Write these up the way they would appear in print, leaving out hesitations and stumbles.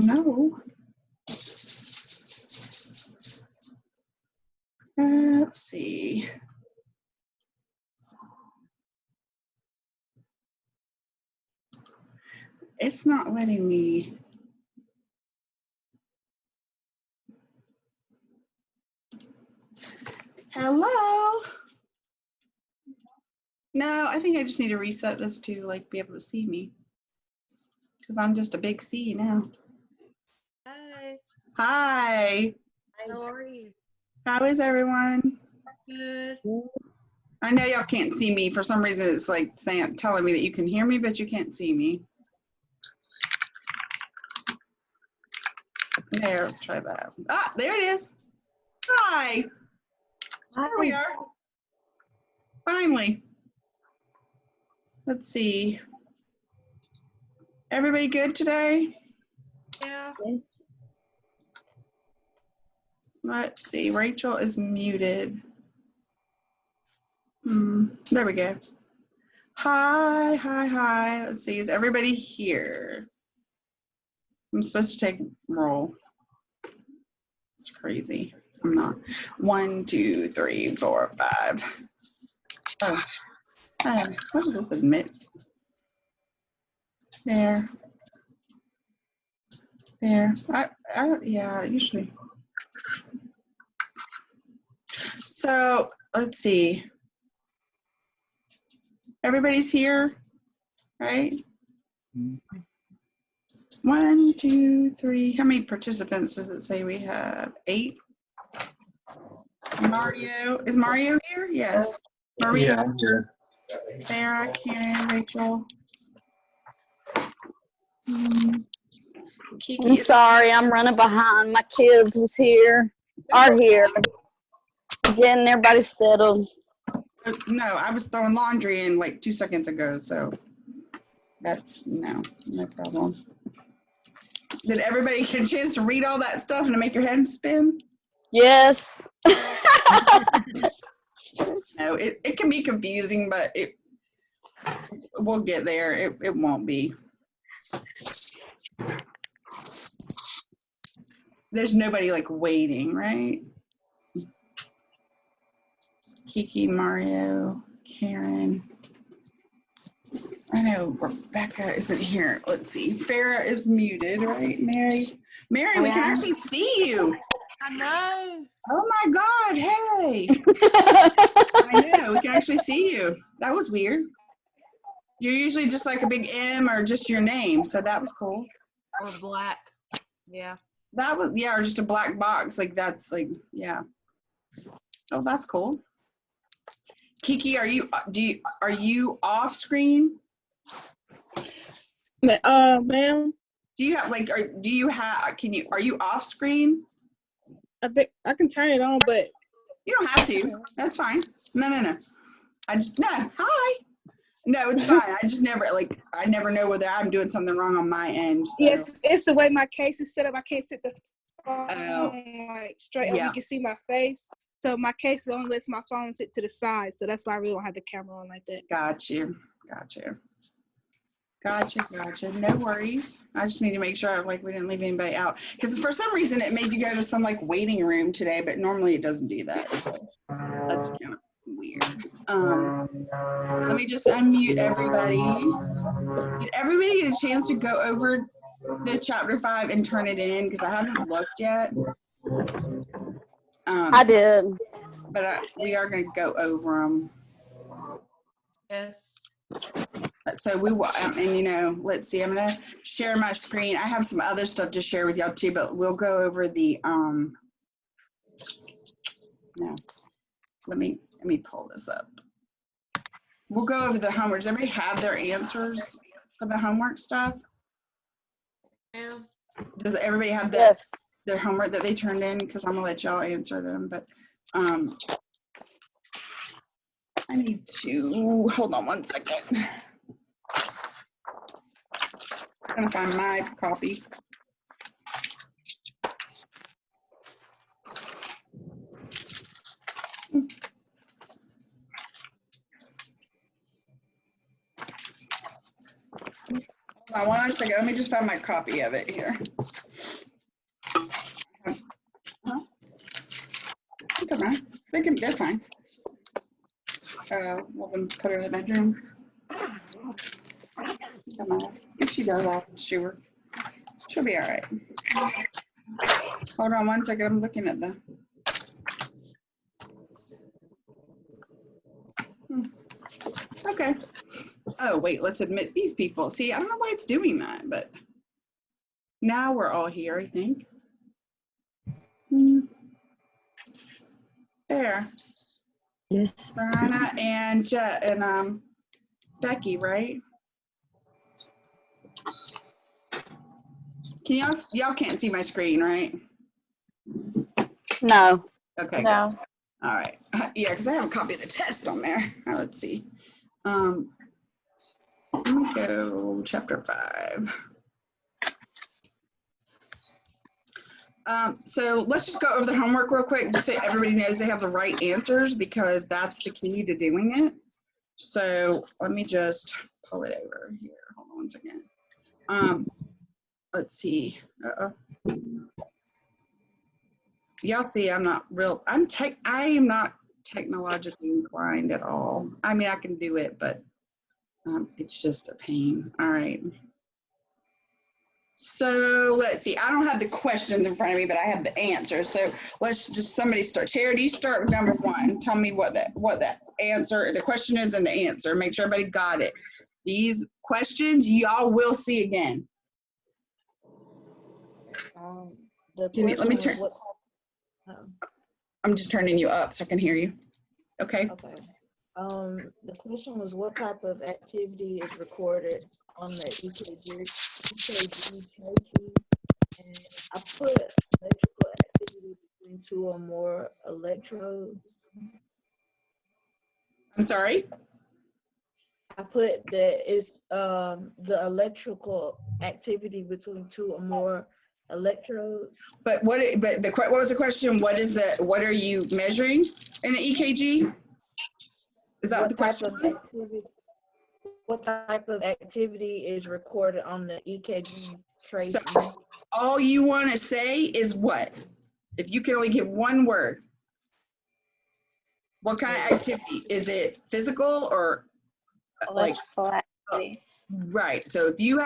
No. Let's see. It's not letting me. Hello? No, I think I just need to reset this to like be able to see me. Because I'm just a big C now. Hi. Hi. How are you? How is everyone? Good. I know y'all can't see me. For some reason, it's like telling me that you can hear me, but you can't see me. There, let's try that. Ah, there it is. Hi. Here we are. Finally. Let's see. Everybody good today? Yeah. Let's see. Rachel is muted. There we go. Hi, hi, hi. Let's see. Is everybody here? I'm supposed to take roll. It's crazy. I'm not. 1, 2, 3, 4, 5. Oh, what does this admit? There. There. Yeah, usually. So let's see. Everybody's here, right? 1, 2, 3. How many participants does it say we have? 8. Mario. Is Mario here? Yes. Maria. Yeah, I'm here. Sarah, Karen, Rachel. Kiki. I'm sorry, I'm running behind. My kids are here. Getting everybody settled. No, I was throwing laundry in like 2 seconds ago, so that's no problem. Did everybody get a chance to read all that stuff and to make your head spin? Yes. No, it can be confusing, but we'll get there. It won't be. There's nobody like waiting, right? Kiki, Mario, Karen. I know Rebecca isn't here. Let's see. Farah is muted, right? Mary, we can actually see you. I know. Oh my God, hey. I know, we can actually see you. That was weird. You're usually just like a big M or just your name, so that was cool. Or black. Yeah. That was, yeah, or just a black box. Like that's like, yeah. Oh, that's cool. Kiki, are you off screen? Ma'am. Do you have like, are you off screen? I think I can turn it on, but You don't have to. That's fine. No. Hi. No, it's fine. I just never I never know whether I'm doing something wrong on my end. So. yes, it's the way my case is set up. I can't sit the phone like straight up. You can see my face. So my case only lets my phone sit to the side. So that's why I really don't have the camera on like that. Got you. No worries. I just need to make sure we didn't leave anybody out. Because for some reason it made you go to some waiting room today, but normally it doesn't do that. So that's kind of weird. Let me just unmute everybody. Did everybody get a chance to go over the chapter 5 and turn it in? Because I haven't looked yet. I did. But we are going to go over them. Yes. So we will, and let's see, I'm going to share my screen. I have some other stuff to share with y'all too, but we'll go over the, let me pull this up. We'll go over the homework. Does everybody have their answers for the homework stuff? Yeah. Does everybody have their homework that they turned in? Because I'm going to let y'all answer them, but I need to, hold on one second. I'm going to find my copy. Hold on one second. Let me just find my copy of it here. They're fine. We'll then put her in the bedroom. Come on. If she does, I'll shoot her. She'll be all right. Hold on one second. I'm looking at the. Okay. Oh, wait. Let's admit these people. See, I don't know why it's doing that, but now we're all here, I think. There. Yes. Brianna and Becky, right? Can y'all can't see my screen, right? No. Okay. No. All right. Yeah, because I have a copy of the test on there. Let's see. Let me go chapter 5. So let's just go over the homework real quick, just so everybody knows they have the right answers, because that's the key to doing it. So let me just pull it over here. Hold on one second. Let's see. Y'all see, I am not technologically inclined at all. I mean, I can do it, but it's just a pain. All right. So let's see. I don't have the questions in front of me, but I have the answers. So let's just somebody start. Charity, start with number 1. Tell me what the answer, the question is, and the answer. Make sure everybody got it. These questions y'all will see again. Let me turn. I'm just turning you up so I can hear you. Okay. Okay. The question was, what type of activity is recorded on the EKG traces? And I put electrical activity between 2 or more electrodes. I'm sorry? I put that it's the electrical activity between 2 or more electrodes. But what was the question? What are you measuring in an EKG? Is that what the question was? What type of activity is recorded on the EKG trace? So all you want to say is what? If you can only give one word, what kind of activity? Is it physical or like? Electrical activity. Right. So if you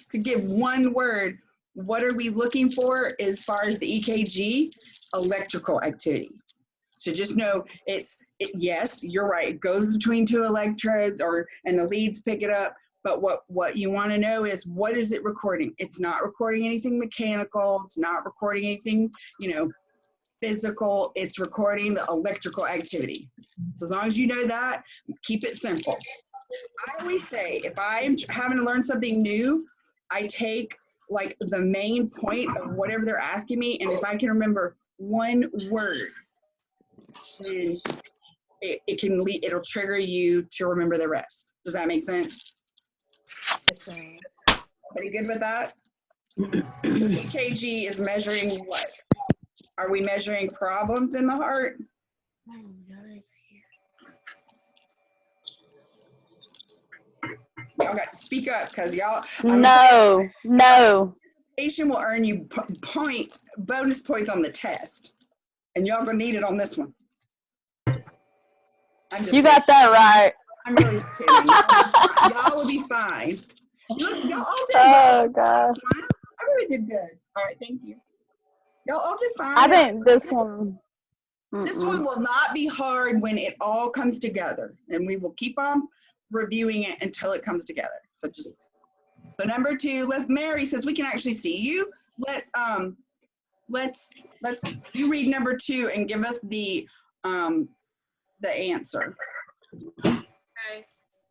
could give one word, what are we looking for as far as the EKG? Electrical activity. So just know yes, you're right. It goes between 2 electrodes and the leads pick it up. But what you want to know is, what is it recording? It's not recording anything mechanical. It's not recording anything, physical. It's recording the electrical activity. So as long as you know that, keep it simple. I always say, if I'm having to learn something new, I take like the main point of whatever they're asking me, and if I can remember one word, then it'll trigger you to remember the rest. Does that make sense? Everybody good with that? EKG is measuring what? Are we measuring problems in the heart? Y'all got to speak up, because y'all. No. Patient will earn you bonus points on the test, and y'all gonna need it on this one. You got that right. I'm really kidding. Y'all will be fine. Y'all all did Oh gosh. I really did good. All right, thank you. Y'all all did fine. I think this one. This one will not be hard when it all comes together, and we will keep on reviewing it until it comes together. So number 2, Mary says we can actually see you. Let's you read number 2 and give us the answer. Okay.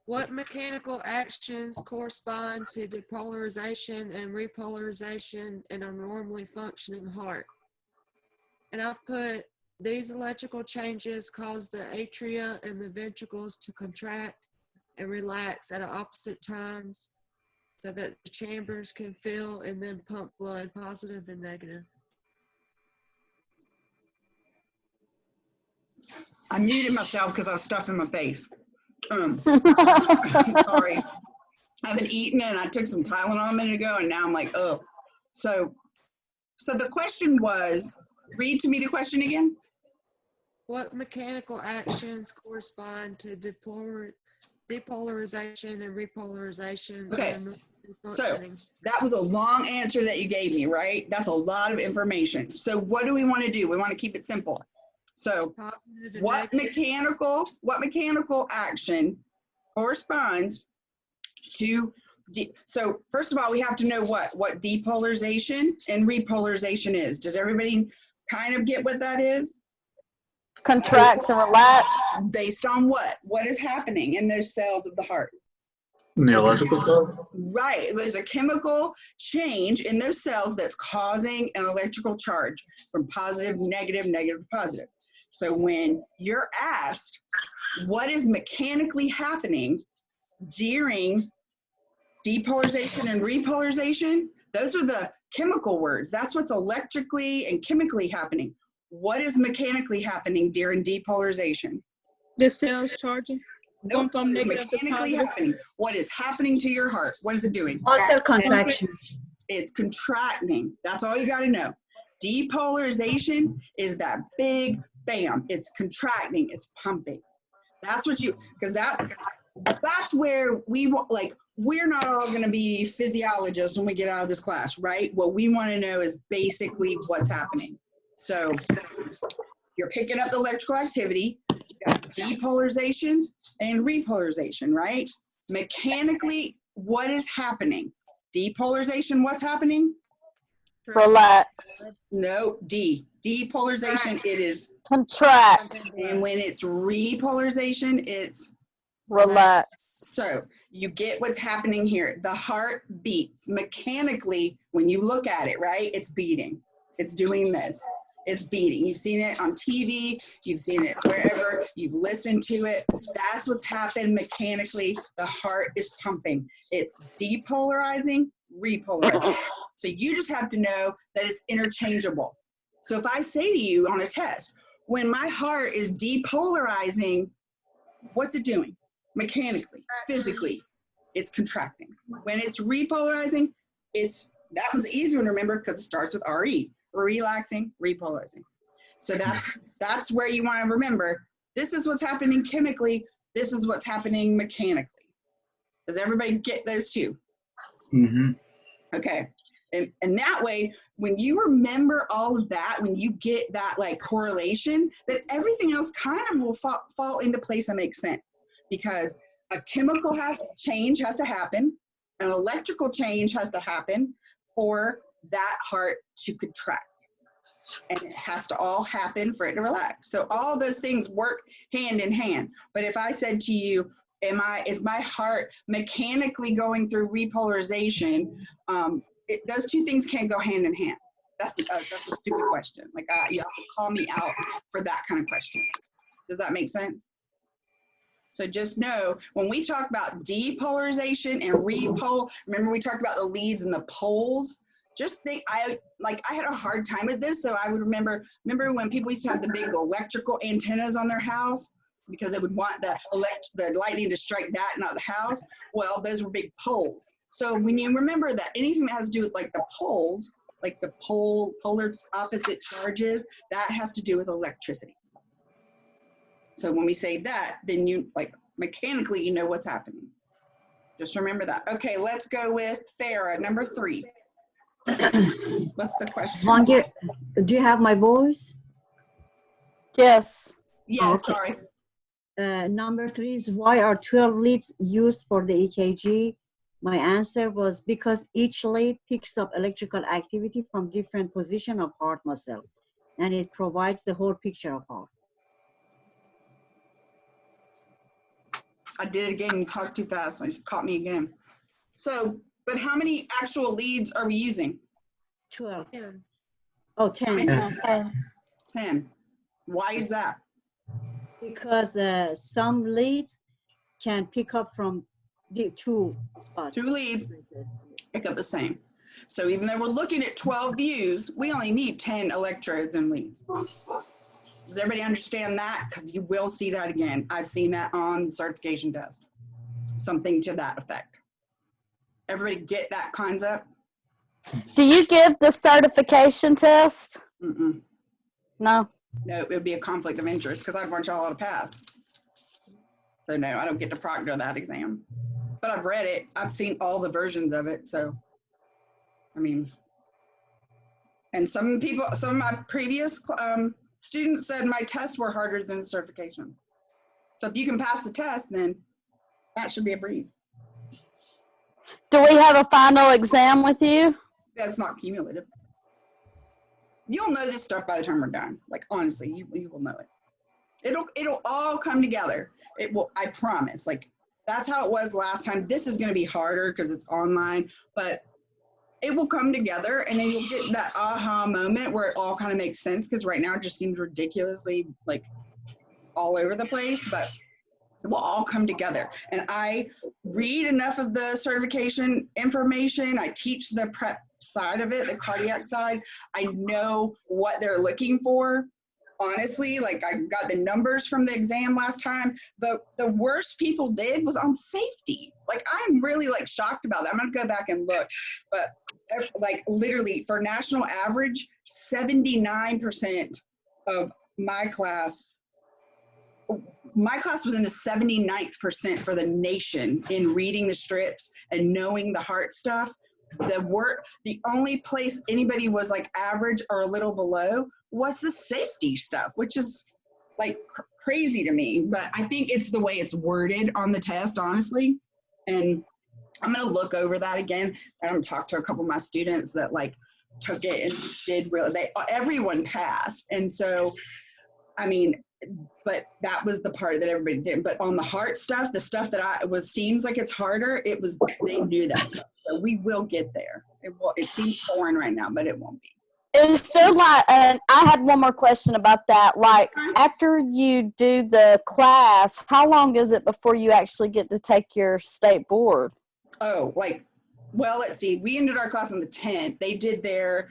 What mechanical actions correspond to depolarization and repolarization in a normally functioning heart? And I put, these electrical changes cause the atria and the ventricles to contract and relax at opposite times so that the chambers can fill and then pump blood, positive and negative. I muted myself because I was stuffing my face. Sorry. I haven't eaten and I took some Tylenol a minute ago, and now I'm like, oh. So the question was, read to me the question again. What mechanical actions correspond to depolarization and repolarization? Okay, in a normally so functioning- that was a long answer that you gave me, right? That's a lot of information. So what do we want to do? We want to keep it simple. So positive and what negative. mechanical action corresponds to so first of all, we have to know what depolarization and repolarization is. Does everybody kind of get what that is? Contracts and relax. Based on what? What is happening in those cells of the heart? In the electrical cells? Right. There's a chemical change in those cells that's causing an electrical charge from positive, negative, negative to positive. So when you're asked what is mechanically happening during depolarization and repolarization, those are the chemical words. That's what's electrically and chemically happening. What is mechanically happening during depolarization? The cells charging. Nope. From What is negative to mechanically positive. happening? What is happening to your heart? What is it doing? Also contraction. It's contracting. That's all you got to know. Depolarization is that big bam. It's contracting. It's pumping. That's what you, because that's where we want, like, we're not all going to be physiologists when we get out of this class, right? What we want to know is basically what's happening. So you're picking up the electrical activity, you got depolarization and repolarization, right? Mechanically, what is happening? Depolarization, what's happening? Relax. No, depolarization, it is, Contract. and when it's repolarization, it's Relax. so you get what's happening here. The heart beats mechanically when you look at it, right? It's beating. It's doing this. It's beating. You've seen it on TV. You've seen it wherever. You've listened to it. That's what's happened mechanically. The heart is pumping. It's depolarizing, repolarizing. So you just have to know that it's interchangeable. So if I say to you on a test, when my heart is depolarizing, what's it doing? Mechanically, physically, it's contracting. When it's repolarizing, that one's easier to remember because it starts with RE, relaxing, repolarizing. So that's where you want to remember, this is what's happening chemically, this is what's happening mechanically. Does everybody get those two? Mm-hmm. Okay. And that way, when you remember all of that, when you get that like correlation, then everything else kind of will fall into place and make sense. Because a chemical change has to happen, an electrical change has to happen for that heart to contract. And it has to all happen for it to relax. So all those things work hand in hand. But if I said to you, is my heart mechanically going through repolarization? Those two things can't go hand in hand. That's a stupid question. Like, you have to call me out for that kind of question. Does that make sense? So just know, when we talk about depolarization and repol, remember we talked about the leads and the poles? Just think, I had a hard time with this, so I would remember when people used to have the big electrical antennas on their house because they would want the lightning to strike that, not the house. Well, those were big poles. So when you remember that anything that has to do with like the poles, like the polar opposite charges, that has to do with electricity. So when we say that, then you, like, mechanically, you know what's happening. Just remember that. Okay, let's go with Farah, number 3. What's the question? Longer, do you have my voice? Yes. Yes, Okay. sorry. Number 3 is, why are 12 leads used for the EKG? My answer was because each lead picks up electrical activity from different position of heart muscle, and it provides the whole picture of heart. I did it again. You talked too fast. You caught me again. So, but how many actual leads are we using? 12. 10. Oh, 10. 10. Why is that? Because some leads can pick up from the 2 spots. 2 leads pick up the same. So even though we're looking at 12 views, we only need 10 electrodes and leads. Does everybody understand that? Because you will see that again. I've seen that on the certification test. Something to that effect. Everybody get that concept? Do you give the certification test? Mm-mm. No. No, it would be a conflict of interest because I'd want y'all all to pass. So no, I don't get to proctor that exam. But I've read it. I've seen all the versions of it. So, I mean, and some of my previous students said my tests were harder than the certification. So if you can pass the test, then that should be a breeze. Do we have a final exam with you? That's not cumulative. You'll know this stuff by the time we're done. Like, honestly, you will know it. It'll all come together. It will, I promise. Like, that's how it was last time. This is going to be harder because it's online, but it will come together, and then you'll get that aha moment where it all kind of makes sense, because right now it just seems ridiculously, like, all over the place, but it will all come together. And I read enough of the certification information. I teach the prep side of it, the cardiac side. I know what they're looking for. Honestly, like, I got the numbers from the exam last time. The worst people did was on safety. Like, I'm really, like, shocked about that. I'm gonna go back and look, but like, literally for national average, 79% of my class was in the 79th percent for the nation in reading the strips and knowing the heart stuff. The only place anybody was like average or a little below was the safety stuff, which is like crazy to me. But I think it's the way it's worded on the test, honestly. And I'm gonna look over that again. And I'm gonna talk to a couple of my students that like took it and did really. Everyone passed, and so I mean. But that was the part that everybody did. But on the heart stuff, the stuff that seems like it's harder, they knew that stuff. So we will get there. It seems foreign right now, but it won't be. Is there like, I had one more question about that. Like, after you do the class, how long is it before you actually get to take your state board? Oh, like, well, let's see. We ended our class on the 10th. They did their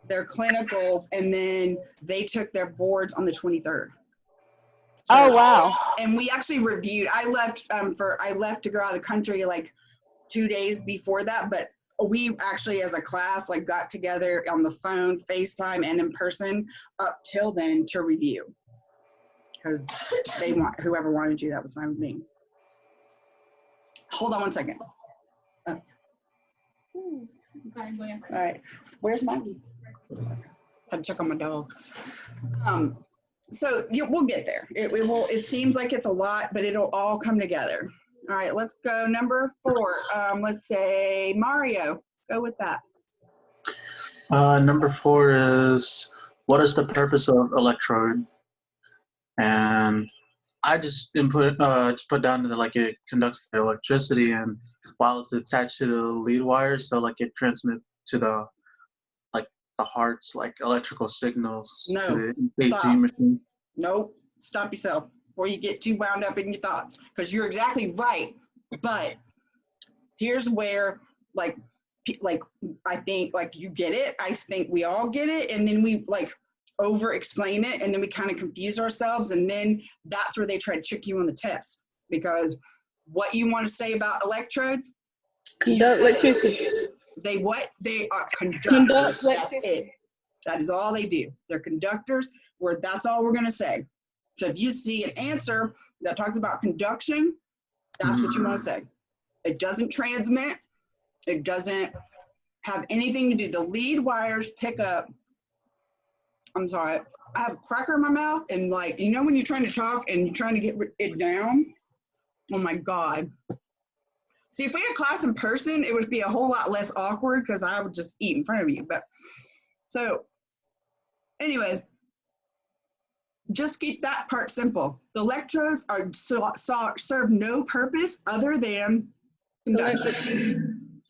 clinicals, and then they took their boards on the 23rd. So, oh, wow. And we actually reviewed. I left to go out of the country like 2 days before that, but we actually as a class like got together on the phone, FaceTime, and in person up till then to review, because whoever wanted to, that was fine with me. Hold on one second. Oh. All right, where's Maggie? Had to check on my dog. So we'll get there. It seems like it's a lot, but it'll all come together. All right, let's go number 4. Let's say Mario. Go with that. Number 4 is, what is the purpose of electrode? And I just put down that like it conducts the electricity, and while it's attached to the lead wire, so like it transmits to the heart's like electrical signals to the ECG machine. Nope. Stop yourself before you get too wound up in your thoughts, because you're exactly right. But here's where like I think like you get it. I think we all get it, and then we like over explain it, and then we kind of confuse ourselves, and then that's where they try to trick you on the test, because what you want to say about electrodes, Conduct electricity. They are conductors. That's it. That is all they do. They're conductors. That's all we're going to say. So if you see an answer that talks about conduction, that's what you want to say. It doesn't transmit. It doesn't have anything to do. The lead wires pick up. I'm sorry. I have a cracker in my mouth, and like, you know when you're trying to talk and you're trying to get it down? Oh my God. See, if we had class in person, it would be a whole lot less awkward because I would just eat in front of you. But so anyways, just keep that part simple. The electrodes serve no purpose other than conduction.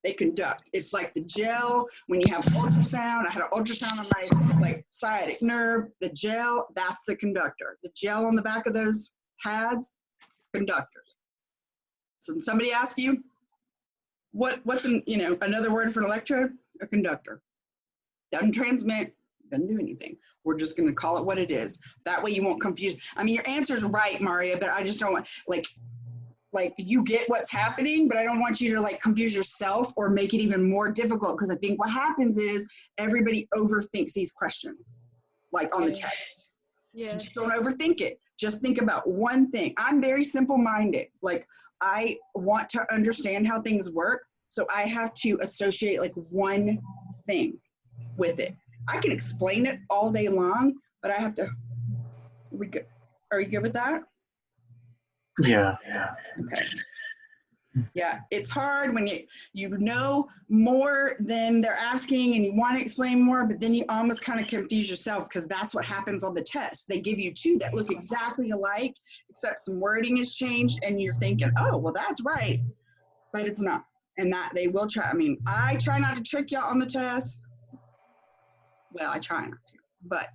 They conduct. It's like the gel when you have ultrasound. I had an ultrasound on my sciatic nerve. The gel, that's the conductor. The gel on the back of those pads, conductors. So when somebody asks you, what's another word for an electrode? A conductor. Doesn't transmit, doesn't do anything. We're just going to call it what it is. That way you won't confuse. I mean, your answer's right, Maria, but I just don't want, like you get what's happening, but I don't want you to like confuse yourself or make it even more difficult, because I think what happens is everybody overthinks these questions. like on the Yes. tests. So Yes. just don't overthink it. Just think about one thing. I'm very simple-minded. Like, I want to understand how things work, so I have to associate like one thing with it. I can explain it all day long, but I have to. Are you good with that? Yeah. Okay. Yeah, it's hard when you know more than they're asking and you want to explain more, but then you almost kind of confuse yourself because that's what happens on the test. They give you two that look exactly alike, except some wording has changed, and you're thinking, oh, well, that's right, but it's not. And that they will try. I mean, I try not to trick y'all on the test. Well, I try not to, but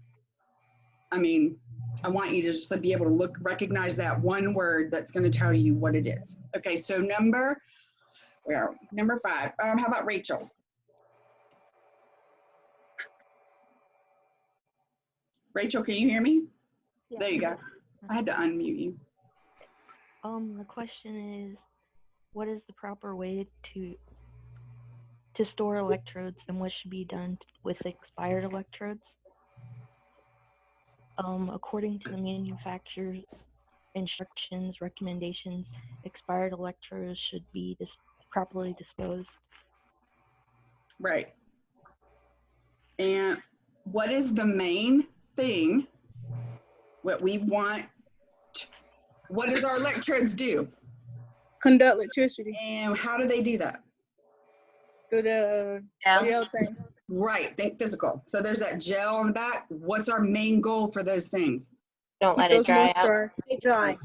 I mean, I want you to just be able to recognize that one word that's going to tell you what it is. Okay, so number 5. How about Rachel? Rachel, can you hear me? Yeah. There you go. I had to unmute you. The question is, what is the proper way to store electrodes, and what should be done with expired electrodes? According to the manufacturer's instructions, recommendations, expired electrodes should be properly disposed. Right. And what is the main thing, what we want, what does our electrodes do? Conduct electricity And how do they do that? through the gel thing. Right, think physical. So there's that gel on the back. What's our main goal for those things? Don't let Keep it those dry out. moisturized. Stay dry.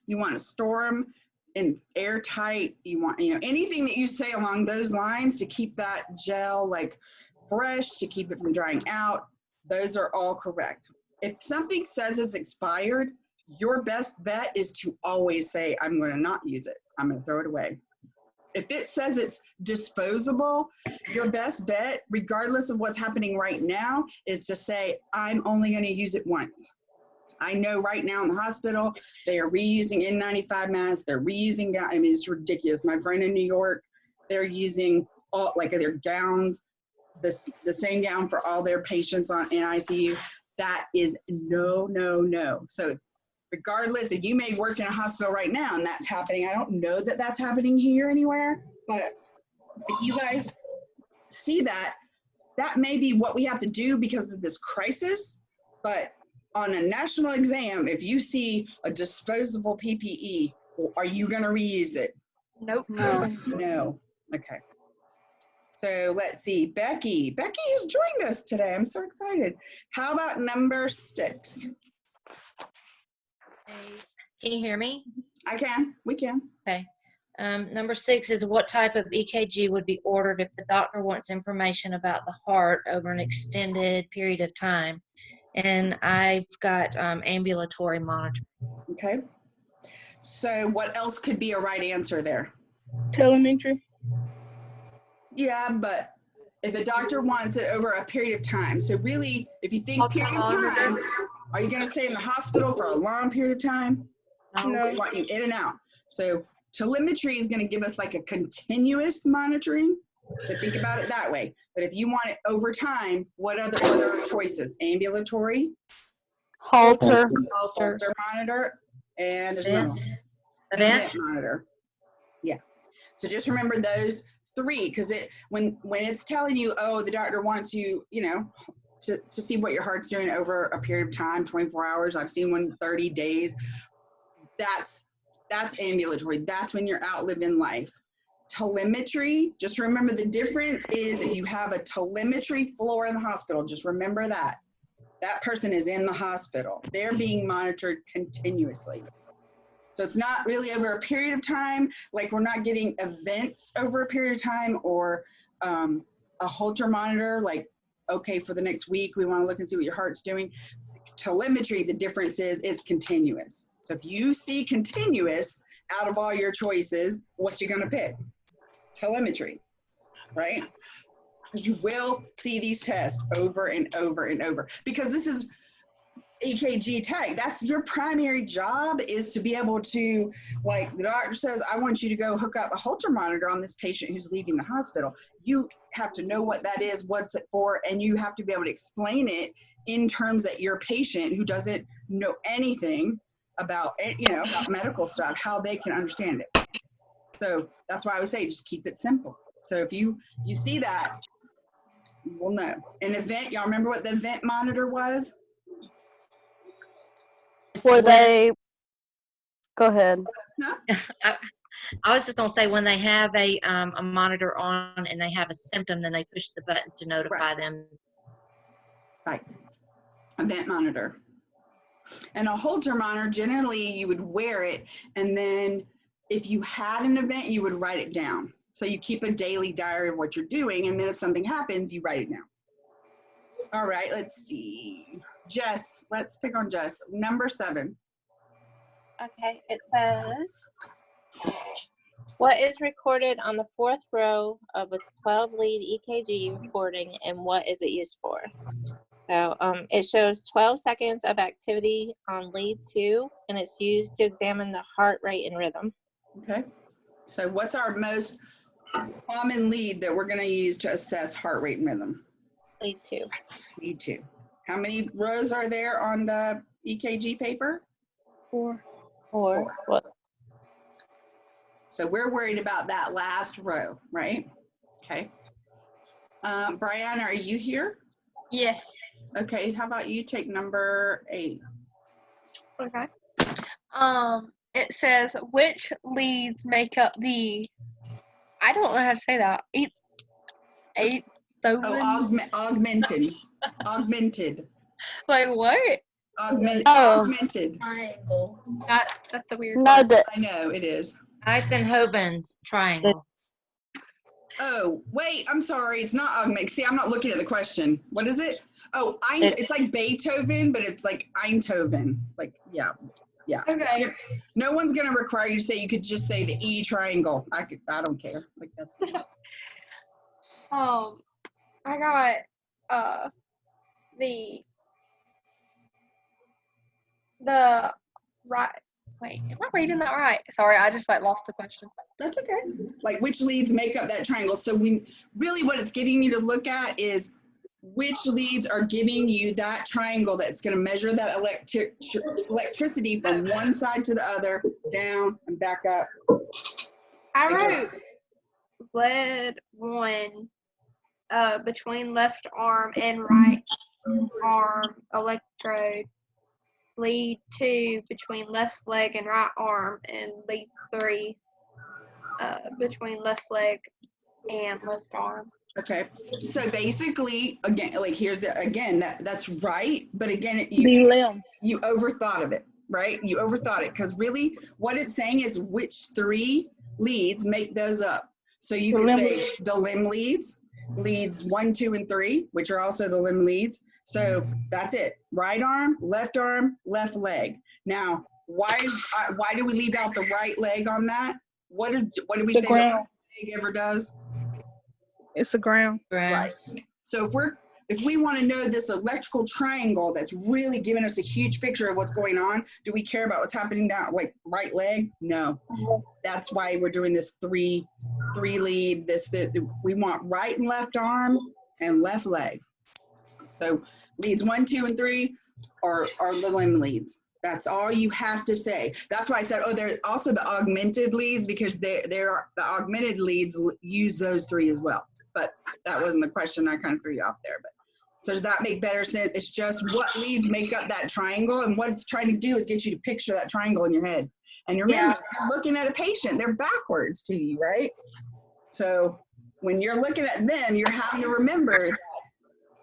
You want to store them in airtight. You want, anything that you say along those lines to keep that gel like fresh, to keep it from drying out. Those are all correct. If something says it's expired, your best bet is to always say, I'm going to not use it. I'm going to throw it away. If it says it's disposable, your best bet, regardless of what's happening right now, is to say, I'm only going to use it once. I know right now in the hospital, they are reusing N95 masks. They're reusing, I mean, it's ridiculous. My friend in New York, they're using all, like their gowns, the same gown for all their patients in ICU. That is no. So regardless, if you may work in a hospital right now and that's happening, I don't know that that's happening here anywhere, but if you guys see that, that may be what we have to do because of this crisis. But on a national exam, if you see a disposable PPE, are you going to reuse it? Nope. No. Okay. So let's see. Becky has joined us today. I'm so excited. How about number 6? Can you hear me? I can. We can. Okay. Number 6 is what type of EKG would be ordered if the doctor wants information about the heart over an extended period of time. And I've got ambulatory monitoring. Okay. So what else could be a right answer there? Telemetry. Yeah, but if the doctor wants it over a period of time, so really, if you think period of time, are you going to stay in the hospital for a long period of time? No. They want you in and out. So telemetry is going to give us like a continuous monitoring. So think about it that way. But if you want it over time, what are the choices? Ambulatory, Halter. Holter monitor, and there's another one. Event? Monitor. Yeah. So just remember those 3, because when it's telling you, oh, the doctor wants you, to see what your heart's doing over a period of time, 24 hours. I've seen one 30 days. That's ambulatory. That's when you're out living life. Telemetry, just remember the difference is if you have a telemetry floor in the hospital, just remember that person is in the hospital. They're being monitored continuously. So it's not really over a period of time, like we're not getting events over a period of time, or a Holter monitor, like, okay, for the next week, we want to look and see what your heart's doing. Telemetry, the difference is continuous. So if you see continuous out of all your choices, what you going to pick? Telemetry, right? Because you will see these tests over and over and over, because this is EKG tech. That's your primary job, is to be able to, like the doctor says, I want you to go hook up a Holter monitor on this patient who's leaving the hospital. You have to know what that is, what's it for, and you have to be able to explain it in terms that your patient who doesn't know anything about it, about medical stuff, how they can understand it. So that's why I would say just keep it simple. So if you see that, we'll know. An event, y'all remember what the event monitor was? Were they? Go ahead. I was just gonna say, when they have a monitor on and they have a symptom, then they push the button to notify them. Right. Event monitor. And a Holter monitor, generally you would wear it, and then if you had an event, you would write it down. So you keep a daily diary of what you're doing, and then if something happens, you write it down. All right, let's see. Jess, let's pick on Jess. Number 7. Okay, it says, what is recorded on the 4th row of a 12-lead EKG recording, and what is it used for? So it shows 12 seconds of activity on lead 2, and it's used to examine the heart rate and rhythm. Okay, so what's our most common lead that we're going to use to assess heart rate and rhythm? Lead 2. Lead 2. How many rows are there on the EKG paper? 4. What? So we're worried about that last row, right? Okay. Brianna, are you here? Yes. Okay, how about you take number 8? Okay. It says, which leads make up the, I don't know how to say that. Augmented. Augmented. Like what? Augmented. Triangle. That's a weird No, word. I know, it is. Einthoven's triangle. Oh, wait, I'm sorry. It's not augmented. See, I'm not looking at the question. What is it? Oh, it's like Beethoven, but it's like Einthoven. Like, yeah. Okay. No one's going to require you to say, you could just say the E triangle. I don't care. Like, that's I got the right. Wait, am I reading that right? Sorry, I just lost the question. That's okay. Like, which leads make up that triangle. So we really, what it's getting you to look at is which leads are giving you that triangle that's going to measure that electricity from one side to the other, down and back up. I wrote lead 1 between left arm and right arm electrode, lead 2 between left leg and right arm, and lead 3 between left leg and left arm. Okay, so basically, again, like here's that's right, but again, you overthought of it, right? You overthought it, because really what it's saying is which 3 leads make those up. So you could say the limb leads 1, 2, and 3, which are also the limb leads. So that's it. Right arm, left leg. Now, why do we leave out the right leg on that? What do we say the right leg ever does? It's the ground. Right. So if we want to know this electrical triangle that's really giving us a huge picture of what's going on, do we care about what's happening down, like right leg? No. That's why we're doing this three lead. We want right and left arm and left leg. So leads 1, 2, and 3 are the limb leads. That's all you have to say. That's why I said, there are also the augmented leads, because the augmented leads use those 3 as well. But that wasn't the question. I kind of threw you off there. But so does that make better sense? It's just what leads make up that triangle, and what it's trying to do is get you to picture that triangle in your head. And remember, you're looking at a patient, they're backwards to you, right? So when you're looking at them, you're having to remember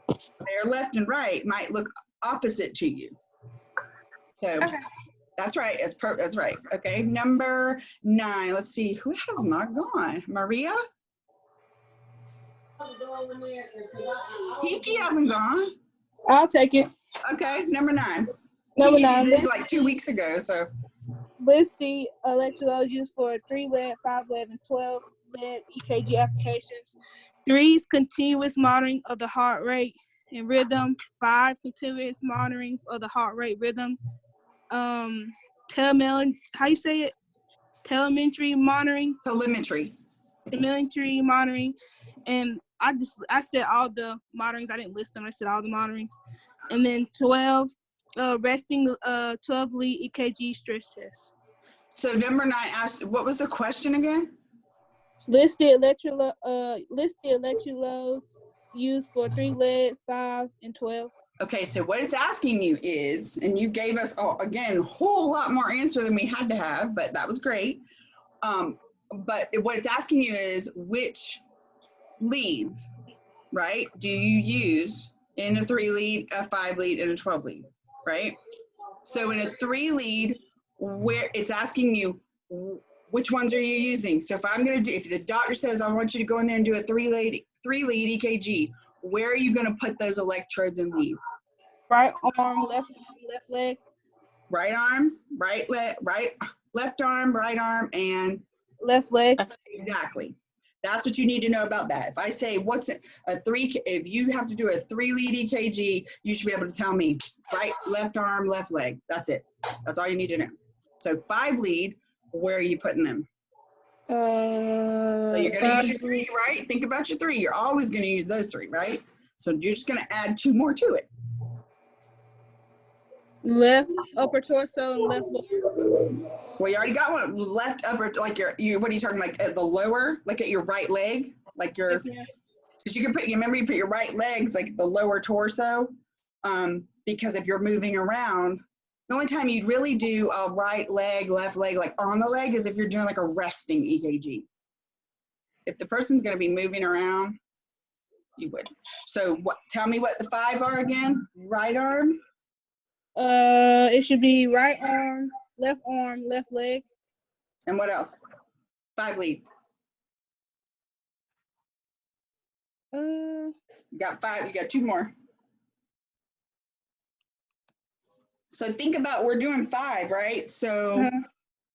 that their left and right might look opposite to you. So that's right. That's right. Okay, number 9. Let's see, who has not gone? Maria? Kiki hasn't gone. I'll take it. Okay, number 9. Number 9. This is like 2 weeks ago, so. List the electrodes used for 3 lead, 5 lead, and 12 lead EKG applications. 3 is continuous monitoring of the heart rate. and rhythm. 5, continuous monitoring of the heart rate rhythm. How you say it? Telemetry monitoring. Telemetry. Telemetry monitoring. And I said all the monitorings. I didn't list them. I said all the monitorings. And then 12, resting 12 lead EKG stress test. So number 9 asked, what was the question again? List the electrodes used for 3 lead, 5, and 12. Okay, so what it's asking you is, and you gave us, again, a whole lot more answer than we had to have, but that was great. But what it's asking you is which leads, right, do you use in a 3 lead, a 5 lead, and a 12 lead, right? So in a 3 lead, where it's asking you, which ones are you using? So if the doctor says, I want you to go in there and do a 3 lead EKG, where are you going to put those electrodes and leads? Right arm, left leg. Right arm, right leg, left arm, right arm, and left leg. Exactly. That's what you need to know about that. If I say if you have to do a 3 lead EKG, you should be able to tell me right, left arm, left leg. That's it. That's all you need to know. So 5 lead, where are you putting them? So you're going to use your 3, right? Think about your 3. You're always going to use those 3, right? So you're just going to add 2 more to it. Left upper torso and left lower. Well, you already got one. Left upper, like what are you talking, like at the lower, like at your right leg? Like your, because you can you put your right legs like the lower torso, because if you're moving around, the only time you'd really do a right leg, left leg, like on the leg is if you're doing like a resting EKG. If the person's going to be moving around, you would. So tell me what the 5 are again. Right arm. It should be right arm, left leg. And what else? 5 lead. You got 5, you got 2 more. So think about, we're doing 5, right? So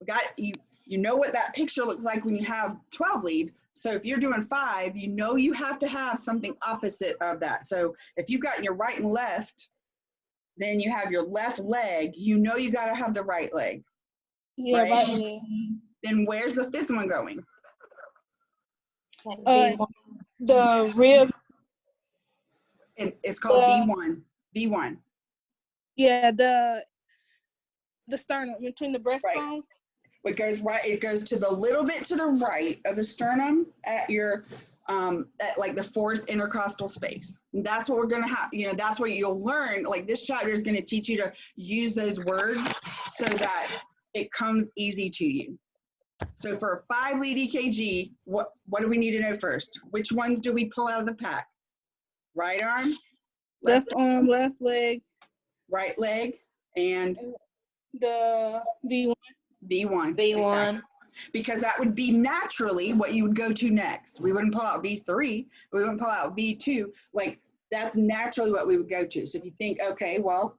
we got you know what that picture looks like when you have 12 lead. So if you're doing 5, you know you have to have something opposite of that. So if you've got your right and left, then you have your left leg, you know you got to have the right leg. Yeah, right leg. Then where's the 5th one going? The rib. It's called V1. V1. Yeah, the sternum between the breastbone. It goes right. It goes to the little bit to the right of the sternum at your at like the 4th intercostal space. And that's what we're gonna have. That's what you'll learn. Like this chapter is gonna teach you to use those words so that it comes easy to you. So for a 5 lead EKG, what do we need to know first? Which ones do we pull out of the pack? Right arm, left arm, left leg, right leg, and the V1. V1. V1. Exactly. Because that would be naturally what you would go to next. We wouldn't pull out V3. We wouldn't pull out V2. Like that's naturally what we would go to. So if you think, okay, well,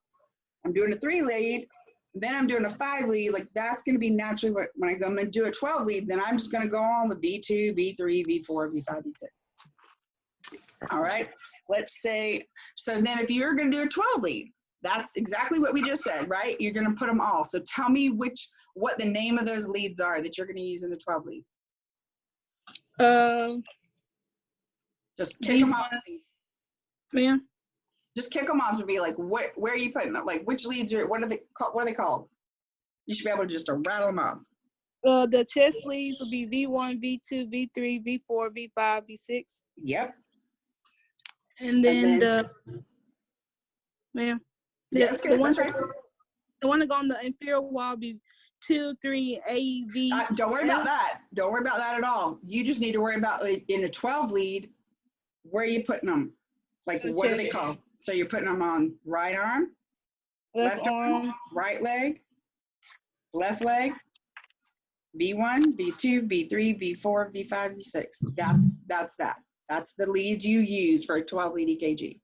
I'm doing a 3 lead, then I'm doing a 5 lead, like that's going to be naturally what, when I'm going to do a 12 lead, then I'm just going to go on with V2, V3, V4, V5, V6. All right. Let's say, so then if you're going to do a 12 lead, that's exactly what we just said, right? You're going to put them all. So tell me what the name of those leads are that you're going to use in the 12 lead. Just kick them off. Ma'am? Just kick them off to be like, where are you putting them? Like, which leads are, what are they called? You should be able to just rattle them off. The chest leads will be V1, V2, V3, V4, V5, V6. Yep. And then ma'am. Yes, good. That's right. The one that go on the inferior wall be 2, 3, A, V. Don't worry about that. Don't worry about that at all. You just need to worry about in a 12 lead, where are you putting them? Like, what are they called? So you're putting them on right arm, left arm, right leg, left leg, V1, V2, V3, V4, V5, V6. That's that. That's the leads you use for a 12 lead EKG.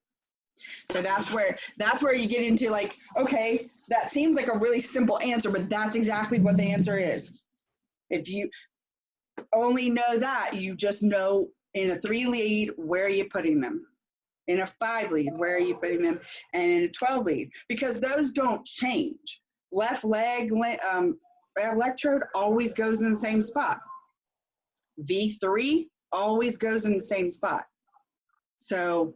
So that's where you get into like, okay, that seems like a really simple answer, but that's exactly what the answer is. If you only know that, you just know in a 3 lead, where are you putting them? In a 5 lead, where are you putting them? And in a 12 lead, because those don't change. Left leg electrode always goes in the same spot. V3 always goes in the same spot. So,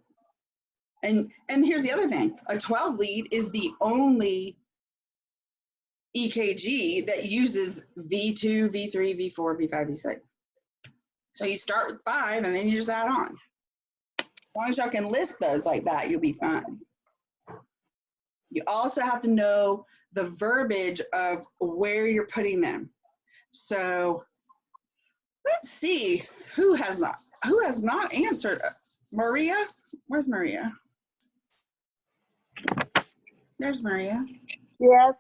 and here's the other thing. A 12 lead is the only EKG that uses V2, V3, V4, V5, V6. So you start with 5 and then you just add on. As long as y'all can list those like that, you'll be fine. You also have to know the verbiage of where you're putting them. So let's see who has not answered. Maria, where's Maria? There's Maria. Yes.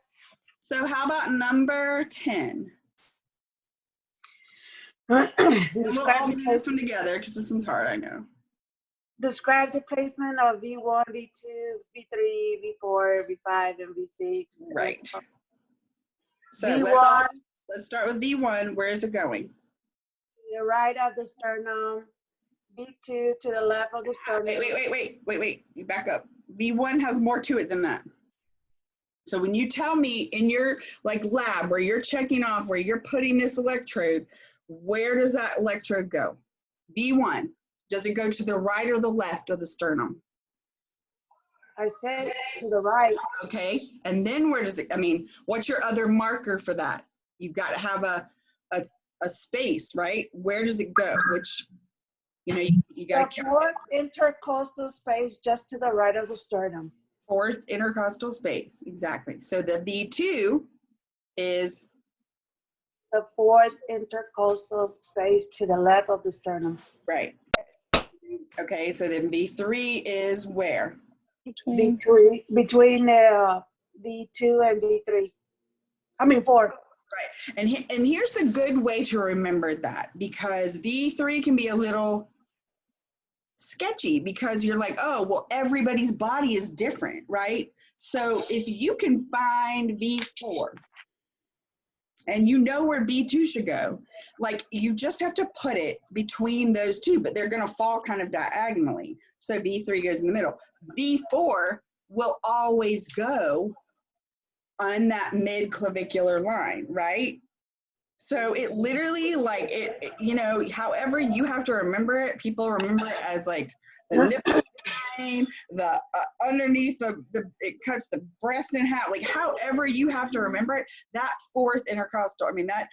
So how about number 10? We'll all do this one together because this one's hard, I know. Describe the placement of V1, V2, V3, V4, V5, and V6. Right. So V1, let's start with V1. Where is it going? the right of the sternum. V2 to the left of the sternum. Wait. You back up. V1 has more to it than that. So when you tell me in your lab where you're checking off where you're putting this electrode, where does that electrode go? V1, does it go to the right or the left of the sternum? I said to the right. Okay, and then where does it, what's your other marker for that? You've got to have a space, right? Where does it go? Which, you got to count. Fourth intercostal space just to the right of the sternum. Fourth intercostal space, exactly. So the V2 is? The fourth intercostal space to the left of the sternum. Right. Okay, so then V3 is where? Between V2 and V3. 4. Right, and here's a good way to remember that, because V3 can be a little sketchy because you're like, oh, well, everybody's body is different, right? So if you can find V4 and you know where V2 should go, you just have to put it between those two, but they're going to fall kind of diagonally. So V3 goes in the middle. V4 will always go on that mid-clavicular line, right? So it literally, however you have to remember it, people remember it as the nipple line, the underneath it cuts the breast in half, however you have to remember it, that fourth intercostal, that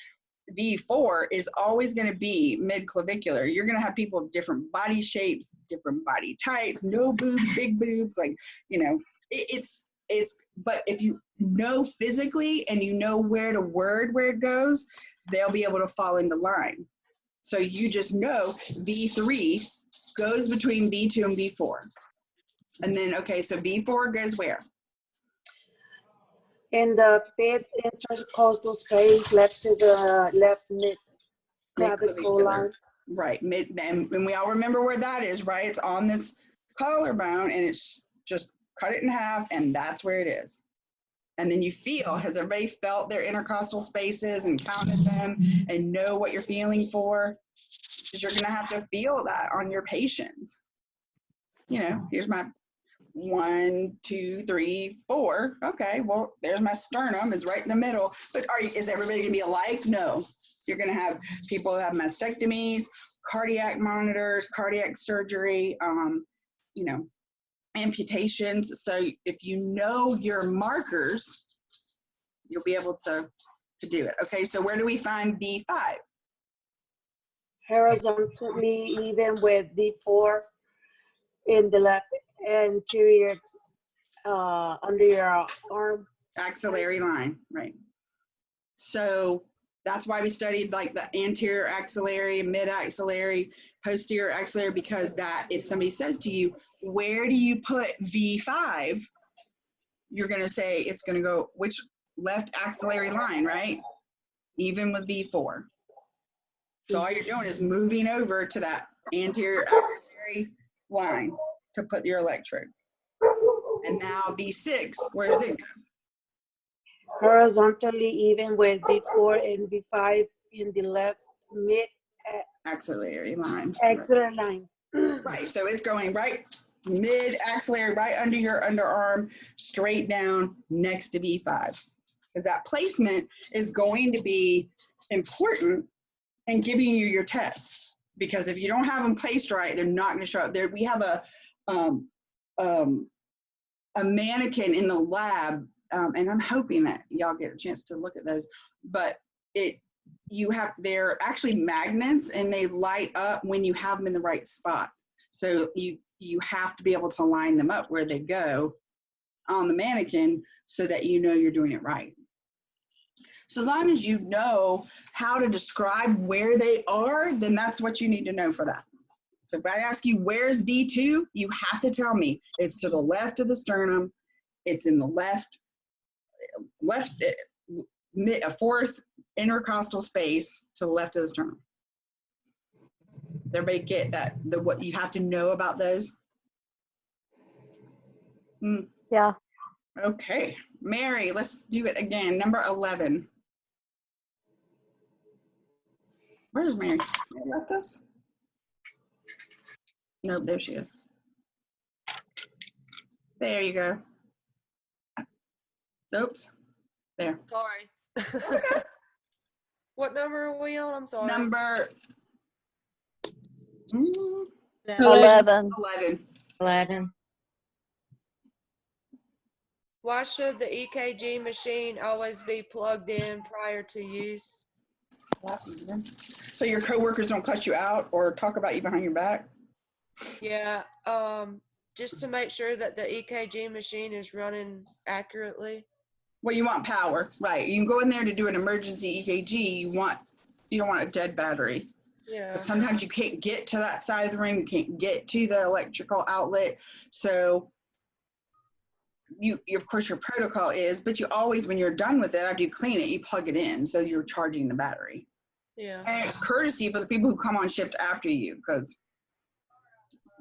V4 is always going to be mid-clavicular. You're going to have people of different body shapes, different body types, no boobs, big boobs, but if you know physically and you know where to word where it goes, they'll be able to fall into line. So you just know V3 goes between V2 and V4. And then, okay, so V4 goes where? In the fifth intercostal space left to the left mid-clavicle line. Right, and we all remember where that is, right? It's on this collarbone and it's just cut it in half and that's where it is. And then you feel, has everybody felt their intercostal spaces and counted them and know what you're feeling for? Because you're gonna have to feel that on your patients. Here's my 1, 2, 3, 4. Okay, well, there's my sternum, it's right in the middle. But is everybody gonna be alike? No. You're gonna have people who have mastectomies, cardiac monitors, cardiac surgery, amputations. So if you know your markers, you'll be able to do it. Okay, so where do we find V5? Horizontally even with V4 in the left anterior under your arm. Axillary line, right. So that's why we studied the anterior axillary, mid-axillary, posterior axillary, because that if somebody says to you, where do you put V5? You're going to say it's going to go which left axillary line, right? Even with V4. So all you're doing is moving over to that anterior axillary line to put your electrode. And now V6, where does it go? Horizontally even with V4 and V5 in the left mid axillary line. Axillary line. Right, so it's going right mid-axillary, right under your underarm, straight down next to V5. Because that placement is going to be important in giving you your test. Because if you don't have them placed right, they're not going to show up. There, we have a mannequin in the lab, and I'm hoping that y'all get a chance to look at those. But they're actually magnets, and they light up when you have them in the right spot. So you have to be able to line them up where they go on the mannequin so that you know you're doing it right. So as long as you know how to describe where they are, then that's what you need to know for that. So if I ask you, where's V2, you have to tell me it's to the left of the sternum. It's in the left, a fourth intercostal space to the left of the sternum. Does everybody get that? What you have to know about those? Yeah. Okay, Mary, let's do it again. Number 11. Where's Mary? Mary left us? Nope, there she is. There you go. Oops. There. Sorry. What number are we on? I'm sorry. Number 11. 11. Why should the EKG machine always be plugged in prior to use? So your coworkers don't cuss you out or talk about you behind your back? Yeah, just to make sure that the EKG machine is running accurately. Well, you want power, right? You can go in there to do an emergency EKG. You don't want a dead battery. Yeah. But sometimes you can't get to that side of the room. You can't get to the electrical outlet. So of course your protocol is, but you always, when you're done with it, after you clean it, you plug it in. So you're charging the battery. Yeah. And it's courtesy for the people who come on shift after you, because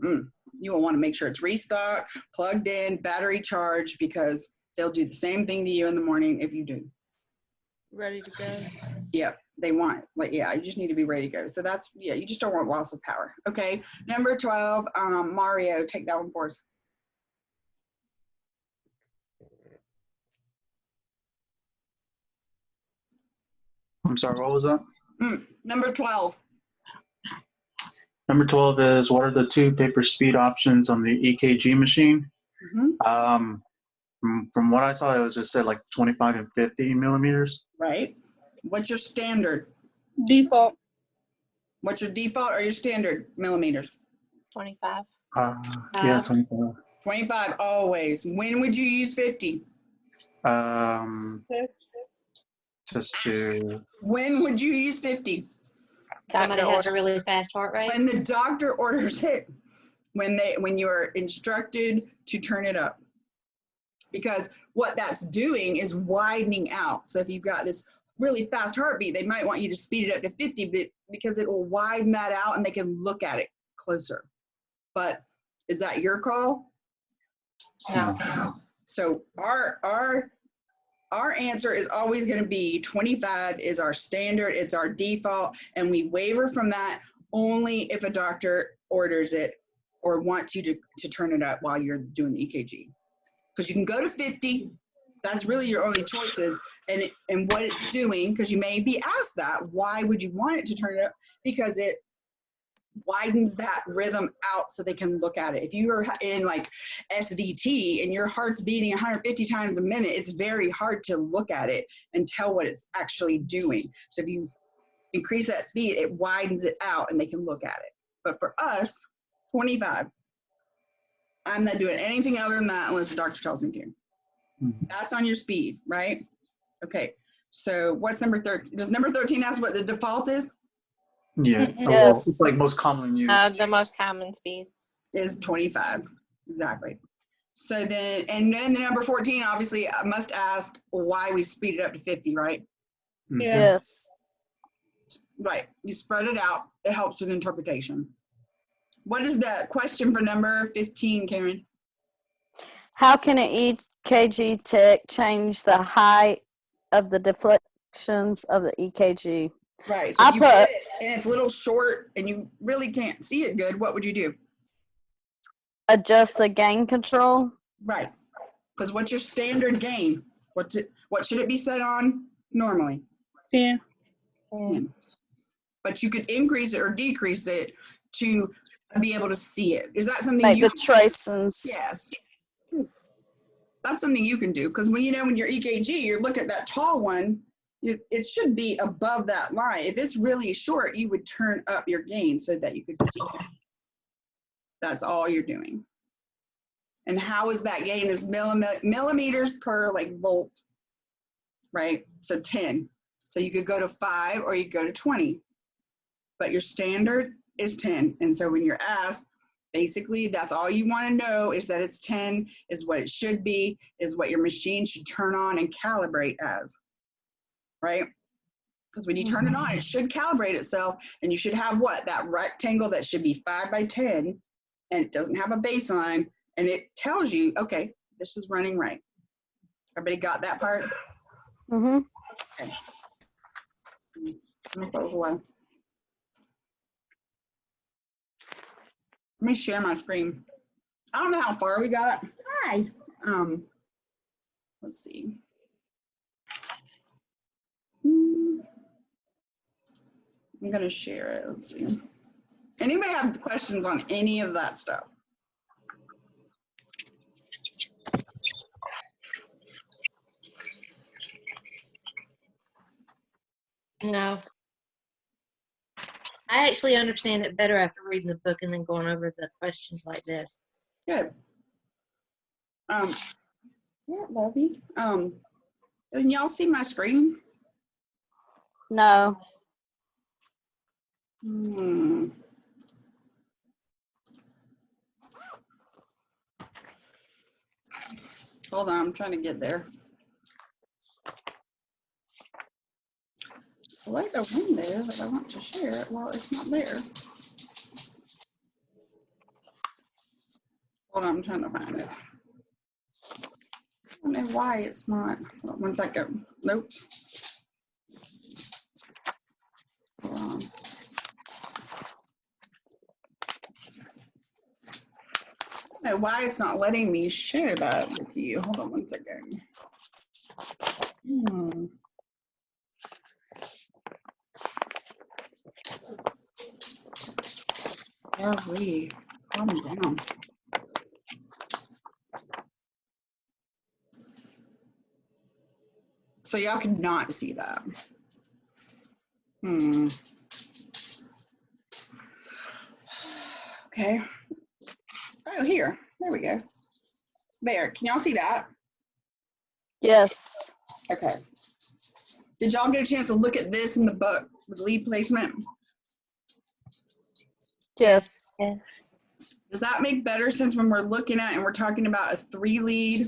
you will want to make sure it's restocked, plugged in, battery charged, because they'll do the same thing to you in the morning if you do. Ready to go. Yep, they want it. You just need to be ready to go. So that's, you just don't want loss of power. Okay, number 12, Mario, take that one for us. I'm sorry, what was that? Number 12. Number 12 is, what are the two paper speed options on the EKG machine? From what I saw, it was just said like 25 and 50 millimeters. Right. What's your standard? Default. What's your default or your standard millimeters? 25. Yeah, 25. 25 always. When would you use 50? Just to. When would you use 50? Somebody has a really fast heart rate. When the doctor orders it. When you are instructed to turn it up. Because what that's doing is widening out. So if you've got this really fast heartbeat, they might want you to speed it up to 50 because it will widen that out and they can look at it closer. But is that your call? No. So our answer is always going to be 25 is our standard, it's our default, and we waver from that only if a doctor orders it or wants you to turn it up while you're doing the EKG. Because you can go to 50, that's really your only choices, and what it's doing, because you may be asked that, why would you want it to turn it up? Because it widens that rhythm out so they can look at it. If you are in like SVT and your heart's beating 150 times a minute, it's very hard to look at it and tell what it's actually doing. So if you increase that speed, it widens it out and they can look at it. But for us, 25. I'm not doing anything other than that unless the doctor tells me to. That's on your speed, right? Okay. So what's number 13? Does number 13 ask what the default is? Yeah. Yes. Well, it's like most commonly used. The most common speed is 25. Exactly. So then the number 14 obviously must ask why we speed it up to 50, right? Yes. Right. You spread it out. It helps with interpretation. What is the question for number 15, Karen? How can an EKG tech change the height of the deflections of the EKG? Right. So if you get it and it's a little short and you really can't see it good, what would you do? adjust the gain control? Right. Because what's your standard gain? What should it be set on normally? 10. 10. But you could increase it or decrease it to be able to see it. Is that something Make you the tracings. Yes. That's something you can do, because when your EKG, you're looking at that tall one, it should be above that line. If it's really short, you would turn up your gain so that you could see it. That's all you're doing. And how is that gain? Is millimeters per like volt, right? So 10. So you could go to 5 or you could go to 20. But your standard is 10. And so when you're asked, basically that's all you want to know is that it's 10, is what it should be, is what your machine should turn on and calibrate as, right? Because when you turn it on, it should calibrate itself, and you should have what? That rectangle that should be 5 by 10, and it doesn't have a baseline, and it tells you, okay, this is running right. Everybody got that part? Mm-hmm. Okay. Let me close away. Let me share my screen. I don't know how far we got. Hi. Let's see. I'm gonna share it. Let's see. Anybody have questions on any of that stuff? No. I actually understand it better after reading the book and then going over the questions like this. Good. Yeah, Lovey. Can y'all see my screen? No. Hold on, I'm trying to get there. Select a window that I want to share it while it's not there. Hold on, I'm trying to find it. I don't know why it's not. Hold on 1 second. Nope. Hold on. I don't know why it's not letting me share that with you. Hold on 1 second. Lovely. Calm down. So y'all cannot see that. Okay. Oh, here. There we go. There. Can y'all see that? Yes. Okay. Did y'all get a chance to look at this in the book with lead placement? Yes. Does that make better sense when we're looking at and we're talking about a 3 lead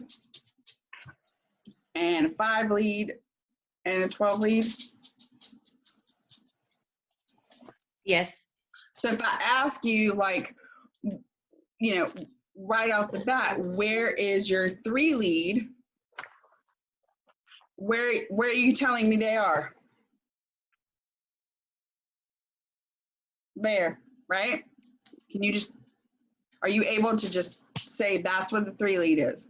and a 5 lead and a 12 lead? Yes. So if I ask you, like, right off the bat, where is your 3 lead? Where are you telling me they are? There, right? Can you just, are you able to just say that's what the 3 lead is?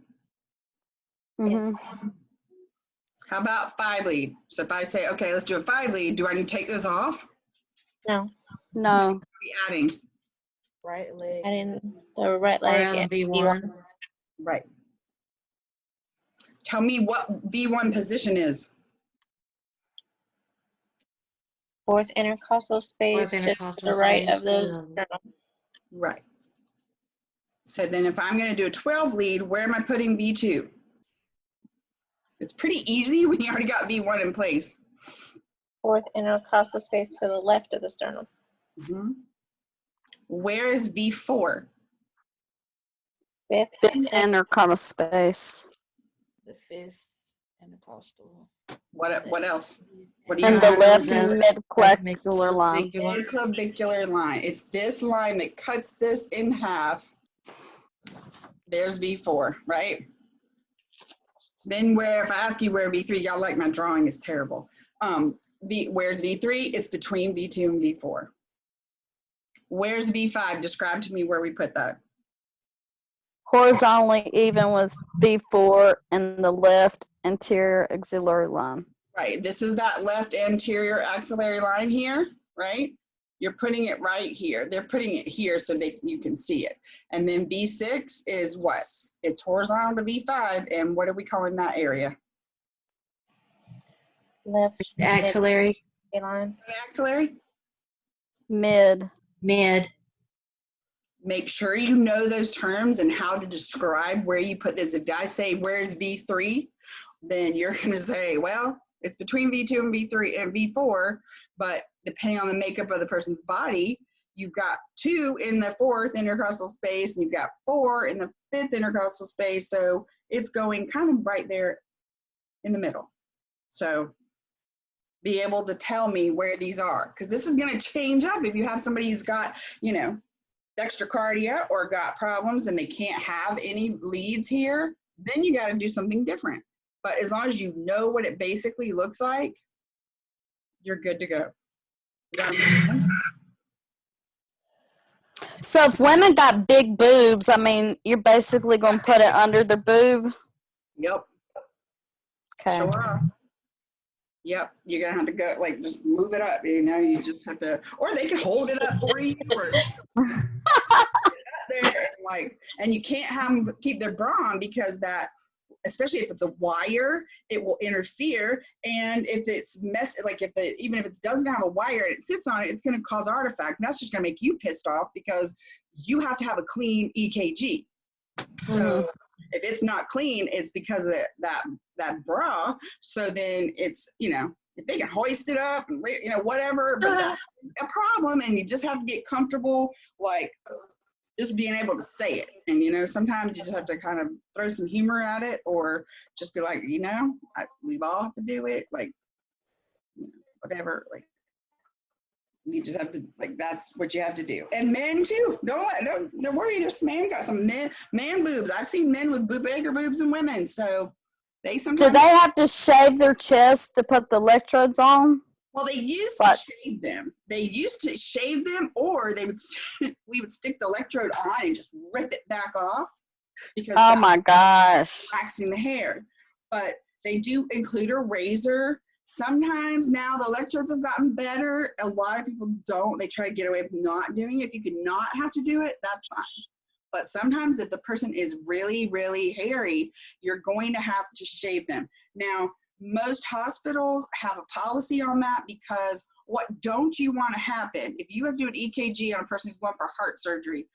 Mm-hmm. How about 5 lead? So if I say, okay, let's do a 5 lead, do I need to take this off? No. No. Be adding. Right leg. Adding the right leg Around and V1. Right. Tell me what V1 position is. fourth intercostal space, just to intercostal the right space, of the the- sternum. Right. So then if I'm going to do a 12 lead, where am I putting V2? It's pretty easy when you already got V1 in place. Fourth intercostal space to the left of the sternum. Where is V4? Fifth. Fifth intercostal space. The fifth intercostal. What else? What do you And the have? left mid-clavicular line. Mid-clavicular line. It's this line that cuts this in half. There's V4, right? Then if I ask you where V3, y'all like my drawing is terrible. Where's V3? It's between V2 and V4. Where's V5? Describe to me where we put that. horizontally even with V4 and the left anterior axillary line. Right. This is that left anterior axillary line here, right? You're putting it right here. They're putting it here so you can see it. And then V6 is what? It's horizontal to V5. And what are we calling that area? Left Axillary. line. Axillary? Mid. Make sure you know those terms and how to describe where you put this. If I say, where's V3? Then you're going to say, well, it's between V2 and V3 and V4, but depending on the makeup of the person's body, you've got 2 in the 4th intercostal space and you've got 4 in the 5th intercostal space. So it's going kind of right there in the middle. So be able to tell me where these are, because this is going to change up if you have somebody who's got, you know, dextrocardia or got problems and they can't have any leads here, then you got to do something different. But as long as you know what it basically looks like, you're good to go. So if women got big boobs, I mean, you're basically going to put it under the boob? Yep. Okay. Sure. Yep. You're going to have to go, like, just move it up. You know, you just have to, or they can hold it up for you. Or there and, like, and you can't have them keep their bra on because that, especially if it's a wire, it will interfere. And if it's like if it, even if it doesn't have a wire and it sits on it, it's going to cause artifact. And that's just going to make you pissed off because you have to have a clean EKG. So if it's not clean, it's because of that bra. So then it's, you know, if they can hoist it up and, you know, whatever, but that's a problem. And you just have to get comfortable, like, just being able to say it. And, you know, sometimes you just have to kind of throw some humor at it or just be like, you know, we've all have to do it. Like, you know, whatever, like, you just have to, like, that's what you have to do. And men too. Don't worry. There's man got some man boobs. I've seen men with bigger boobs than women. So they sometimes. Do they have to shave their chest to put the electrodes on? Well, they used to shave them. They used to shave them, or they would. We would stick the electrode on and just rip it back off because oh my gosh, waxing the hair. But they do include a razor. Sometimes now the electrodes have gotten better. A lot of people don't. They try to get away with not doing it. If you could not have to do it, that's fine. But sometimes if the person is really, really hairy, you're going to have to shave them. Now, most hospitals have a policy on that because what don't you want to happen? If you have to do an EKG on a person who's going for heart surgery,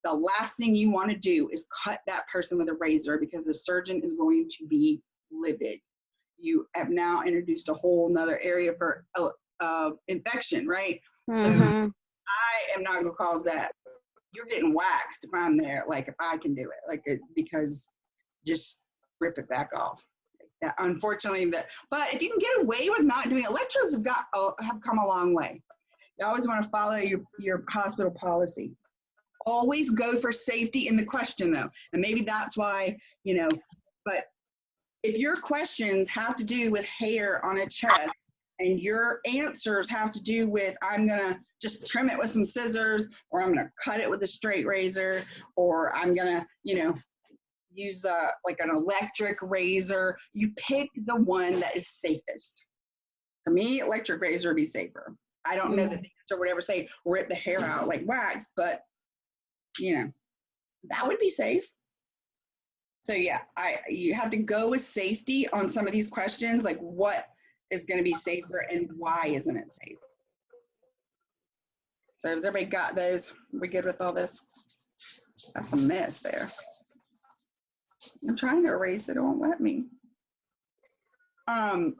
the last thing you want to do is cut that person with a razor because the surgeon is going to be livid. You have now introduced a whole nother area for infection, right? So I am not going to cause that. You're getting waxed if I'm there, like if I can do it, like because just rip it back off. That, unfortunately, but if you can get away with not doing electrodes, have come a long way. You always want to follow your hospital policy. Always go for safety in the question though, and maybe that's why, you know, but if your questions have to do with hair on a chest and your answers have to do with, I'm gonna just trim it with some scissors, or I'm gonna cut it with a straight razor, or I'm gonna, you know, use like an electric razor, you pick the one that is safest. For me, electric razor would be safer. I don't know that the answer would ever say rip the hair out like wax, but you know, that would be safe. So yeah, you have to go with safety on some of these questions, like what is going to be safer and why isn't it safe? So has everybody got those? Are we good with all this? That's a mess there. I'm trying to erase it, it won't let me. So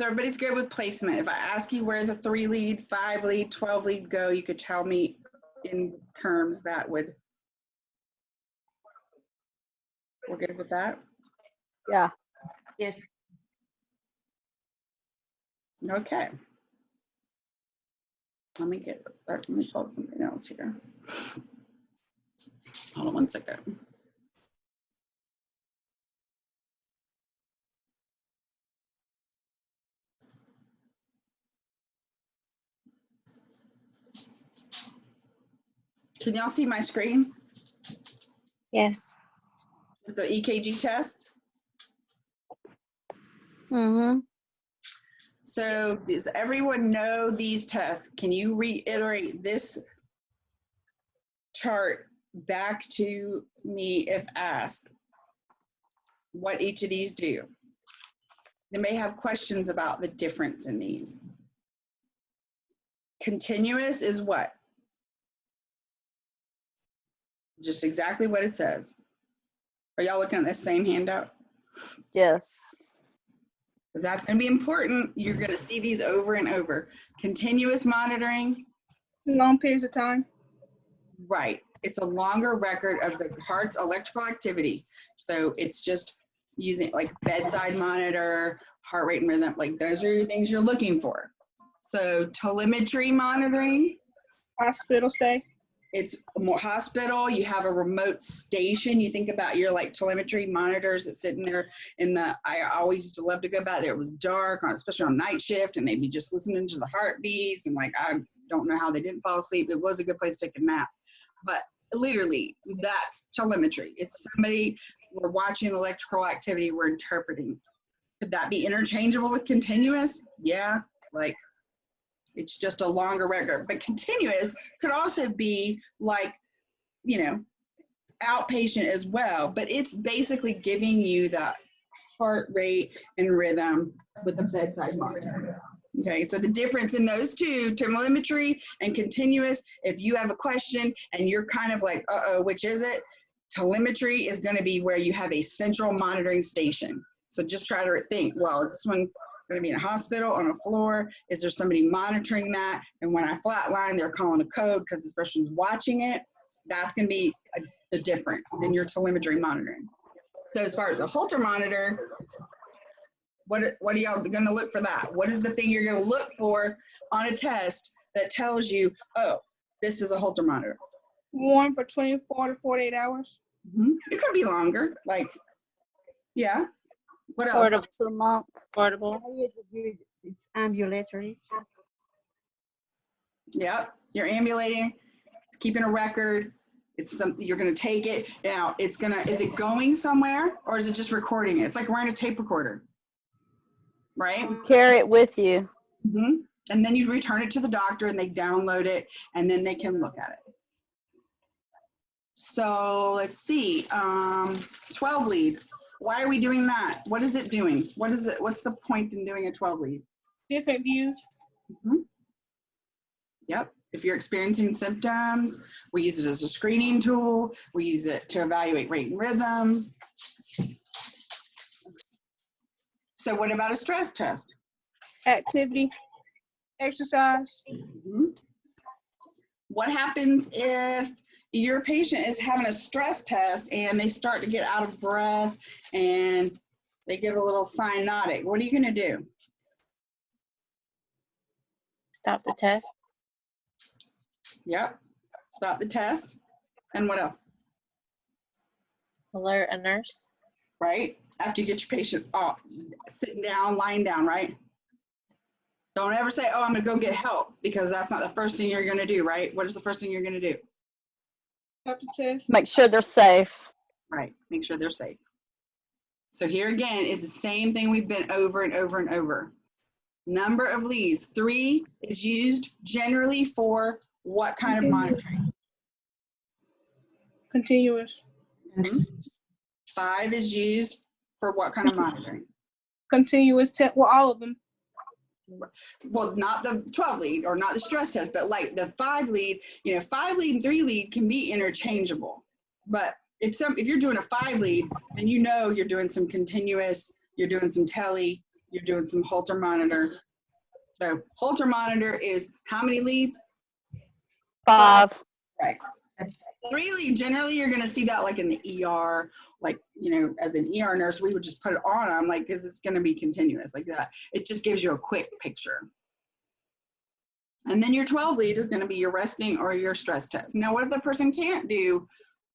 everybody's good with placement. If I ask you where the 3 lead, 5 lead, 12 lead go, you could tell me in terms that would. We're good with that? Yeah. Yes. Okay. Let me pull up something else here. Hold on one second. Can y'all see my screen? Yes. The EKG test. Mm-hmm. So does everyone know these tests? Can you reiterate this chart back to me if asked what each of these do? They may have questions about the difference in these. Continuous is what? Just exactly what it says. Are y'all looking at the same handout? Yes. Because that's going to be important. You're going to see these over and over. Continuous monitoring. Long periods of time. Right. It's a longer record of the heart's electrical activity. So it's just using like bedside monitor, heart rate and rhythm. Like those are the things you're looking for. So telemetry monitoring. Hospital stay. It's more hospital. You have a remote station. You think about your like telemetry monitors that sit in there in the, I always used to love to go back there. It was dark, especially on night shift, and they'd be just listening to the heartbeats. And like, I don't know how they didn't fall asleep. It was a good place to take a nap. But literally, that's telemetry. It's somebody, we're watching electrical activity, we're interpreting. Could that be interchangeable with continuous? Yeah, like, it's just a longer record. But continuous could also be like, you know, outpatient as well. But it's basically giving you the heart rate and rhythm with the bedside monitor. Okay, so the difference in those two, telemetry and continuous, if you have a question and you're kind of like, uh-oh, which is it? Telemetry is going to be where you have a central monitoring station. So just try to think, well, is this one going to be in a hospital, on a floor? Is there somebody monitoring that? And when I flatline, they're calling a code because this person's watching it. That's going to be the difference in your telemetry monitoring. So as far as a Holter monitor, what are y'all going to look for that? What is the thing you're going to look for on a test that tells you, oh, this is a Holter monitor? Warm for 24 to 48 hours. Mm-hmm. It could be longer. Like, yeah. What else? Portable. A month. Portable. It's ambulatory. Yeah, you're ambulating. It's keeping a record. It's something you're going to take it. Now, it's going to, is it going somewhere or is it just recording it? It's like wearing a tape recorder, right? You carry it with you. Mm-hmm. And then you return it to the doctor and they download it and then they can look at it. So let's see, 12 lead. Why are we doing that? What is it doing? What is it? What's the point in doing a 12 lead? Different views. Mm-hmm. Yep. If you're experiencing symptoms, we use it as a screening tool. We use it to evaluate rate and rhythm. So what about a stress test? Activity. Exercise. Mm-hmm. What happens if your patient is having a stress test and they start to get out of breath and they get a little cyanotic? What are you going to do? Stop the test. Yep. Stop the test. And what else? Alert a nurse. Right? After you get your patient sitting down, lying down, right? Don't ever say, oh, I'm going to go get help, because that's not the first thing you're going to do, right? What is the first thing you're going to do? Stop the test. Make sure they're safe. Right. Make sure they're safe. So here again is the same thing we've been over and over and over. Number of leads. 3 is used generally for what kind of monitoring? Continuous. Mm-hmm. 5 is used for what kind of monitoring? Continuous test. Well, all of them. Well, not the 12 lead or not the stress test, but like the 5 lead, 5 lead and 3 lead can be interchangeable. But if you're doing a 5 lead, then you're doing some continuous, you're doing some tele, you're doing some Holter monitor. So Holter monitor is how many leads? 5. Right. 3 lead, generally you're going to see that like in the ER, like, as an ER nurse, we would just put it on. I'm like, because it's going to be continuous like that. It just gives you a quick picture. And then your 12 lead is going to be your resting or your stress test. Now, what if the person can't do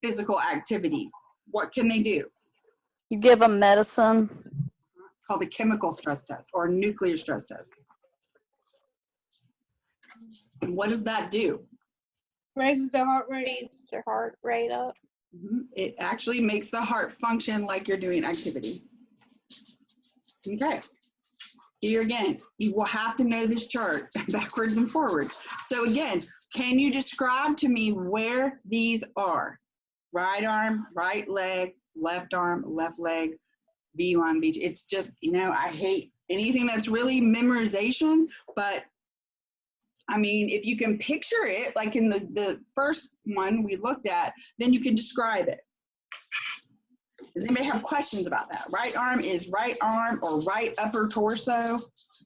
physical activity? What can they do? You give them medicine. It's called a chemical stress test or a nuclear stress test. And what does that do? Raises their heart rate. Speeds their heart rate up. It actually makes the heart function like you're doing activity. Okay. Here again, you will have to know this chart backwards and forwards. So again, can you describe to me where these are? Right arm, right leg, left arm, left leg, V1, V2. It's just, you know, I hate anything that's really memorization, but I mean, if you can picture it, like in the first one we looked at, then you can describe it. Does anybody have questions about that? Right arm is right arm or right upper torso.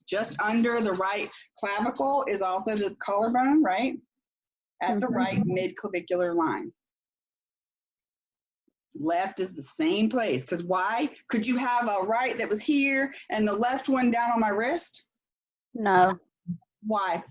Just under the right clavicle is also the collarbone, right? At the right mid-clavicular line. Left is the same place. Because why? Could you have a right that was here and the left one down on my wrist? No, Why?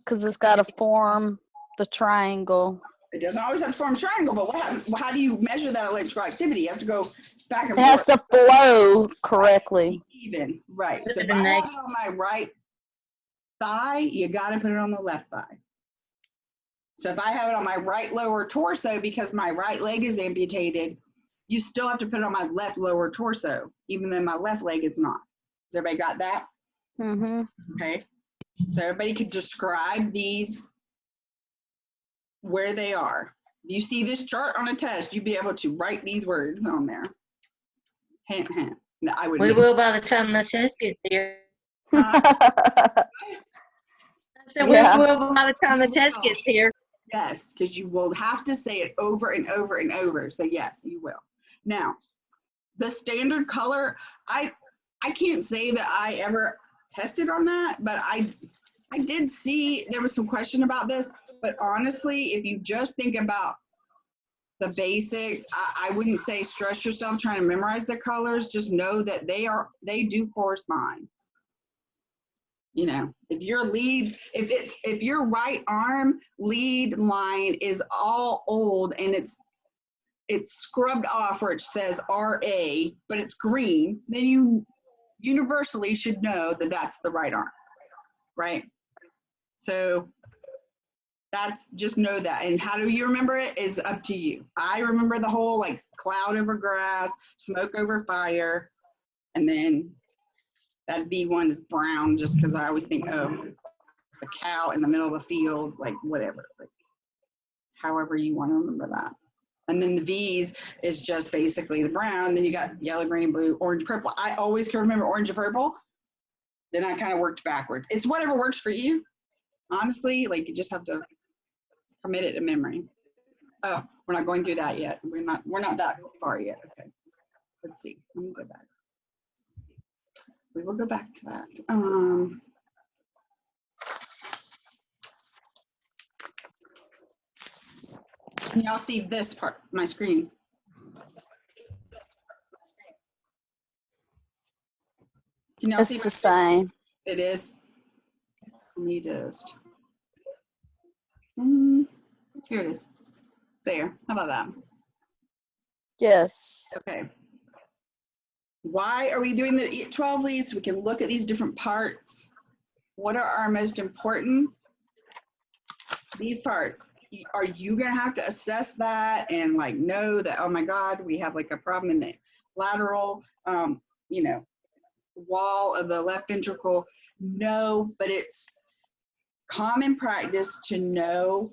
because it's got to form the triangle. It doesn't always have to form a triangle, but how do you measure that electrical activity? You have to go back and It has forth. to flow correctly. Even, right. So if I have it on my right thigh, you got to put it on the left thigh. So if I have it on my right lower torso because my right leg is amputated, you still have to put it on my left lower torso, even though my left leg is not. Has everybody got that? Okay. So everybody could describe these where they are. If you see this chart on a test, you'd be able to write these words on there. Hint, hint. No, I wouldn't. We will by the time the test gets here. I said we will by the time the test gets here. Yes, because you will have to say it over and over and over. So yes, you will. Now, the standard color, I can't say that I ever tested on that, but I did see there was some question about this. But honestly, if you just think about the basics, I wouldn't say stress yourself trying to memorize the colors. Just know that they do correspond. You know, if if your right arm lead line is all old and it's scrubbed off where it says RA, but it's green, then you universally should know that that's the right arm, right? So that's, just know that. And how do you remember it is up to you. I remember the whole like cloud over grass, smoke over fire, and then that V1 is brown just because I always think, oh, the cow in the middle of a field, like whatever. Like, however you want to remember that. And then the V's is just basically the brown. Then you got yellow, green, blue, orange, purple. I always can remember orange and purple. Then I kind of worked backwards. It's whatever works for you. Honestly, like you just have to commit it to memory. Oh, we're not going through that yet. We're not that far yet. Okay. Let's see. Let me go back. We will go back to that. Can y'all see this part, my screen? Can y'all see It's the same. It is. Let me just. Here it is. There. How about that? Yes. Okay. Why are we doing the 12 leads? We can look at these different parts. What are our most important? These parts. Are you going to have to assess that and like know that, oh my God, we have like a problem in the lateral, you know, wall of the left ventricle? No, but it's common practice to know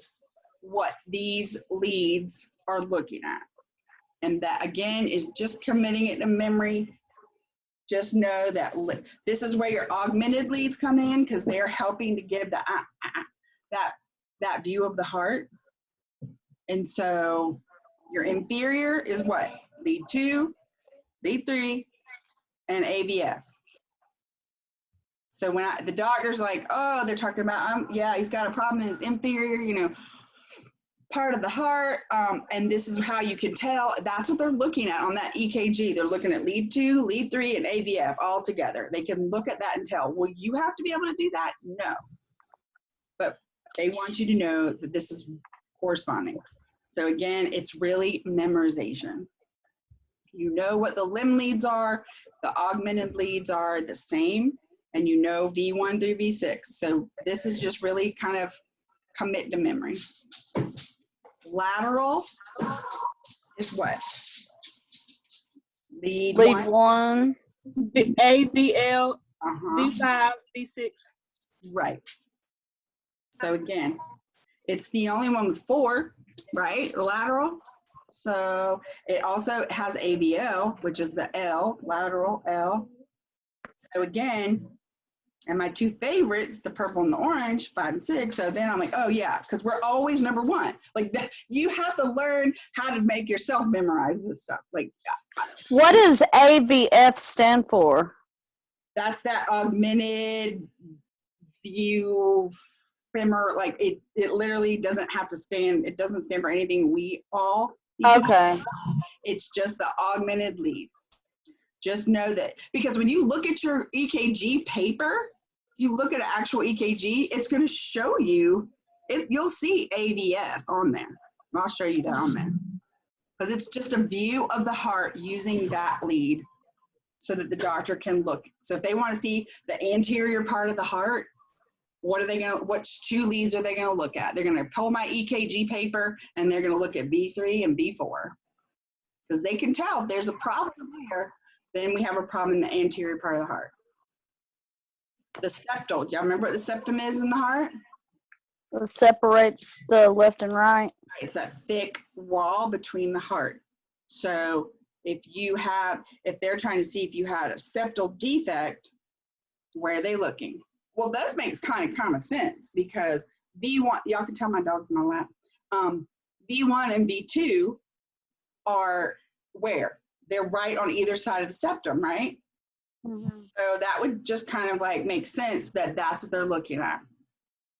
what these leads are looking at. And that again is just committing it to memory. Just know that this is where your augmented leads come in because they're helping to give the that view of the heart. And so your inferior is what? Lead 2, lead 3, and AVF. So when the doctor's like, oh, they're talking about, yeah, he's got a problem in his inferior, you know, part of the heart, and this is how you can tell. That's what they're looking at on that EKG. They're looking at lead 2, lead 3, and AVF all together. They can look at that and tell. Will you have to be able to do that? No. But they want you to know that this is corresponding. So again, it's really memorization. You know what the limb leads are, the augmented leads are the same, and you know V1 through V6. So this is just really kind of commit to memory. Lateral is what? Lead Lead one. one. AVL, Uh-huh. V5, V6. Right. So again, it's the only one with 4, right? Lateral. So it also has ABL, which is the L, lateral L. So again, and my 2 favorites, the purple and the orange, 5 and 6. So then I'm like, oh yeah, because we're always number 1. Like you have to learn how to make yourself memorize this stuff. Like, What does AVF stand for? that's that augmented view femur. Like it literally doesn't have to stand. It doesn't stand for anything we all. Okay. It's just the augmented lead. Just know that, because when you look at your EKG paper, you look at an actual EKG, it's going to show you, you'll see AVF on there. I'll show you that on there. Because it's just a view of the heart using that lead so that the doctor can look. So if they want to see the anterior part of the heart, which 2 leads are they going to look at? They're going to pull my EKG paper and they're going to look at V3 and V4. Because they can tell if there's a problem there, then we have a problem in the anterior part of the heart. The septal, y'all remember what the septum is in the heart? It separates the left and right. It's that thick wall between the heart. So if they're trying to see if you had a septal defect, where are they looking? Well, that makes kind of common sense, because V1, y'all can tell my dog's in my lap. V1 and V2 are where? They're right on either side of the septum, right? Mm-hmm. So that would just kind of like make sense that that's what they're looking at,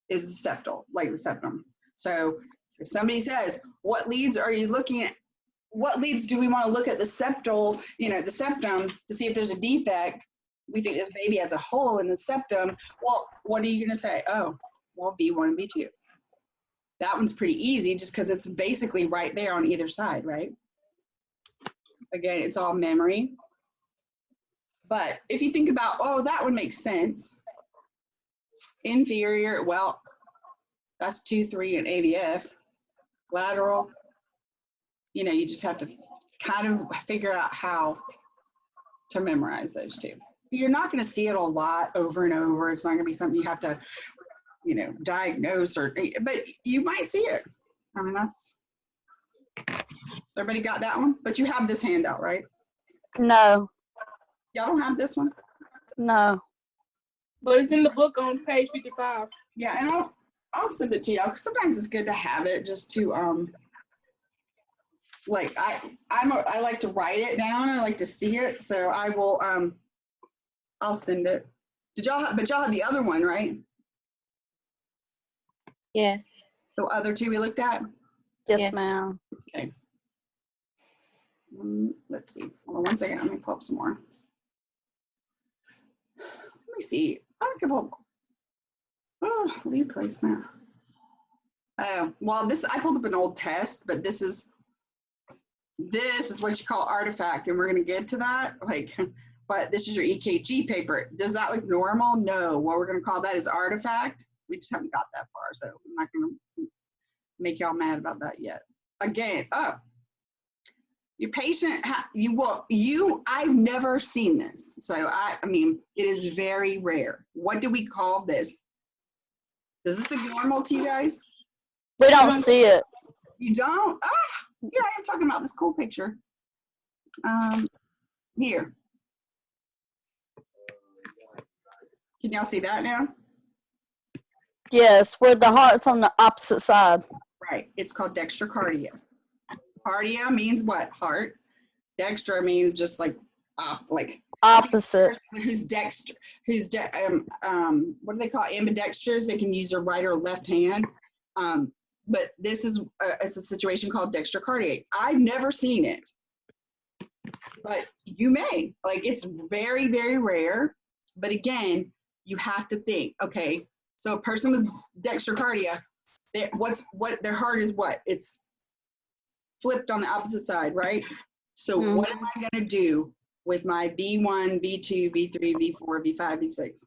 is the septal, like the septum. So if somebody says, what leads are you looking at? What leads do we want to look at the septal, the septum, to see if there's a defect? We think this baby has a hole in the septum. Well, what are you going to say? Oh, well, V1 and V2. That one's pretty easy just because it's basically right there on either side, right? Again, it's all memory. But if you think about, oh, that would make sense. Inferior, well, that's 2, 3, and AVF. Lateral, you just have to kind of figure out how to memorize those 2. You're not going to see it a lot over and over. It's not going to be something you have to, diagnose, but you might see it. I mean, everybody got that one? But you have this handout, right? No. Y'all don't have this one? No. But it's in the book on page 55. Yeah, and I'll send it to y'all. Sometimes it's good to have it just to like I like to write it down. I like to see it, so I will I'll send it. But y'all have the other one, right? Yes. The other 2 we looked at? Yes, ma'am. Okay. Let's see. Hold on one second. Let me pull up some more. Let me see. I don't give a lead placement. Oh, well, I pulled up an old test, but this is what you call artifact, and we're going to get to that. But this is your EKG paper. Does that look normal? No. What we're going to call that is artifact. We just haven't got that far, so I'm not going to make y'all mad about that yet. Again, your patient, I've never seen this. So, I mean, it is very rare. What do we call this? Does this look normal to you guys? We don't see it. You don't? Here I am talking about this cool picture. Here. Can y'all see that now? Yes, where the heart's on the opposite side. Right. It's called dextrocardia. Cardia means what? Heart. Dextra means just like opposite. Who's what do they call it? Ambidextrous? They can use their right or left hand. But this is it's a situation called dextrocardia. I've never seen it, but you may. It's very, very rare. But again, you have to think. Okay, so a person with dextrocardia, their heart is what? It's flipped on the opposite side, right? So what am I going to do with my V1, V2, V3, V4, V5, V6?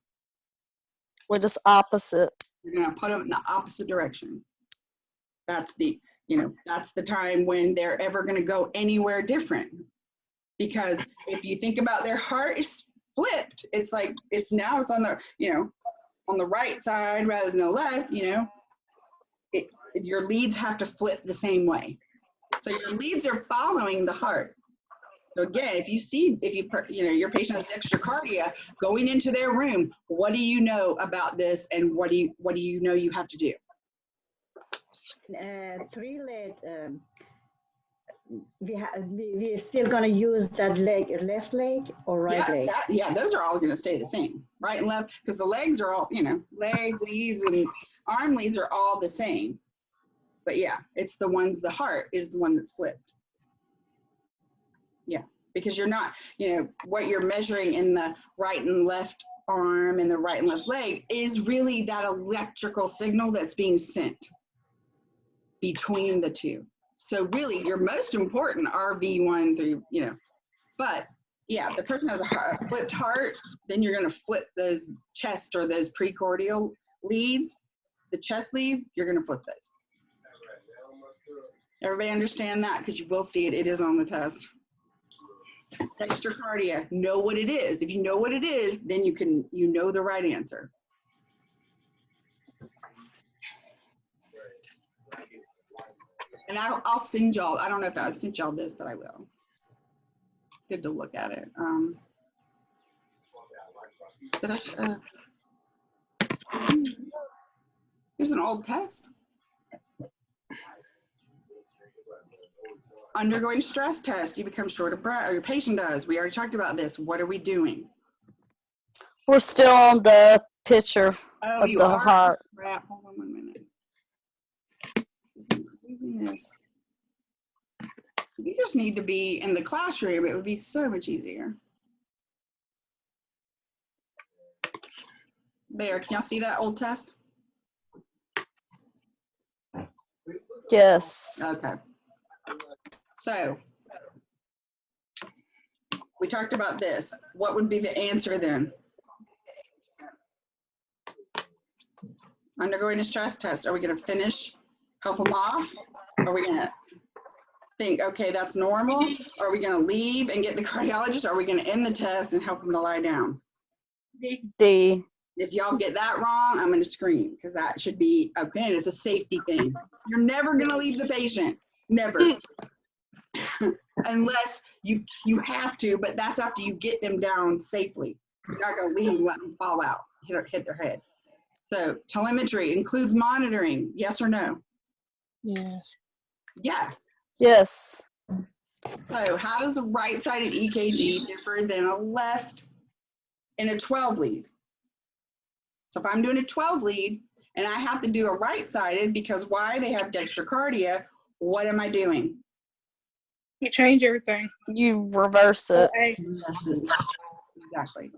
We're just opposite. You're going to put them in the opposite direction. That's you know, that's the time when they're ever going to go anywhere different. Because if you think about their heart is flipped, it's like it's on the, you know, on the right side rather than the left, you know, your leads have to flip the same way. So your leads are following the heart. So again, if you know, your patient has dextrocardia, going into their room, what do you know about this, and what do you know you have to do? 3 lead. We're still gonna use that leg, left leg or right leg? Yeah, those are all going to stay the same, right and left, because the legs are all, you know, leg leads and arm leads are all the same. But yeah, it's the heart is the one that's flipped. Yeah, because you're not, you know, what you're measuring in the right and left arm and the right and left leg is really that electrical signal that's being sent between the two. So really, your most important are V1 through, you know, but yeah, if the person has a flipped heart, then you're going to flip those chest or those precordial leads, the chest leads, you're going to flip those. Everybody understand that? Because you will see it. It is on the test. Dextrocardia, know what it is. If you know what it is, then you know the right answer. And I'll send y'all, I don't know if I sent y'all this, but I will. It's good to look at it. Here's an old test. Undergoing stress test, you become short of breath, or your patient does. We already talked about this. What are we doing? We're still on the picture of you the are? heart. Crap. Hold on 1 minute. This. You just need to be in the classroom. It would be so much easier. There, can y'all see that old test? Yes. Okay. So, we talked about this. What would be the answer then? Undergoing a stress test. Are we going to finish, help them off? Are we going to think, okay, that's normal? Are we going to leave and get the cardiologist? Are we going to end the test and help them to lie down? D. If y'all get that wrong, I'm going to scream, because that should be, okay, it's a safety thing. You're never going to leave the patient. Never. Unless you have to, but that's after you get them down safely. You're not going to leave and let them fall out, hit their head. So telemetry includes monitoring, yes or no? Yes. Yeah. Yes. So how does a right-sided EKG differ than a left in a 12 lead? So if I'm doing a 12 lead and I have to do a right-sided because why? They have dextrocardia, what am I doing? You change everything. You reverse it. Okay. Yes, exactly.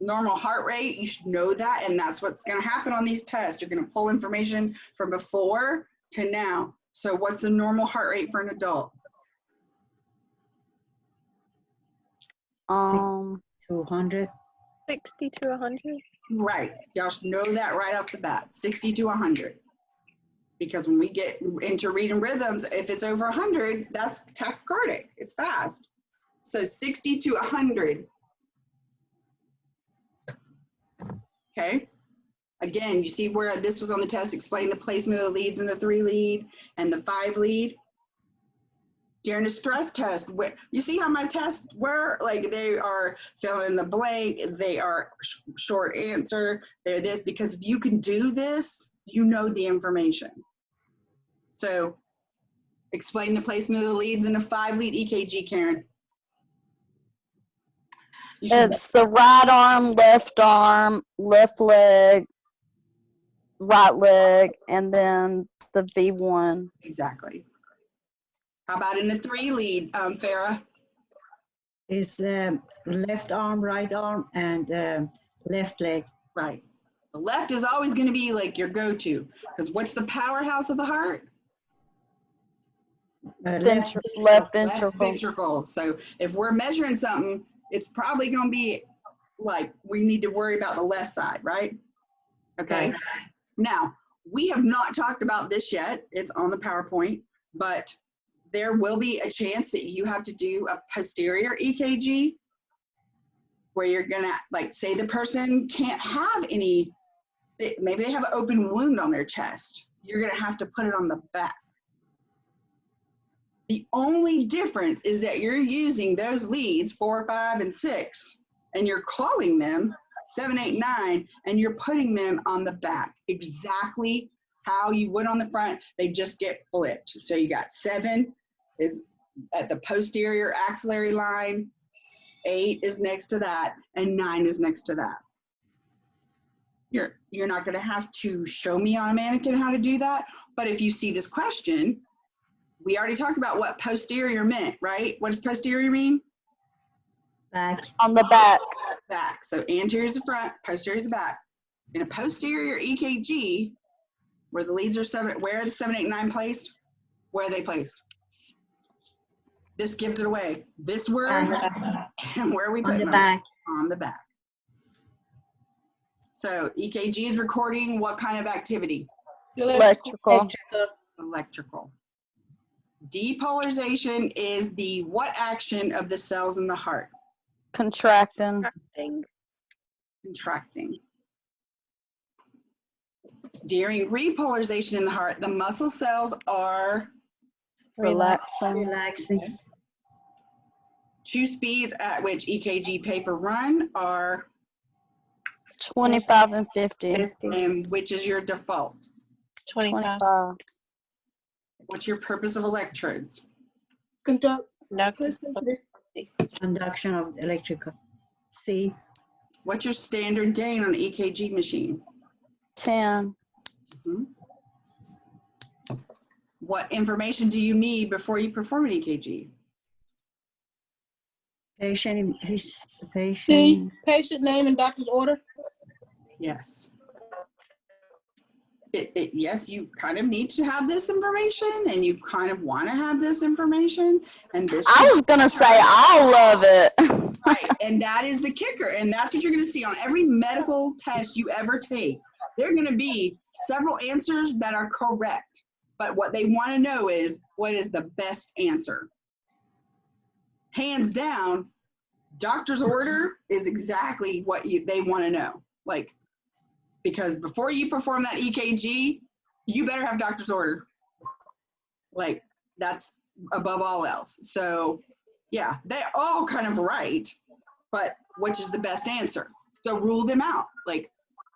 Normal heart rate, you should know that, and that's what's going to happen on these tests. You're going to pull information from before to now. So what's the normal heart rate for an adult? 200. 60 to 100. Right. Y'all should know that right off the bat. 60 to 100. Because when we get into reading rhythms, if it's over 100, that's tachycardic. It's fast. So 60 to 100. Okay. Again, you see where this was on the test, explain the placement of the leads in the 3 lead and the 5 lead. During a stress test, you see how my tests were? Like they are fill in the blank, they are short answer, they're this, because if you can do this, you know the information. So explain the placement of the leads in a 5 lead EKG, Karen. It's the right arm, left leg, right leg, and then the V1. Exactly. How about in a 3 lead, Farah? Is left arm, right arm, and left leg. Right. The left is always going to be like your go-to, because what's the powerhouse of the heart? Left ventricle. So if we're measuring something, it's probably going to be like we need to worry about the left side, right? Okay. Right. Now, we have not talked about this yet. It's on the PowerPoint, but there will be a chance that you have to do a posterior EKG where you're gonna, like, say the person can't have any, maybe they have an open wound on their chest. You're gonna have to put it on the back. The only difference is that you're using those leads 4, 5, and 6, and you're calling them 7, 8, 9, and you're putting them on the back exactly how you would on the front. They just get flipped. So you got 7 is at the posterior axillary line, 8 is next to that, and 9 is next to that. You're not going to have to show me on a mannequin how to do that, but if you see this question, we already talked about what posterior meant, right? What does posterior mean? Back. On the back. Back. So anterior is the front, posterior is the back. In a posterior EKG, where the leads are 7, where are the 7, 8, 9 placed? Where are they placed? This gives it away. This word, and where are we putting them? On the back. On the back. So EKG is recording what kind of activity? Electrical. Electrical. Depolarization is the what action of the cells in the heart? Contracting. Contracting. During repolarization in the heart, the muscle cells are Relaxing. 2 speeds at which EKG paper run are 25 and 50. And which is your default? 25. What's your purpose of electrodes? Conduction of electrical. C. What's your standard gain on an EKG machine? 10. Mm-hmm. What information do you need before you perform an EKG? Patient, his patient. C. Patient name and doctor's order. Yes. Yes, you kind of need to have this information, and you kind of want to have this information. And this. I was gonna say I love it. Right, and that is the kicker, and that's what you're going to see on every medical test you ever take. There are going to be several answers that are correct, but what they want to know is what is the best answer. Hands down, doctor's order is exactly what they want to know. Like, because before you perform that EKG, you better have doctor's order. Like, that's above all else. So, yeah, they're all kind of right, but which is the best answer? So rule them out. Like,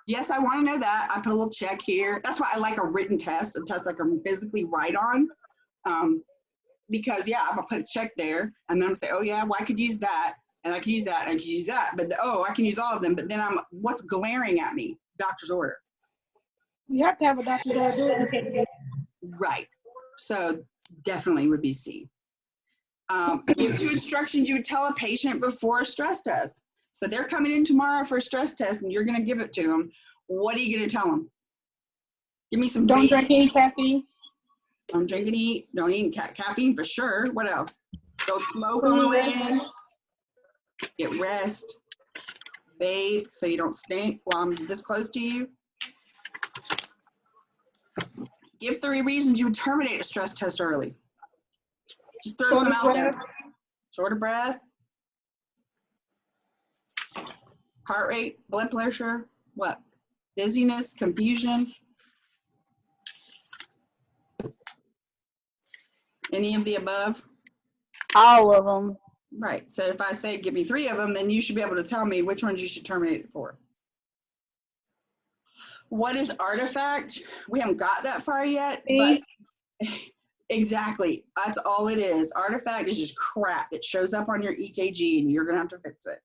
yes, I want to know that. I put a little check here. That's why I like a written test, a test like I'm physically right on. Because, yeah, I'm going to put a check there, and then I'm going to say, oh, yeah, well, I could use that, and I could use that, and I could use that. But, I can use all of them. But then what's glaring at me? Doctor's order. You have to have a doctor's order. Right. So definitely would be C. Give 2 instructions you would tell a patient before a stress test. So they're coming in tomorrow for a stress test, and you're going to give it to them. What are you going to tell them? Give me some. Don't drink any caffeine. Don't drink any. Don't eat caffeine for sure. What else? Don't smoke on the way in. Get rest. Bathe so you don't stink while I'm this close to you. Give 3 reasons you would terminate a stress test early. Just throw some out there. Short of breath. Heart rate, blood pressure, what? Dizziness, confusion. Any of the above? All of them. Right. So if I say give me 3 of them, then you should be able to tell me which ones you should terminate it for. What is artifact? We haven't got that far yet, but exactly. That's all it is. Artifact is just crap. It shows up on your EKG and you're going to have to fix it.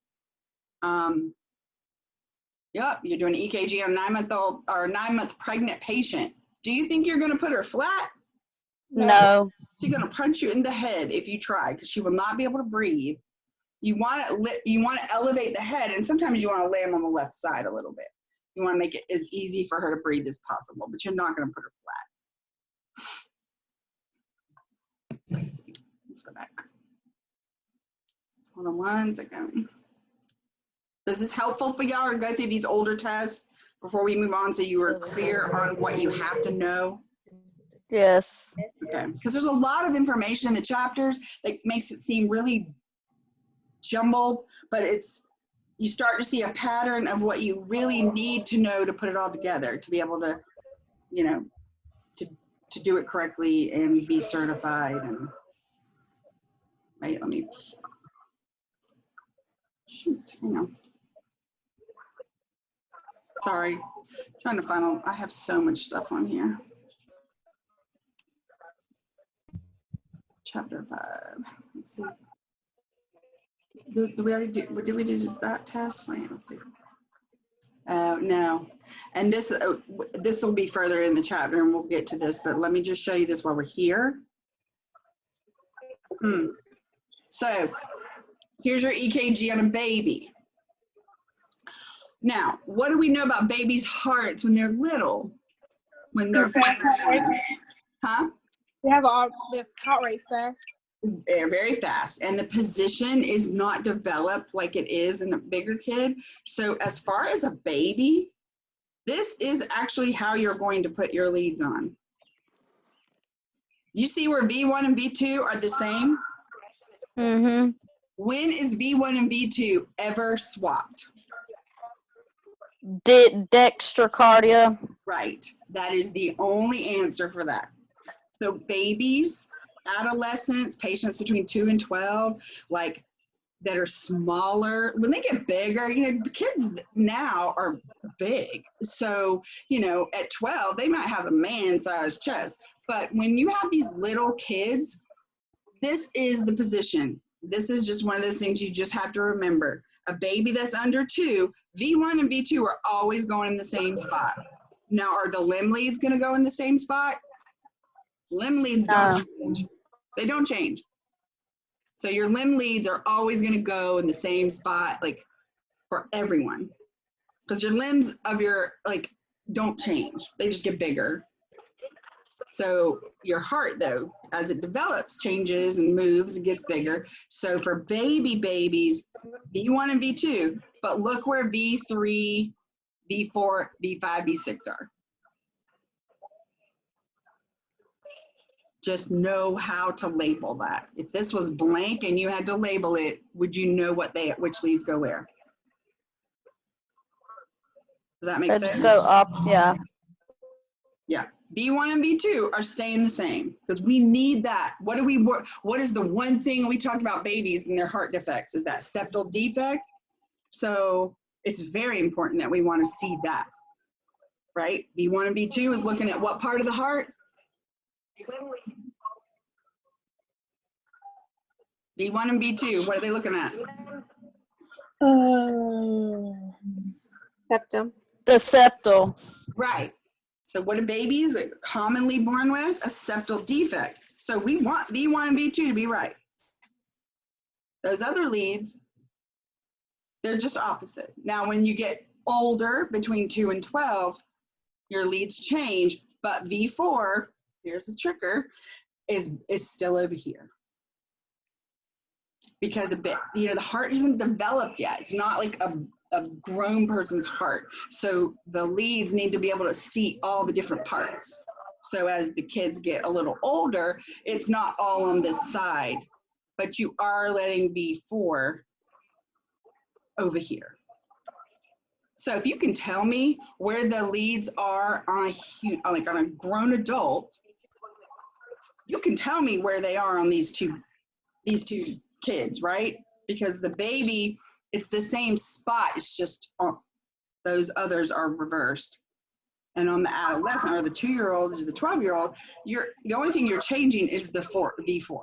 Yep, you're doing an EKG on a 9-month-old or a 9-month pregnant patient. Do you think you're going to put her flat? No. She's going to punch you in the head if you try, because she will not be able to breathe. You want to elevate the head, and sometimes you want to lay them on the left side a little bit. You want to make it as easy for her to breathe as possible, but you're not going to put her flat. Let's see. Let's go back. Hold on one second. Is this helpful for y'all to go through these older tests before we move on, so you were clear on what you have to know? Yes. Okay, because there's a lot of information in the chapters that makes it seem really jumbled, but you start to see a pattern of what you really need to know to put it all together to be able to, you know, to do it correctly and be certified. And wait, let me, shoot, hang on. Sorry, trying to find I have so much stuff on here. Chapter 5, let's see. Did we already do, did we do that test? Wait, let's see. No, and this will be further in the chapter and we'll get to this, but let me just show you this while we're here. So here's your EKG on a baby. Now, what do we know about babies' hearts when they're little? When they're huh? They have heart rate fast. They're very fast, and the position is not developed like it is in a bigger kid. So as far as a baby, this is actually how you're going to put your leads on. You see where V1 and V2 are the same? Mm-hmm. When is V1 and V2 ever swapped? Dextrocardia. Right. That is the only answer for that. So babies, adolescents, patients between 2 and 12, like that are smaller, when they get bigger, you know, kids now are big. So, you know, at 12, they might have a man-sized chest. But when you have these little kids, this is the position. This is just one of those things you just have to remember. A baby that's under 2, V1 and V2 are always going in the same spot. Now, are the limb leads going to go in the same spot? Limb leads don't change. They don't change. So your limb leads are always going to go in the same spot, like for everyone, because your limbs of your don't change. They just get bigger. So your heart, though, as it develops, changes and moves and gets bigger. So for babies, V1 and V2, but look where V3, V4, V5, V6 are. Just know how to label that. If this was blank and you had to label it, would you know which leads go where? Does that make sense? Just go up, yeah. Yeah, V1 and V2 are staying the same because we need that. What is the one thing we talked about babies and their heart defects? Is that septal defect? So it's very important that we want to see that, right? V1 and V2 is looking at what part of the heart? V1 and V2, what are they looking at? Septum. The septal. Right. So what do babies are commonly born with? A septal defect. So we want V1 and V2 to be right. Those other leads, they're just opposite. Now, when you get older, between 2 and 12, your leads change, but V4, here's the tricker, is still over here. Because the heart isn't developed yet. It's not like a grown person's heart. So the leads need to be able to see all the different parts. So as the kids get a little older, it's not all on this side, but you are letting V4 over here. So if you can tell me where the leads are on a grown adult, you can tell me where they are on these two kids, right? Because the baby, it's the same spot, it's just those others are reversed. And on the adolescent or the 2-year-old or the 12-year-old, the only thing you're changing is the V4.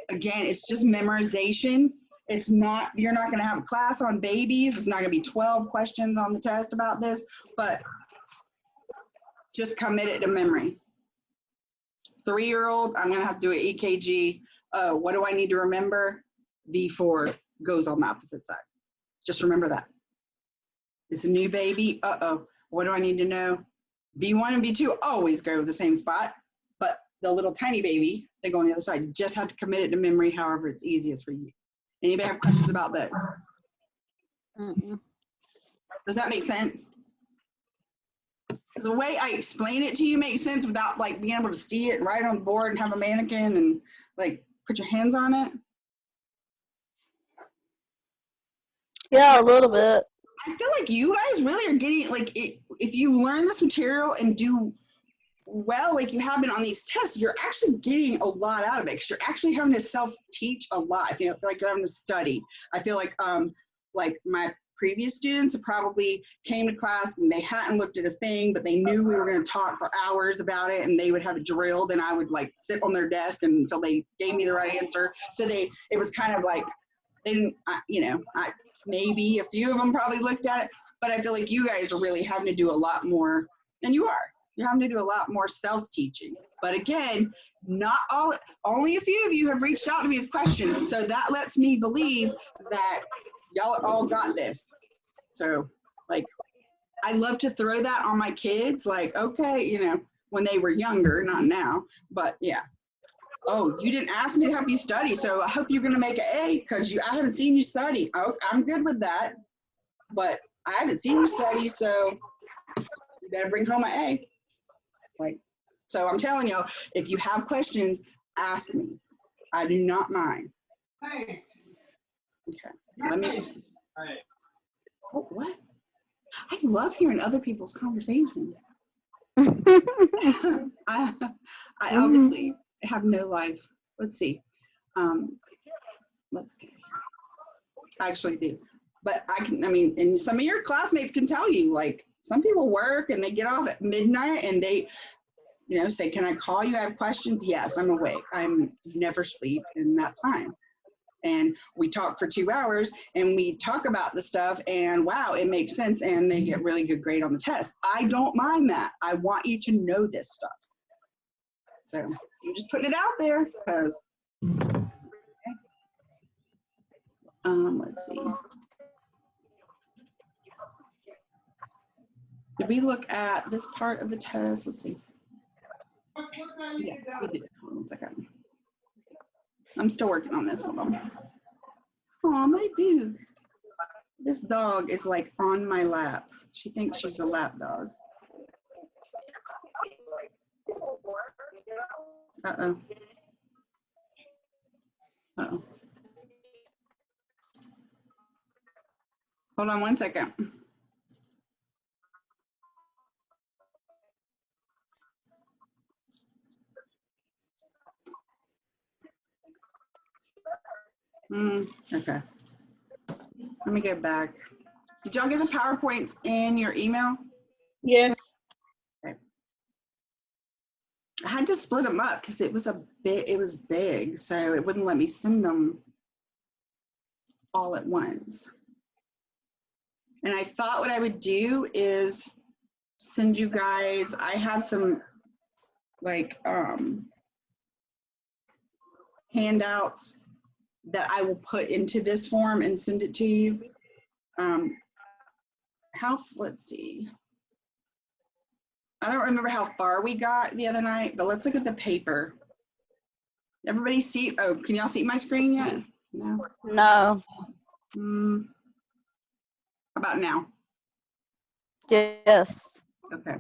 Again, it's just memorization. It's not, you're not gonna have a class on babies. It's not gonna be 12 questions on the test about this, but just commit it to memory. 3-year-old, I'm gonna have to do an EKG. What do I need to remember? V4 goes on the opposite side. Just remember that. It's a new baby. What do I need to know? V1 and V2 always go to the same spot, but the little tiny baby, they go on the other side. You just have to commit it to memory, however it's easiest for you. Anybody have questions about those? Mm-mm. Does that make sense? Because the way I explain it to you makes sense without like being able to see it and write it on the board and have a mannequin and like put your hands on it. Yeah, a little bit. I feel like you guys really are getting like if you learn this material and do well, like you have been on these tests, you're actually getting a lot out of it because you're actually having to self-teach a lot. I feel like you're having to study. I feel like my previous students probably came to class and they hadn't looked at a thing, but they knew we were going to talk for hours about it, and they would have it drilled, and I would like sit on their desk until they gave me the right answer. So it was kind of like they didn't, maybe a few of them probably looked at it, but I feel like you guys are really having to do a lot more, and you are. You're having to do a lot more self-teaching. But again, only a few of you have reached out to me with questions. So that lets me believe that y'all all got this. So like, I love to throw that on my kids. Like, okay, when they were younger, not now, but yeah. Oh, you didn't ask me to help you study, so I hope you're going to make an A because I haven't seen you study. Oh, I'm good with that, but I haven't seen you study, so you better bring home an A. So I'm telling you, if you have questions, ask me. I do not mind. Okay. Let me just. Oh, what? I love hearing other people's conversations. I obviously have no life. Let's see. Let's go. I actually do. But and some of your classmates can tell you, like, some people work and they get off at midnight and they, say, can I call you? I have questions. Yes, I'm awake. I'm never sleep, and that's fine. And we talk for 2 hours and we talk about the stuff, and wow, it makes sense, and they get really good grade on the test. I don't mind that. I want you to know this stuff. So I'm just putting it out there because, let's see. Did we look at this part of the test? Let's see. Yes, we did. Hold on 1 second. I'm still working on this. Hold on. Oh, my dude. This dog is like on my lap. She thinks she's a lap dog. Uh-oh. Uh-oh. Hold on 1 second. Okay. Let me go back. Did y'all get the PowerPoints in your email? Yes. Okay. I had to split them up because it was big, so it wouldn't let me send them all at once. And I thought what I would do is send you guys, I have some like handouts that I will put into this form and send it to you. Let's see. I don't remember how far we got the other night, but let's look at the paper. Everybody see, can y'all see my screen yet? No. No. How about now? Yes. Okay.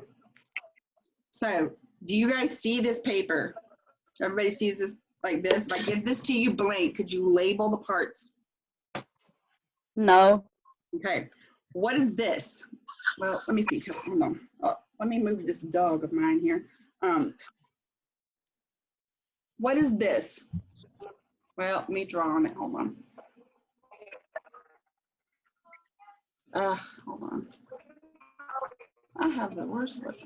So do you guys see this paper? Everybody sees this like this? If I give this to you blank, could you label the parts? No. Okay. What is this? Well, let me see. Hold on. Oh, let me move this dog of mine here. What is this? Well, let me draw on it. Hold on. Hold on. I have the worst look.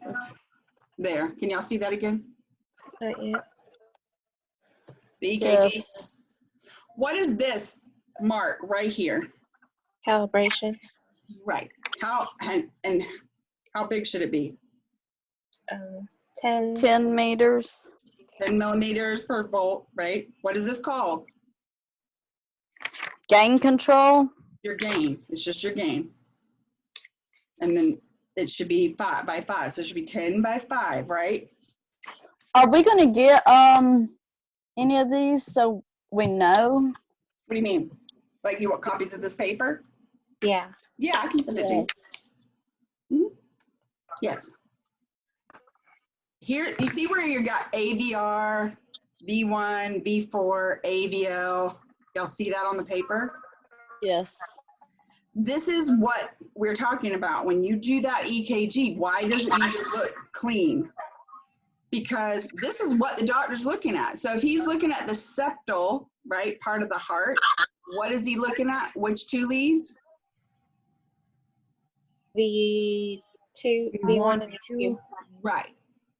There. Can y'all see that again? Not yet. The EKG. Yes. What is this mark right here? Calibration. Right. How and how big should it be? 10 meters. 10 millimeters per volt, right? What is this called? Gain control. Your gain. It's just your gain. And then it should be 5 by 5. So it should be 10 by 5, right? Are we going to get any of these so we know? What do you mean? Like you want copies of this paper? Yeah. Yeah, I can send it to you. Yes. Yes. here, you see where you got AVR, V1, V4, AVL. Y'all see that on the paper? Yes. This is what we're talking about. When you do that EKG, why does it need to look clean? Because this is what the doctor's looking at. So if he's looking at the septal, right, part of the heart, what is he looking at? Which two leads? V2, V1, and V2. Right.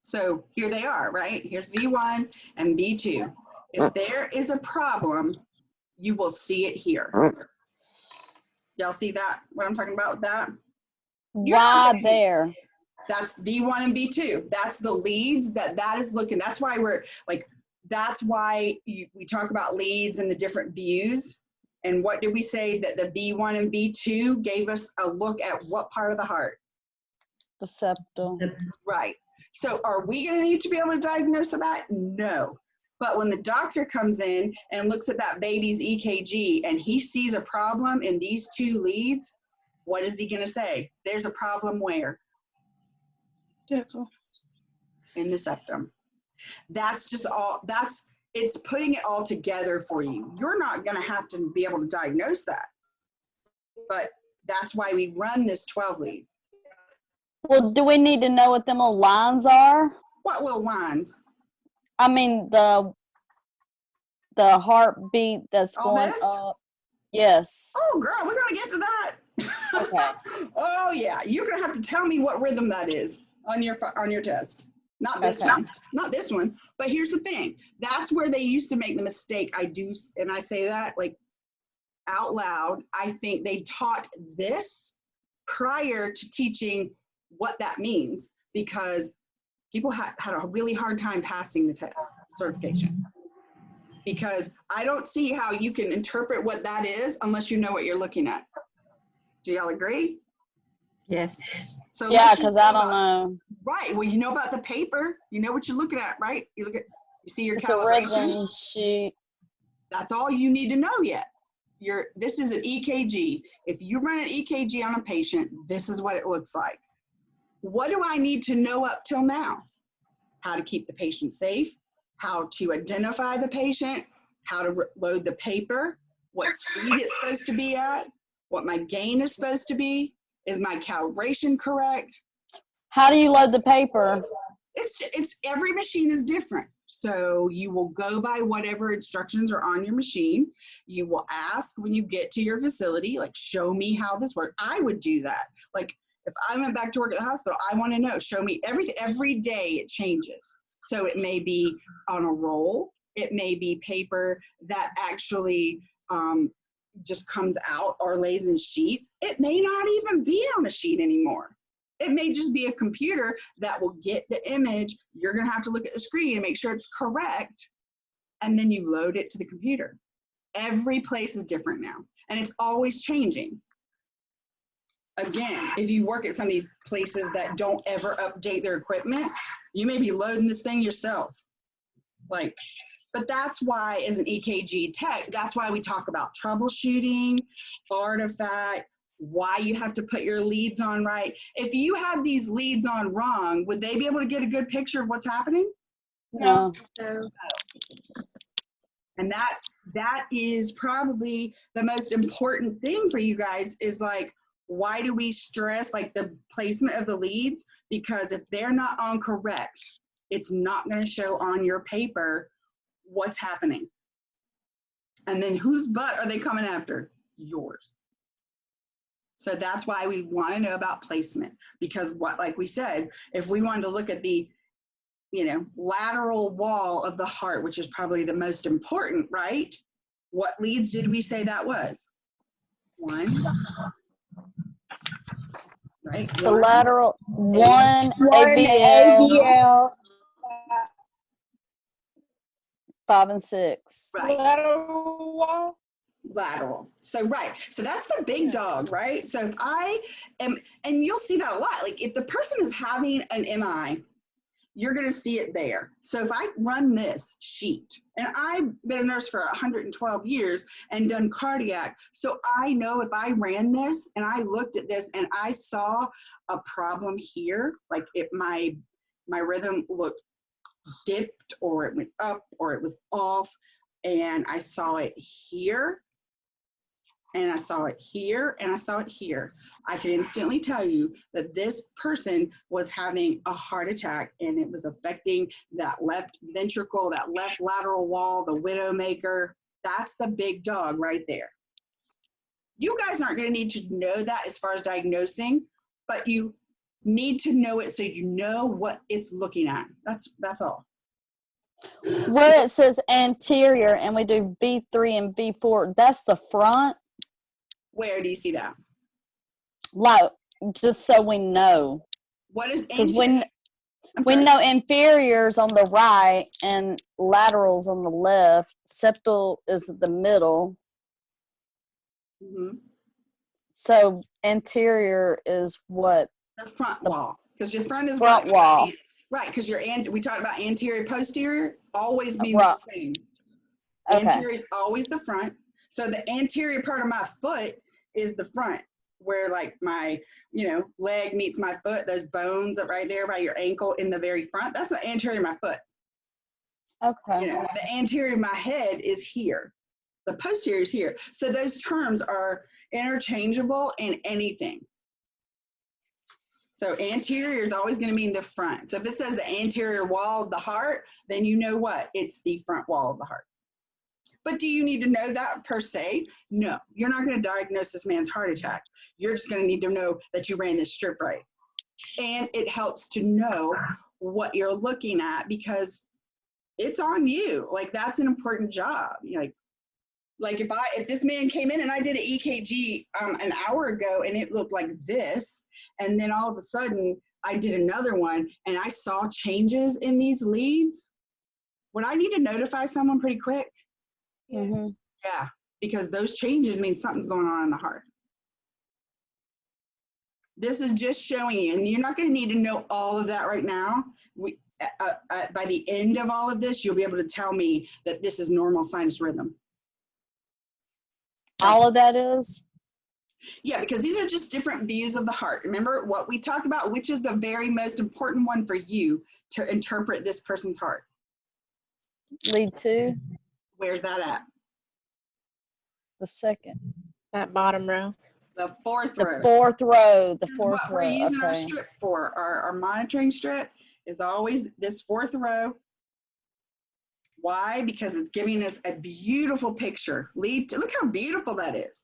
So here they are, right? Here's V1 and V2. If there is a problem, you will see it here. Y'all see that? What I'm talking about with that? Why there? That's V1 and V2. That's the leads that is looking. That's why we're like, that's why we talk about leads and the different views. And what did we say that the V1 and V2 gave us a look at what part of the heart? The septal. Right. So are we going to need to be able to diagnose that? No. But when the doctor comes in and looks at that baby's EKG and he sees a problem in these two leads, what is he going to say? There's a problem where? Septal. In the septum. That's just all, it's putting it all together for you. You're not going to have to be able to diagnose that. But that's why we run this 12 lead. Well, do we need to know what them little lines are? What little lines? I mean, the heartbeat that's All going this? up. Yes. Oh, girl, we're going to get to that. Okay. Oh, yeah. You're going to have to tell me what rhythm that is on your test. Not this one. Not this one. But here's the thing. That's where they used to make the mistake. And I say that like out loud. I think they taught this prior to teaching what that means, because people had a really hard time passing the test certification. Because I don't see how you can interpret what that is unless you know what you're looking at. Do y'all agree? Yes. So Yeah, because I don't know. Right. Well, you know about the paper. You know what you're looking at, right? You see your It's a calibration. rhythm sheet. That's all you need to know yet. This is an EKG. If you run an EKG on a patient, this is what it looks like. What do I need to know up till now? How to keep the patient safe, how to identify the patient, how to load the paper, what speed it's supposed to be at, what my gain is supposed to be, is my calibration correct? How do you load the paper? It's every machine is different. So you will go by whatever instructions are on your machine. You will ask when you get to your facility, like, show me how this works. I would do that. Like, if I went back to work at the hospital, I want to know, show me everything. Every day it changes. So it may be on a roll. It may be paper that actually just comes out or lays in sheets. It may not even be a machine anymore. It may just be a computer that will get the image. You're going to have to look at the screen and make sure it's correct. And then you load it to the computer. Every place is different now. And it's always changing. Again, if you work at some of these places that don't ever update their equipment, you may be loading this thing yourself. But that's why, as an EKG tech, that's why we talk about troubleshooting, artifact, why you have to put your leads on right. If you had these leads on wrong, would they be able to get a good picture of what's happening? No. And that is probably the most important thing for you guys, is like, why do we stress like the placement of the leads? Because if they're not on correct, it's not going to show on your paper what's happening. And then whose butt are they coming after? Yours. So that's why we want to know about placement, because like we said, if we wanted to look at the, lateral wall of the heart, which is probably the most important, right? What leads did we say that was? One. Right? The lateral, one AVL. 5 and 6. Right. Lateral wall. Lateral. So, right. So that's the big dog, right? So if I am, and you'll see that a lot, like if the person is having an MI, you're going to see it there. So if I run this sheet, and I've been a nurse for 112 years and done cardiac, so I know if I ran this and I looked at this and I saw a problem here, like if my my rhythm looked dipped, or it went up, or it was off, and I saw it here, and I saw it here, and I saw it here. I could instantly tell you that this person was having a heart attack, and it was affecting that left ventricle, that left lateral wall, the widowmaker. That's the big dog right there. You guys aren't going to need to know that as far as diagnosing, but you need to know it so you know what it's looking at. That's all. Where it says anterior and we do V3 and V4, that's the front? Where do you see that? Like, just so we know. What is Because anterior? we know inferior's on the right and lateral's on the left. Septal is the middle. Mm-hmm. So anterior is what? The front wall. Because your front is front wall. Right, because we talked about anterior, posterior, always means Right. the same. Okay. Anterior is always the front. So the anterior part of my foot is the front, where like my, leg meets my foot, those bones up right there by your ankle in the very front. That's the anterior of my foot. Okay. The anterior of my head is here. The posterior is here. So those terms are interchangeable in anything. So anterior is always going to mean the front. So if it says the anterior wall of the heart, then you know what? It's the front wall of the heart. But do you need to know that per se? No, you're not going to diagnose this man's heart attack. You're just going to need to know that you ran this strip right. And it helps to know what you're looking at because it's on you. Like that's an important job. Like if this man came in and I did an EKG an hour ago and it looked like this, and then all of a sudden I did another one and I saw changes in these leads, would I need to notify someone pretty quick? Mm-hmm. Yeah, because those changes mean something's going on in the heart. This is just showing you, and you're not going to need to know all of that right now. By the end of all of this, you'll be able to tell me that this is normal sinus rhythm. All of that is? Yeah, because these are just different views of the heart. Remember what we talked about, which is the very most important one for you to interpret this person's heart? Lead 2. Where's that at? The second. That bottom row. The fourth The row. fourth row. The This is fourth what row. we're using our Okay. strip for. Our monitoring strip is always this fourth row. Why? Because it's giving us a beautiful picture. Look how beautiful that is.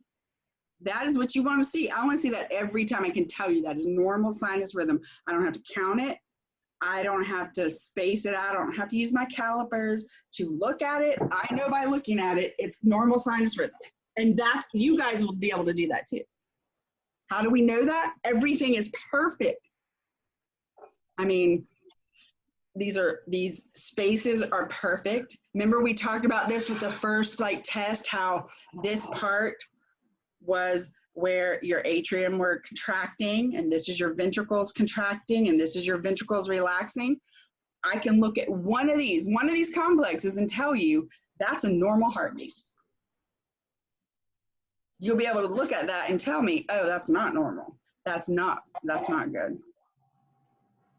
That is what you want to see. I want to see that every time. I can tell you that is normal sinus rhythm. I don't have to count it. I don't have to space it out. I don't have to use my calipers to look at it. I know by looking at it, it's normal sinus rhythm. And you guys will be able to do that too. How do we know that? Everything is perfect. I mean, these spaces are perfect. Remember we talked about this with the first test, how this part was where your atrium were contracting, and this is your ventricles contracting, and this is your ventricles relaxing. I can look at one of these complexes and tell you that's a normal heartbeat. You'll be able to look at that and tell me, oh, that's not normal. That's not good.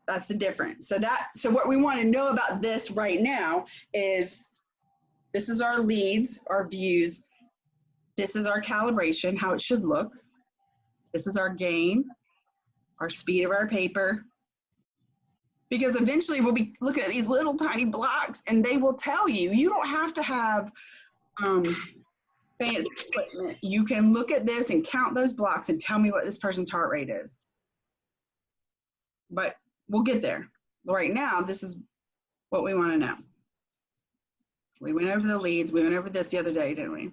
That's the difference. So what we want to know about this right now is this is our leads, our views. This is our calibration, how it should look. This is our gain, our speed of our paper. Because eventually we'll be looking at these little tiny blocks and they will tell you. You don't have to have fancy equipment. You can look at this and count those blocks and tell me what this person's heart rate is. But we'll get there. Right now, this is what we want to know. We went over the leads. We went over this the other day, didn't we?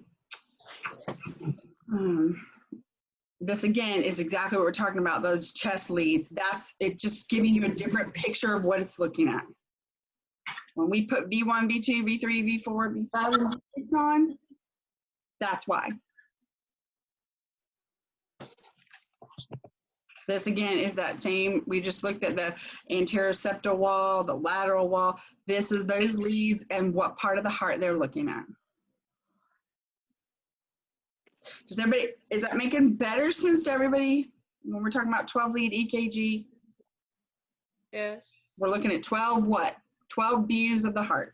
This again is exactly what we're talking about, those chest leads. That's it, just giving you a different picture of what it's looking at. When we put V1, V2, V3, V4, V5, and V6 on, that's why. This again is that same, we just looked at the anterior septal wall, the lateral wall. This is those leads and what part of the heart they're looking at. Is that making better sense to everybody when we're talking about 12 lead EKG? Yes. We're looking at 12 what? 12 views of the heart.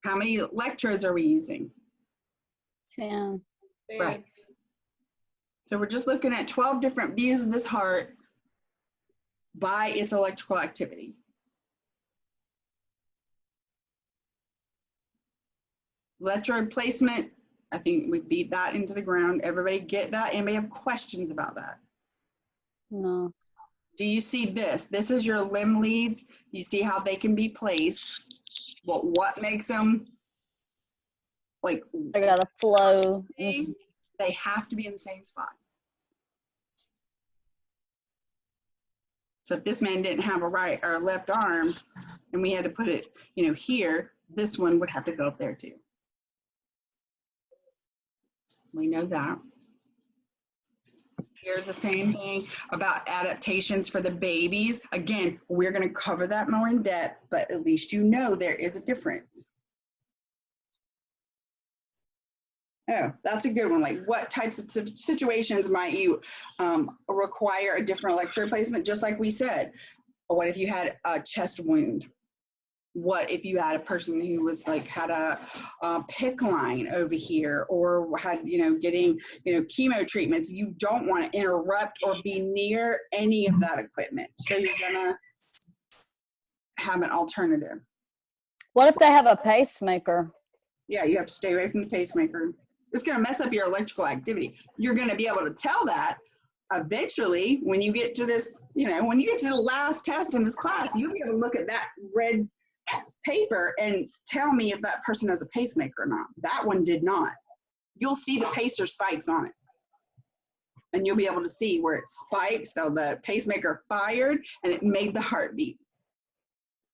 How many electrodes are we using? 10. Right. So we're just looking at 12 different views of this heart by its electrical activity. Electrode placement, I think we beat that into the ground. Everybody get that? Anybody have questions about that? No. Do you see this? This is your limb leads. You see how they can be placed. Well, what makes them like? I got to flow. They have to be in the same spot. So if this man didn't have a right or a left arm, and we had to put it, you know, here, this one would have to go up there too. We know that. Here's the same thing about adaptations for the babies. Again, we're going to cover that more in depth, but at least you know there is a difference. Oh, that's a good one. Like, what types of situations might you require a different electrode placement? Just like we said, what if you had a chest wound? What if you had a person who was like had a PICC line over here, or had, you know, getting, you know, chemo treatments? You don't want to interrupt or be near any of that equipment. So you're gonna have an alternative. What if they have a pacemaker? Yeah, you have to stay away from the pacemaker. It's going to mess up your electrical activity. You're going to be able to tell that eventually when you get to this, you know, when you get to the last test in this class, you'll be able to look at that red paper and tell me if that person has a pacemaker or not. That one did not. You'll see the pacer spikes on it. And you'll be able to see where it spikes, so the pacemaker fired and it made the heartbeat.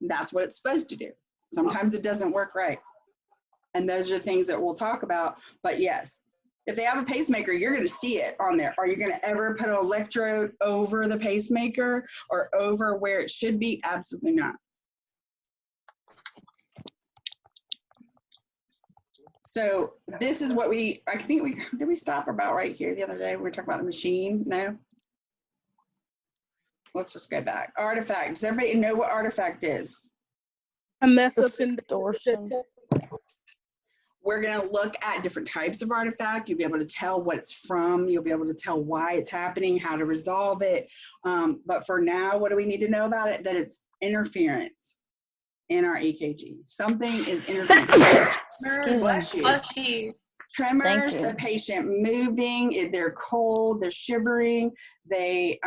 That's what it's supposed to do. Sometimes it doesn't work right. And those are the things that we'll talk about. But yes, if they have a pacemaker, you're going to see it on there. Are you going to ever put an electrode over the pacemaker or over where it should be? Absolutely not. So this is what I think did we stop about right here the other day? We were talking about the machine. No? Let's just go back. Artifact. Does everybody know what artifact is? A mess up in Distortion. We're going to look at different types of artifact. You'll be able to tell what it's from. You'll be able to tell why it's happening, how to resolve it. But for now, what do we need to know about it? That it's interference in our EKG. Something is interfering. Bless you. Tremors, the patient moving, they're cold, they're shivering, they,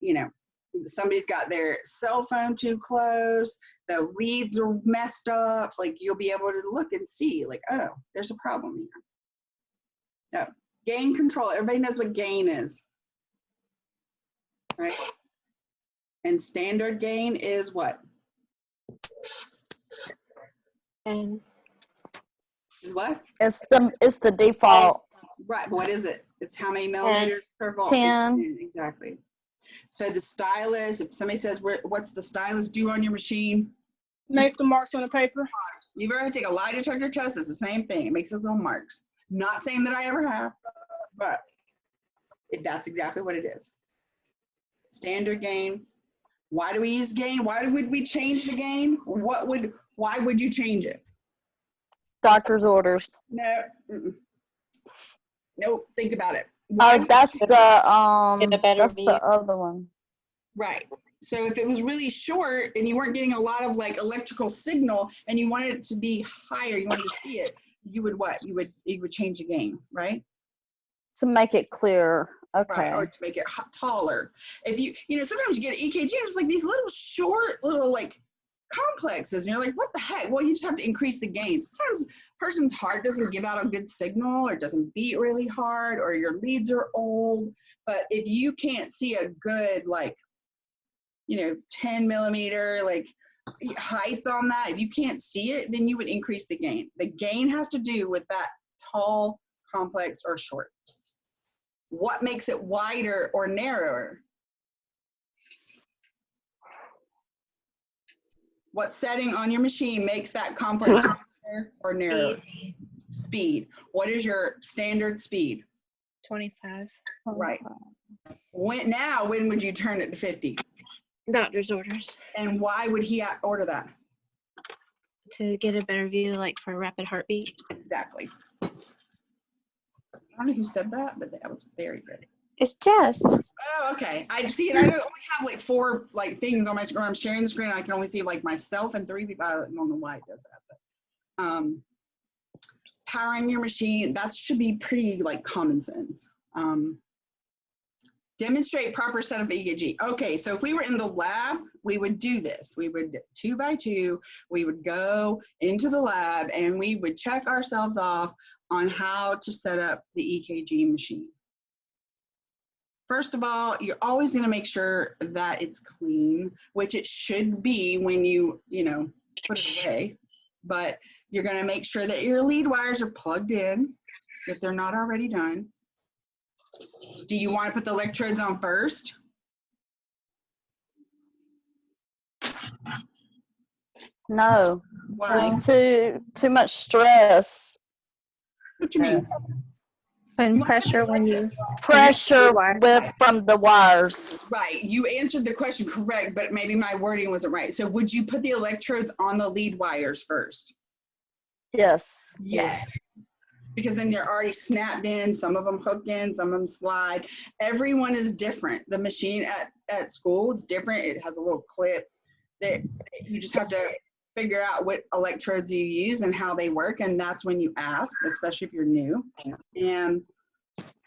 you know, somebody's got their cell phone too close, the leads are messed up. Like, you'll be able to look and see, like, oh, there's a problem here. Oh, gain control. Everybody knows what gain is, right? And standard gain is what? And is what? It's the default. Right. What is it? It's how many millimeters per volt? 10. Exactly. So the stylus, if somebody says, what's the stylus do on your machine? Makes the marks on the paper. You've ever take a lie detector test, it's the same thing. It makes those little marks. Not saying that I ever have, but that's exactly what it is. Standard gain. Why do we use gain? Why would we change the gain? Why would you change it? Doctor's orders. No. Nope. Think about it. Oh, that's the other one. Right. So if it was really short and you weren't getting a lot of like electrical signal and you wanted it to be higher, you wanted to see it, you would what? You would change the gain, right? To make it clearer. Okay. Right, or to make it taller. If you know, sometimes you get an EKG and it's like these little short little like complexes and you're like, what the heck? Well, you just have to increase the gain. Sometimes a person's heart doesn't give out a good signal or doesn't beat really hard or your leads are old. But if you can't see a good like, you know, 10 millimeter like height on that, if you can't see it, then you would increase the gain. The gain has to do with that tall, complex, or short. What makes it wider or narrower? What setting on your machine makes that complex wider or narrower? Speed. What is your standard speed? 25. Right. When would you turn it to 50? Doctor's orders. And why would he order that? To get a better view, like for a rapid heartbeat. Exactly. I don't know who said that, but that was very good. It's Jess. Oh, okay. I see it. I only have like 4 like things on my screen. I'm sharing the screen. I can only see like myself and 3 people. I don't know why it does that, but powering your machine, that should be pretty like common sense. Demonstrate proper setup of EKG. Okay, so if we were in the lab, we would do this. We would 2 by 2, we would go into the lab and we would check ourselves off on how to set up the EKG machine. First of all, you're always going to make sure that it's clean, which it should be when you put it away. But you're going to make sure that your lead wires are plugged in if they're not already done. Do you want to put the electrodes on first? No, Why? it's too much stress. What do you mean? Putting pressure when you Pressure from the wires. Right. You answered the question correct, but maybe my wording wasn't right. So would you put the electrodes on the lead wires first? Yes. Yes. Because then they're already snapped in. Some of them hook in, some of them slide. Everyone is different. The machine at school is different. It has a little clip that you just have to figure out what electrodes you use and how they work. And that's when you ask, especially if you're new. And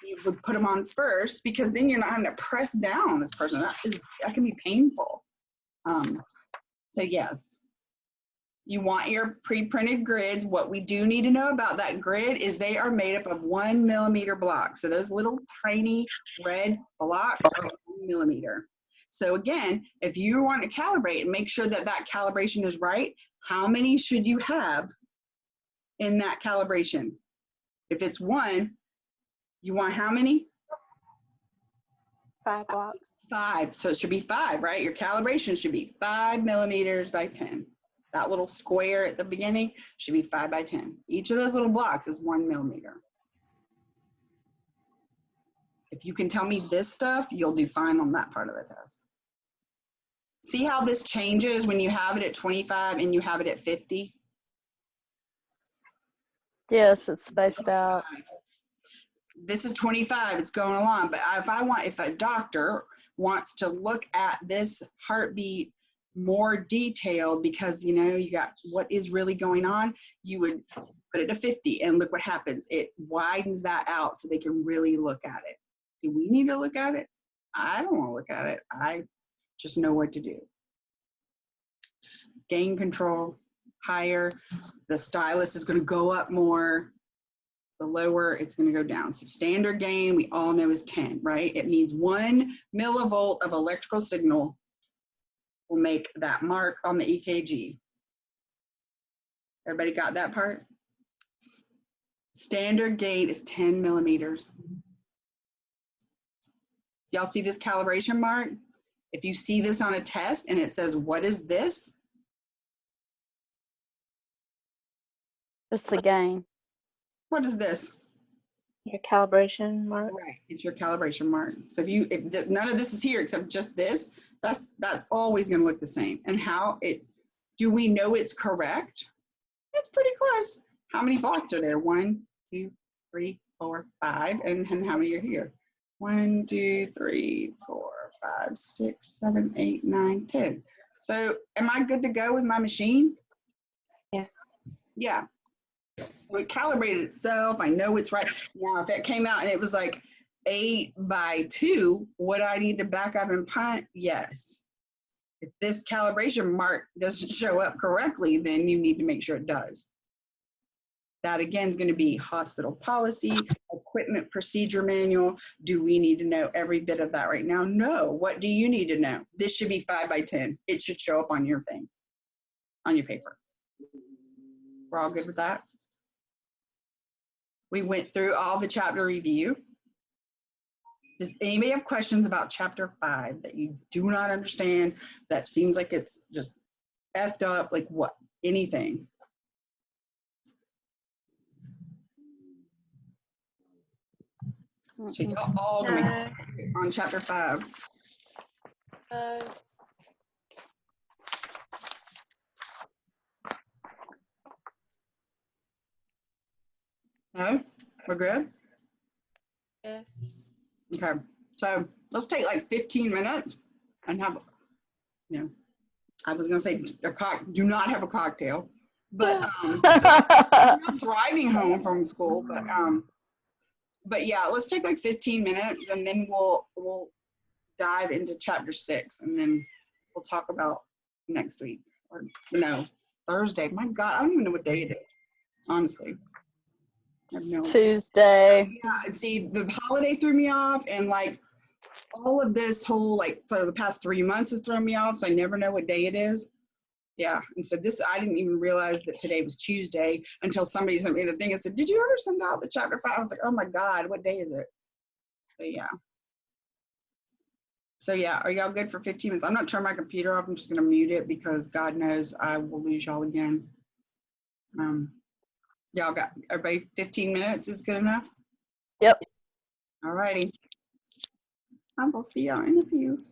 you would put them on first because then you're not having to press down on this person. That can be painful. So yes. You want your pre-printed grids. What we do need to know about that grid is they are made up of 1 millimeter blocks. So those little tiny red blocks are 1 millimeter. So again, if you want to calibrate and make sure that that calibration is right, how many should you have in that calibration? If it's 1, you want how many? 5 blocks. 5. So it should be 5, right? Your calibration should be 5 millimeters by 10. That little square at the beginning should be 5 by 10. Each of those little blocks is 1 millimeter. If you can tell me this stuff, you'll do fine on that part of the test. See how this changes when you have it at 25 and you have it at 50? Yes, it's spaced out. This is 25, it's going along. But if a doctor wants to look at this heartbeat more detailed because you got what is really going on, you would put it to 50 and look what happens. It widens that out so they can really look at it. Do we need to look at it? I don't want to look at it. I just know what to do. Gain control, higher. The stylus is going to go up more. The lower, it's going to go down. So standard gain, we all know is 10, right? It means 1 millivolt of electrical signal will make that mark on the EKG. Everybody got that part? Standard gain is 10 millimeters. Y'all see this calibration mark? If you see this on a test and it says, what is this? It's the gain. What is this? Your calibration mark. Right, it's your calibration mark. So if none of this is here except just this, that's always going to look the same. And do we know it's correct? It's pretty close. How many blocks are there? 1, 2, 3, 4, 5. And how many are here? 1, 2, 3, 4, 5, 6, 7, 8, 9, 10. So am I good to go with my machine? Yes. Yeah. So it calibrated itself. I know it's right. Now, if it came out and it was like 8 by 2, would I need to back up and punt? Yes. If this calibration mark doesn't show up correctly, then you need to make sure it does. That again is going to be hospital policy, equipment procedure manual. Do we need to know every bit of that right now? No. What do you need to know? This should be 5 by 10. It should show up on your thing, on your paper. We're all good with that? We went through all the chapter review. Does anybody have questions about chapter 5 that you do not understand, that seems like it's just effed up, like what? Anything? So y'all all gonna be on chapter 5. No? We're good? Yes. Okay. So let's take like 15 minutes and have, you know, I was gonna say do not have a cocktail, but we're not driving home from school, but yeah, let's take like 15 minutes and then we'll dive into chapter 6 and then we'll talk about next week or no, Thursday. My God, I don't even know what day it is, honestly. I have no idea. Tuesday. Yeah, and see, the holiday threw me off, and like all of this whole like for the past 3 months has thrown me off, so I never know what day it is. Yeah, and so this I didn't even realize that today was Tuesday until somebody sent me the thing and said, "Did you ever send out the chapter 5?" I was like, "Oh my God, what day is it?" But yeah. So yeah, are y'all good for 15 minutes? I'm not turning my computer off. I'm just gonna mute it because God knows I will lose y'all again. Y'all got everybody 15 minutes is good enough? Yep. All righty. I will see y'all in a few.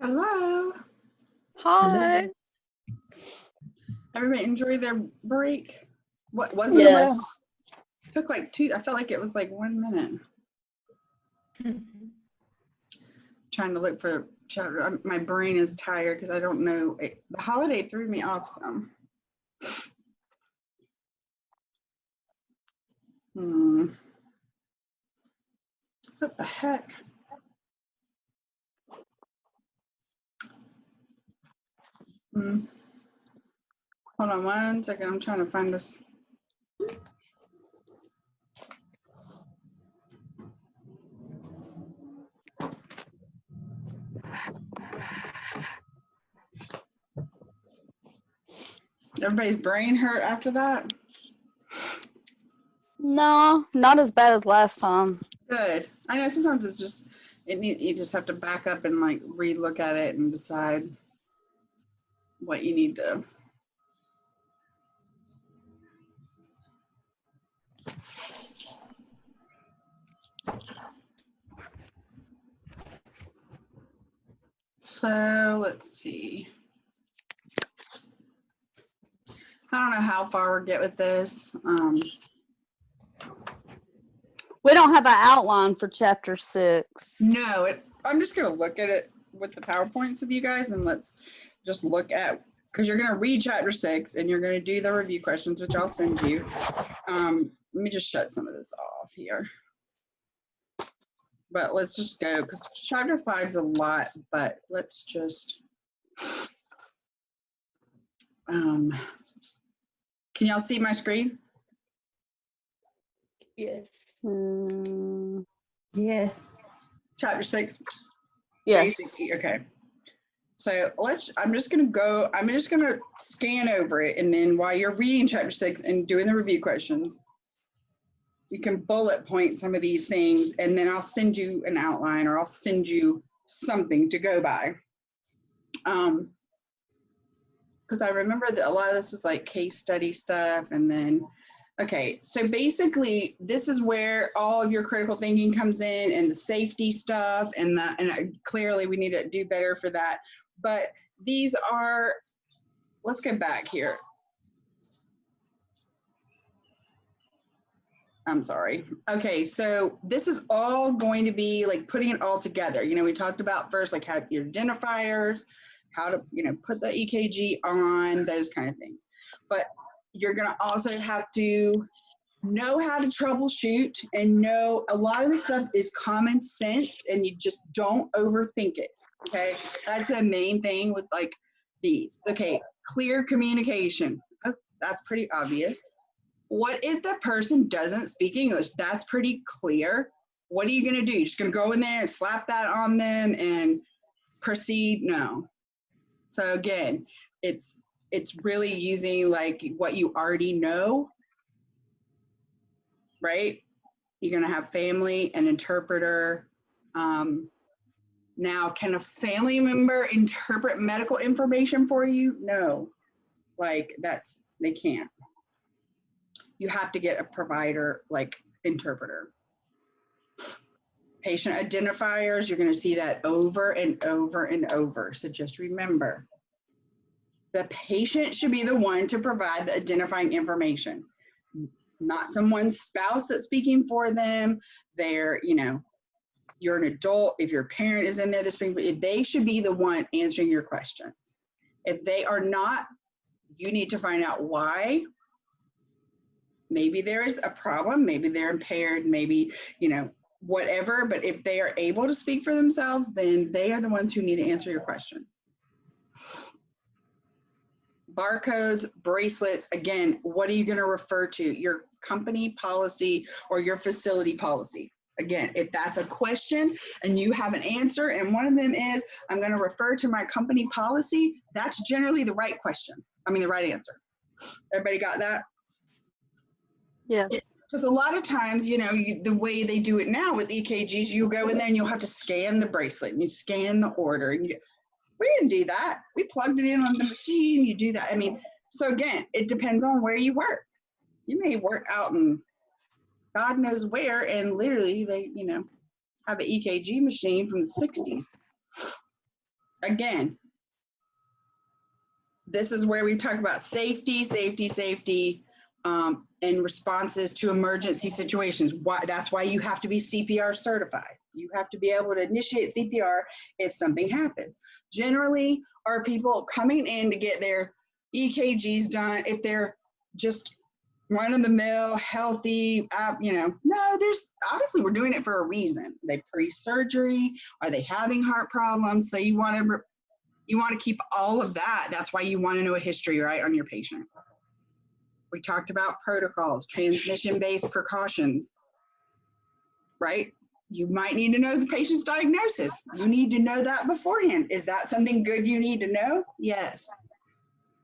Hello. Hi. Everybody enjoy their break? What was it? Yes. Took like 2, I felt like it was like 1 minute. Trying to look for chapter. My brain is tired because I don't know. The holiday threw me off some. What the heck? Hold on 1 second. I'm trying to find this. Everybody's brain hurt after that? No, not as bad as last time. Good. I know sometimes it's just, you just have to back up and like re-look at it and decide what you need to. So let's see. I don't know how far we'll get with this. We don't have an outline for chapter 6. No, I'm just going to look at it with the PowerPoints with you guys, and let's just look at, because you're going to read chapter 6 and you're going to do the review questions, which I'll send you. Let me just shut some of this off here. But let's just go, because chapter 5 is a lot, but let's just, can y'all see my screen? Yes. Yes. Chapter 6? Yes. Basically, okay. So I'm just gonna scan over it, and then while you're reading chapter 6 and doing the review questions, you can bullet point some of these things, and then I'll send you an outline, or I'll send you something to go by. Because I remember that a lot of this was like case study stuff, and then, okay, so basically this is where all of your critical thinking comes in, and the safety stuff, and clearly we need to do better for that. But these are, let's go back here. I'm sorry. Okay, so this is all going to be like putting it all together. You know, we talked about first, like how your identifiers, how to, put the EKG on, those kind of things. But you're going to also have to know how to troubleshoot, and know a lot of the stuff is common sense, and you just don't overthink it. Okay, that's the main thing with like these. Okay, clear communication. Oh, that's pretty obvious. What if the person doesn't speak English? That's pretty clear. What are you going to do? You're just going to go in there and slap that on them and proceed? No. So again, it's really using like what you already know, right? You're going to have family and interpreter. Now, can a family member interpret medical information for you? No, like they can't. You have to get a provider, like interpreter. Patient identifiers, you're going to see that over and over and over. So just remember, the patient should be the one to provide the identifying information, not someone's spouse that's speaking for them. They're, you're an adult. If your parent is in there, they should be the one answering your questions. If they are not, you need to find out why. Maybe there is a problem, maybe they're impaired, maybe, whatever, but if they are able to speak for themselves, then they are the ones who need to answer your questions. Barcodes, bracelets, again, what are you going to refer to? Your company policy or your facility policy. Again, if that's a question and you have an answer, and one of them is, I'm going to refer to my company policy, that's generally the right question. The right answer. Everybody got that? Yes. Because a lot of times, the way they do it now with EKGs, you go in there and you'll have to scan the bracelet and you scan the order. And we didn't do that. We plugged it in on the machine. You do that. So again, it depends on where you work. You may work out in God knows where, and literally they, have an EKG machine from the 60s. Again, this is where we talk about safety, and responses to emergency situations. That's why you have to be CPR certified. You have to be able to initiate CPR if something happens. Generally, are people coming in to get their EKGs done if they're just run-of-the-mill, healthy, no, there's obviously we're doing it for a reason. Are they pre-surgery? Are they having heart problems? So you want to keep all of that. That's why you want to know a history, right, on your patient. We talked about protocols, transmission-based precautions, right? You might need to know the patient's diagnosis. You need to know that beforehand. Is that something good you need to know? Yes.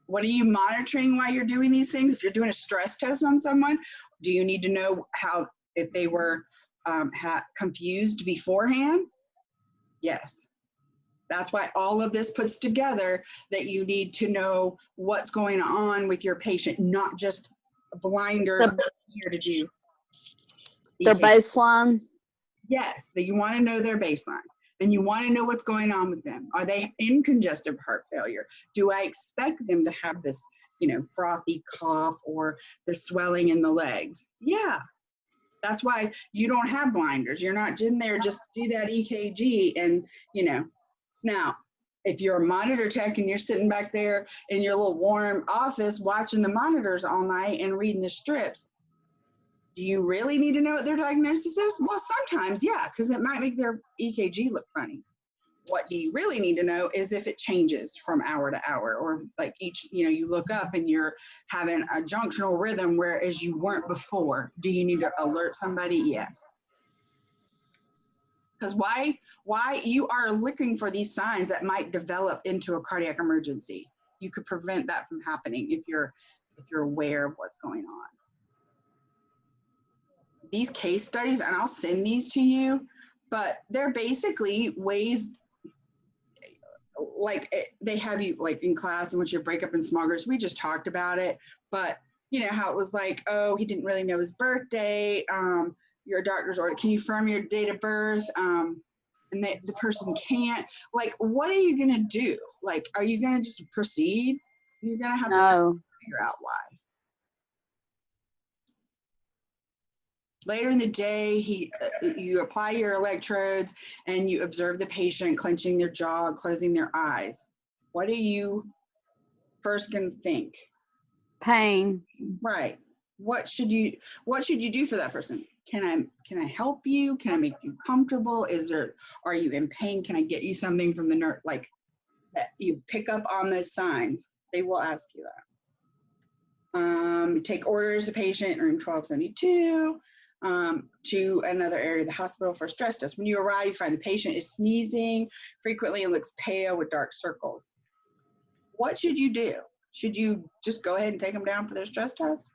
What are you monitoring while you're doing these things? If you're doing a stress test on someone, do you need to know if they were confused beforehand? Yes. That's why all of this puts together that you need to know what's going on with your patient, not just blinders here to do. Their baseline? Yes, that you want to know their baseline and you want to know what's going on with them. Are they in congestive heart failure? Do I expect them to have this, frothy cough or the swelling in the legs? Yeah. That's why you don't have blinders. You're not in there just do that EKG and, Now, if you're a monitor tech and you're sitting back there in your little warm office watching the monitors all night and reading the strips, do you really need to know what their diagnosis is? Well, sometimes, yeah, because it might make their EKG look funny. What do you really need to know is if it changes from hour to hour, or like you look up and you're having a junctional rhythm whereas you weren't before. Do you need to alert somebody? Yes. Because why you are looking for these signs that might develop into a cardiac emergency. You could prevent that from happening if you're aware of what's going on. These case studies, and I'll send these to you, but they're basically ways they have you like in class and once you break up in small groups, we just talked about it, but how it was like, oh, he didn't really know his birthday. Your doctor's order, can you confirm your date of birth? And the person can't. Like, what are you going to do? Like, are you going to just proceed? You're going to have to figure out why. Later in the day, you apply your electrodes and you observe the patient clenching their jaw, closing their eyes. What are you first going to think? Pain. Right. What should you do for that person? Can I help you? Can I make you comfortable? Are you in pain? Can I get you something from the nurse? Like that, you pick up on those signs. They will ask you that. Take orders to patient room 1272 to another area of the hospital for a stress test. When you arrive, you find the patient is sneezing frequently and looks pale with dark circles. What should you do? Should you just go ahead and take them down for their stress test?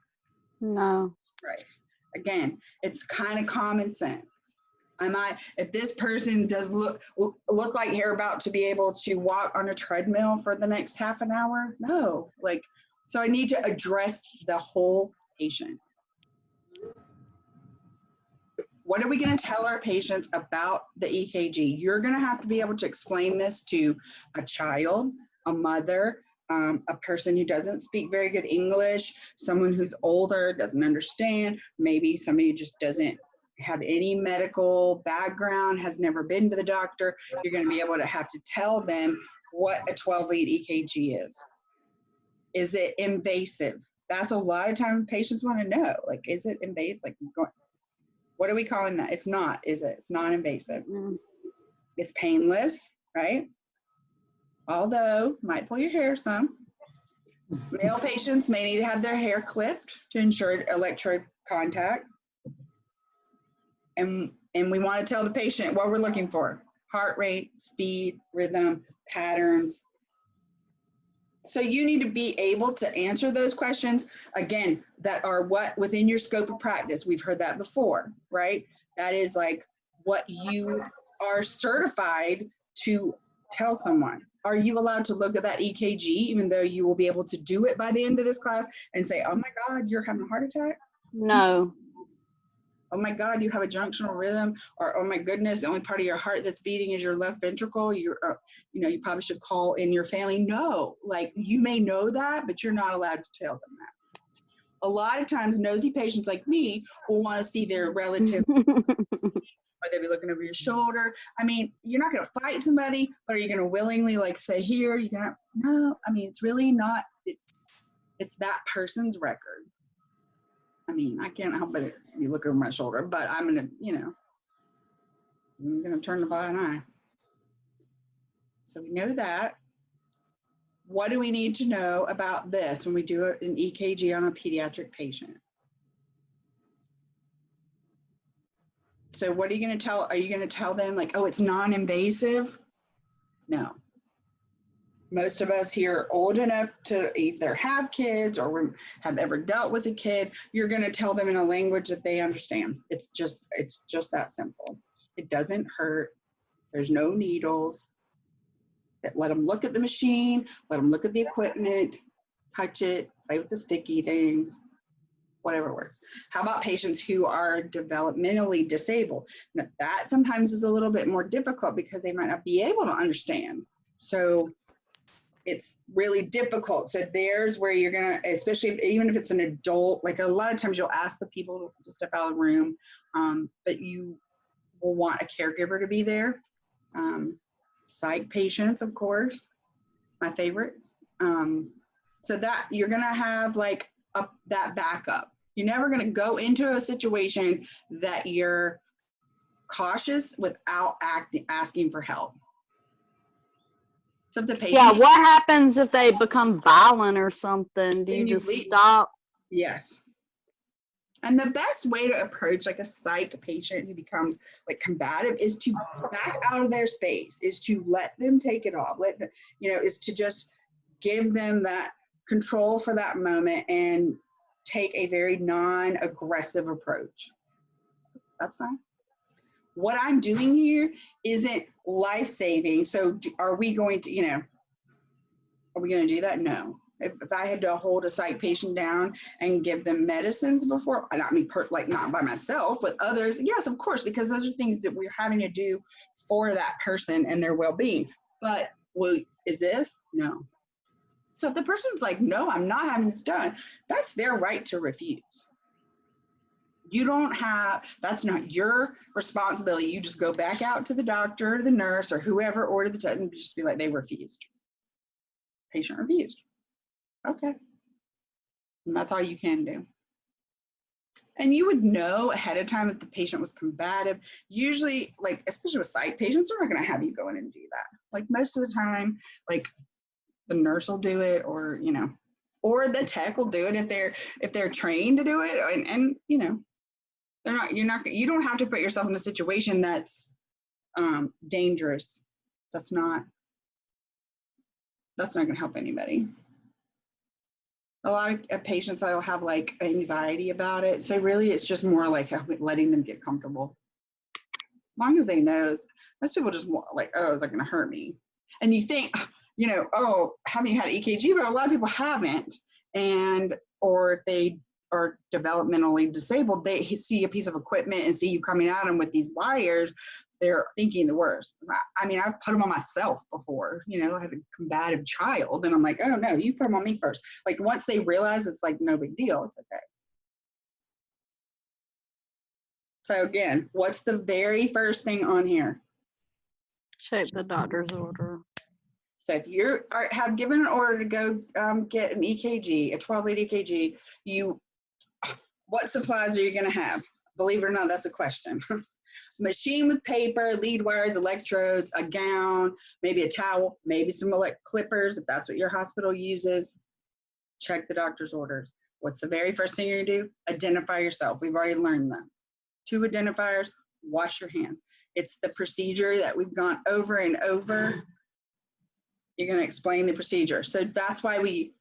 No. Right. Again, it's kind of common sense. If this person does look like they're about to be able to walk on a treadmill for the next half an hour, no. So I need to address the whole patient. What are we going to tell our patients about the EKG? You're going to have to be able to explain this to a child, a mother, a person who doesn't speak very good English, someone who's older, doesn't understand, maybe somebody who just doesn't have any medical background, has never been to the doctor. You're going to be able to have to tell them what a 12-lead EKG is. Is it invasive? That's a lot of time patients want to know. Like, is it invasive? Like, what are we calling that? It's not, is it? It's non-invasive. It's painless, right? Although, might pull your hair some. Male patients may need to have their hair clipped to ensure electrode contact. And we want to tell the patient what we're looking for: heart rate, speed, rhythm, patterns. So you need to be able to answer those questions, again, that are within your scope of practice. We've heard that before, right? That is like what you are certified to tell someone. Are you allowed to look at that EKG, even though you will be able to do it by the end of this class and say, oh my God, you're having a heart attack? No. Oh my God, you have a junctional rhythm, or oh my goodness, the only part of your heart that's beating is your left ventricle. You probably should call in your family. No, like you may know that, but you're not allowed to tell them that. A lot of times, nosy patients like me will want to see their relative, or they'll be looking over your shoulder. I mean, you're not going to fight somebody, but are you going to willingly like say, here, you're going to, no, I mean, it's really not, it's that person's record. I mean, I can't help but you look over my shoulder, but I'm going to, I'm going to turn the blind eye. So we know that. What do we need to know about this when we do an EKG on a pediatric patient? So what are you going to tell? Are you going to tell them like, oh, it's non-invasive? No. Most of us here are old enough to either have kids or have ever dealt with a kid. You're going to tell them in a language that they understand. It's just that simple. It doesn't hurt. There's no needles. Let them look at the machine. Let them look at the equipment, touch it, play with the sticky things, whatever works. How about patients who are developmentally disabled? Now, that sometimes is a little bit more difficult because they might not be able to understand. So it's really difficult. So there's where you're gonna, especially even if it's an adult, like a lot of times you'll ask the people to step out of the room, but you will want a caregiver to be there. Psych patients, of course, my favorites. So that you're gonna have like that backup. You're never gonna go into a situation that you're cautious without asking for help. So if the patient, yeah, what happens if they become violent or something? Do you just stop? Yes. And the best way to approach like a psych patient who becomes like combative is to back out of their space, is to let them take it off, let them, is to just give them that control for that moment and take a very non-aggressive approach. That's fine. What I'm doing here isn't life-saving. So are we going to, are we going to do that? No. If I had to hold a psych patient down and give them medicines before, not me, not by myself, with others, yes, of course, because those are things that we're having to do for that person and their well-being. But is this? No. So if the person's like, no, I'm not having this done, that's their right to refuse. You don't have, that's not your responsibility. You just go back out to the doctor or the nurse or whoever ordered the test and just be like, they refused. Patient refused. Okay. And that's all you can do. And you would know ahead of time if the patient was combative. Usually, like, especially with psych patients, they're not going to have you go in and do that. Like most of the time, like the nurse will do it, or, or the tech will do it if they're trained to do it. And you don't have to put yourself in a situation that's dangerous. That's not going to help anybody. A lot of patients I will have like anxiety about it. So really it's just more like letting them get comfortable. As long as they know, most people just like, oh, is that going to hurt me? And you think, oh, haven't you had EKG? But a lot of people haven't. Or if they are developmentally disabled, they see a piece of equipment and see you coming at them with these wires, they're thinking the worst. I mean, I've put them on myself before, I have a combative child and I'm like, oh no, you put them on me first. Like once they realize it's like no big deal, it's okay. So again, what's the very first thing on here? Check the doctor's order. So if you have given an order to go get an EKG, a 12-lead EKG, what supplies are you going to have? Believe it or not, that's a question. Machine with paper, lead wires, electrodes, a gown, maybe a towel, maybe some clippers if that's what your hospital uses. Check the doctor's orders. What's the very first thing you're going to do? Identify yourself. We've already learned that. 2 identifiers, wash your hands. It's the procedure that we've gone over and over. You're going to explain the procedure. So that's why we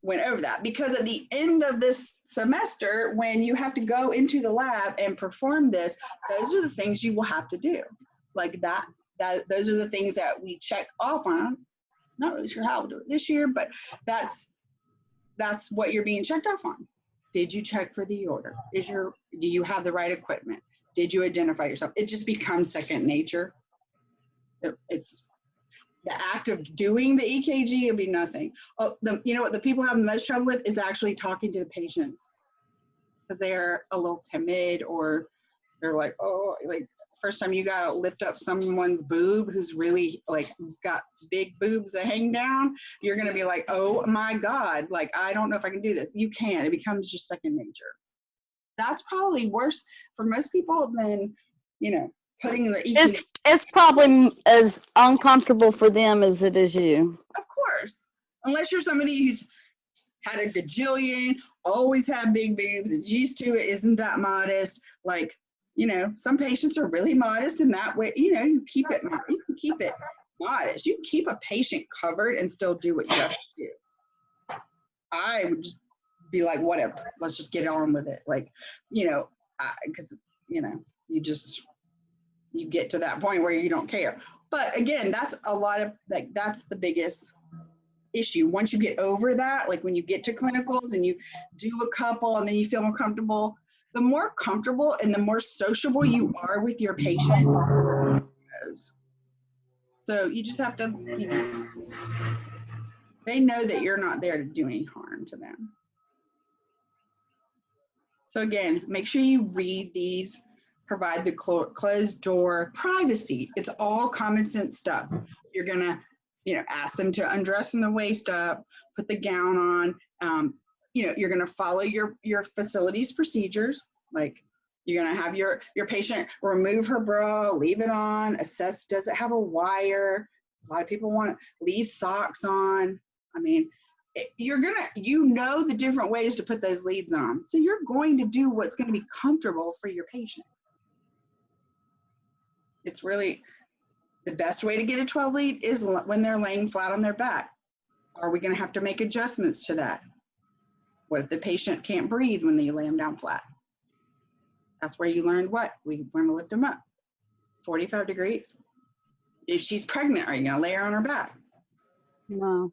went over that, because at the end of this semester, when you have to go into the lab and perform this, those are the things you will have to do. Like that those are the things that we check off on. Not really sure how we'll do it this year, but that's what you're being checked off on. Did you check for the order? Do you have the right equipment? Did you identify yourself? It just becomes second nature. It's the act of doing the EKG will be nothing. Oh, you know what the people have the most trouble with is actually talking to the patients because they're a little timid or they're like, oh, like first time you gotta lift up someone's boob who's really like got big boobs that hang down, you're gonna be like, oh my God, like I don't know if I can do this. You can. It becomes just second nature. That's probably worse for most people than, you know, putting the EKG. It's probably as uncomfortable for them as it is you. Of course, unless you're somebody who's had a gajillion, always had big boobs, is used to it, isn't that modest. Like, you know, some patients are really modest in that way. You know, you can keep it modest. You can keep a patient covered and still do what you have to do. I would just be like, whatever, let's just get on with it. Like, you know, because, you know, you get to that point where you don't care. But again, that's a lot of, like, that's the biggest issue. Once you get over that, like when you get to clinicals and you do a couple and then you feel more comfortable, the more comfortable and the more sociable you are with your patient. So you just have to, you know, they know that you're not there to do any harm to them. So again, make sure you read these, provide the closed door privacy. It's all common sense stuff. You're gonna, you know, ask them to undress from the waist up, put the gown on. You know, you're gonna follow your facility's procedures. Like you're gonna have your patient remove her bra, leave it on, assess, does it have a wire? A lot of people want to leave socks on. I mean, you're gonna, you know, the different ways to put those leads on. So you're going to do what's gonna be comfortable for your patient. It's really, the best way to get a 12 lead is when they're laying flat on their back. Are we gonna have to make adjustments to that? What if the patient can't breathe when you lay them down flat? That's where you learned what? We want to lift them up. 45 degrees. If she's pregnant, are you gonna lay her on her back? No.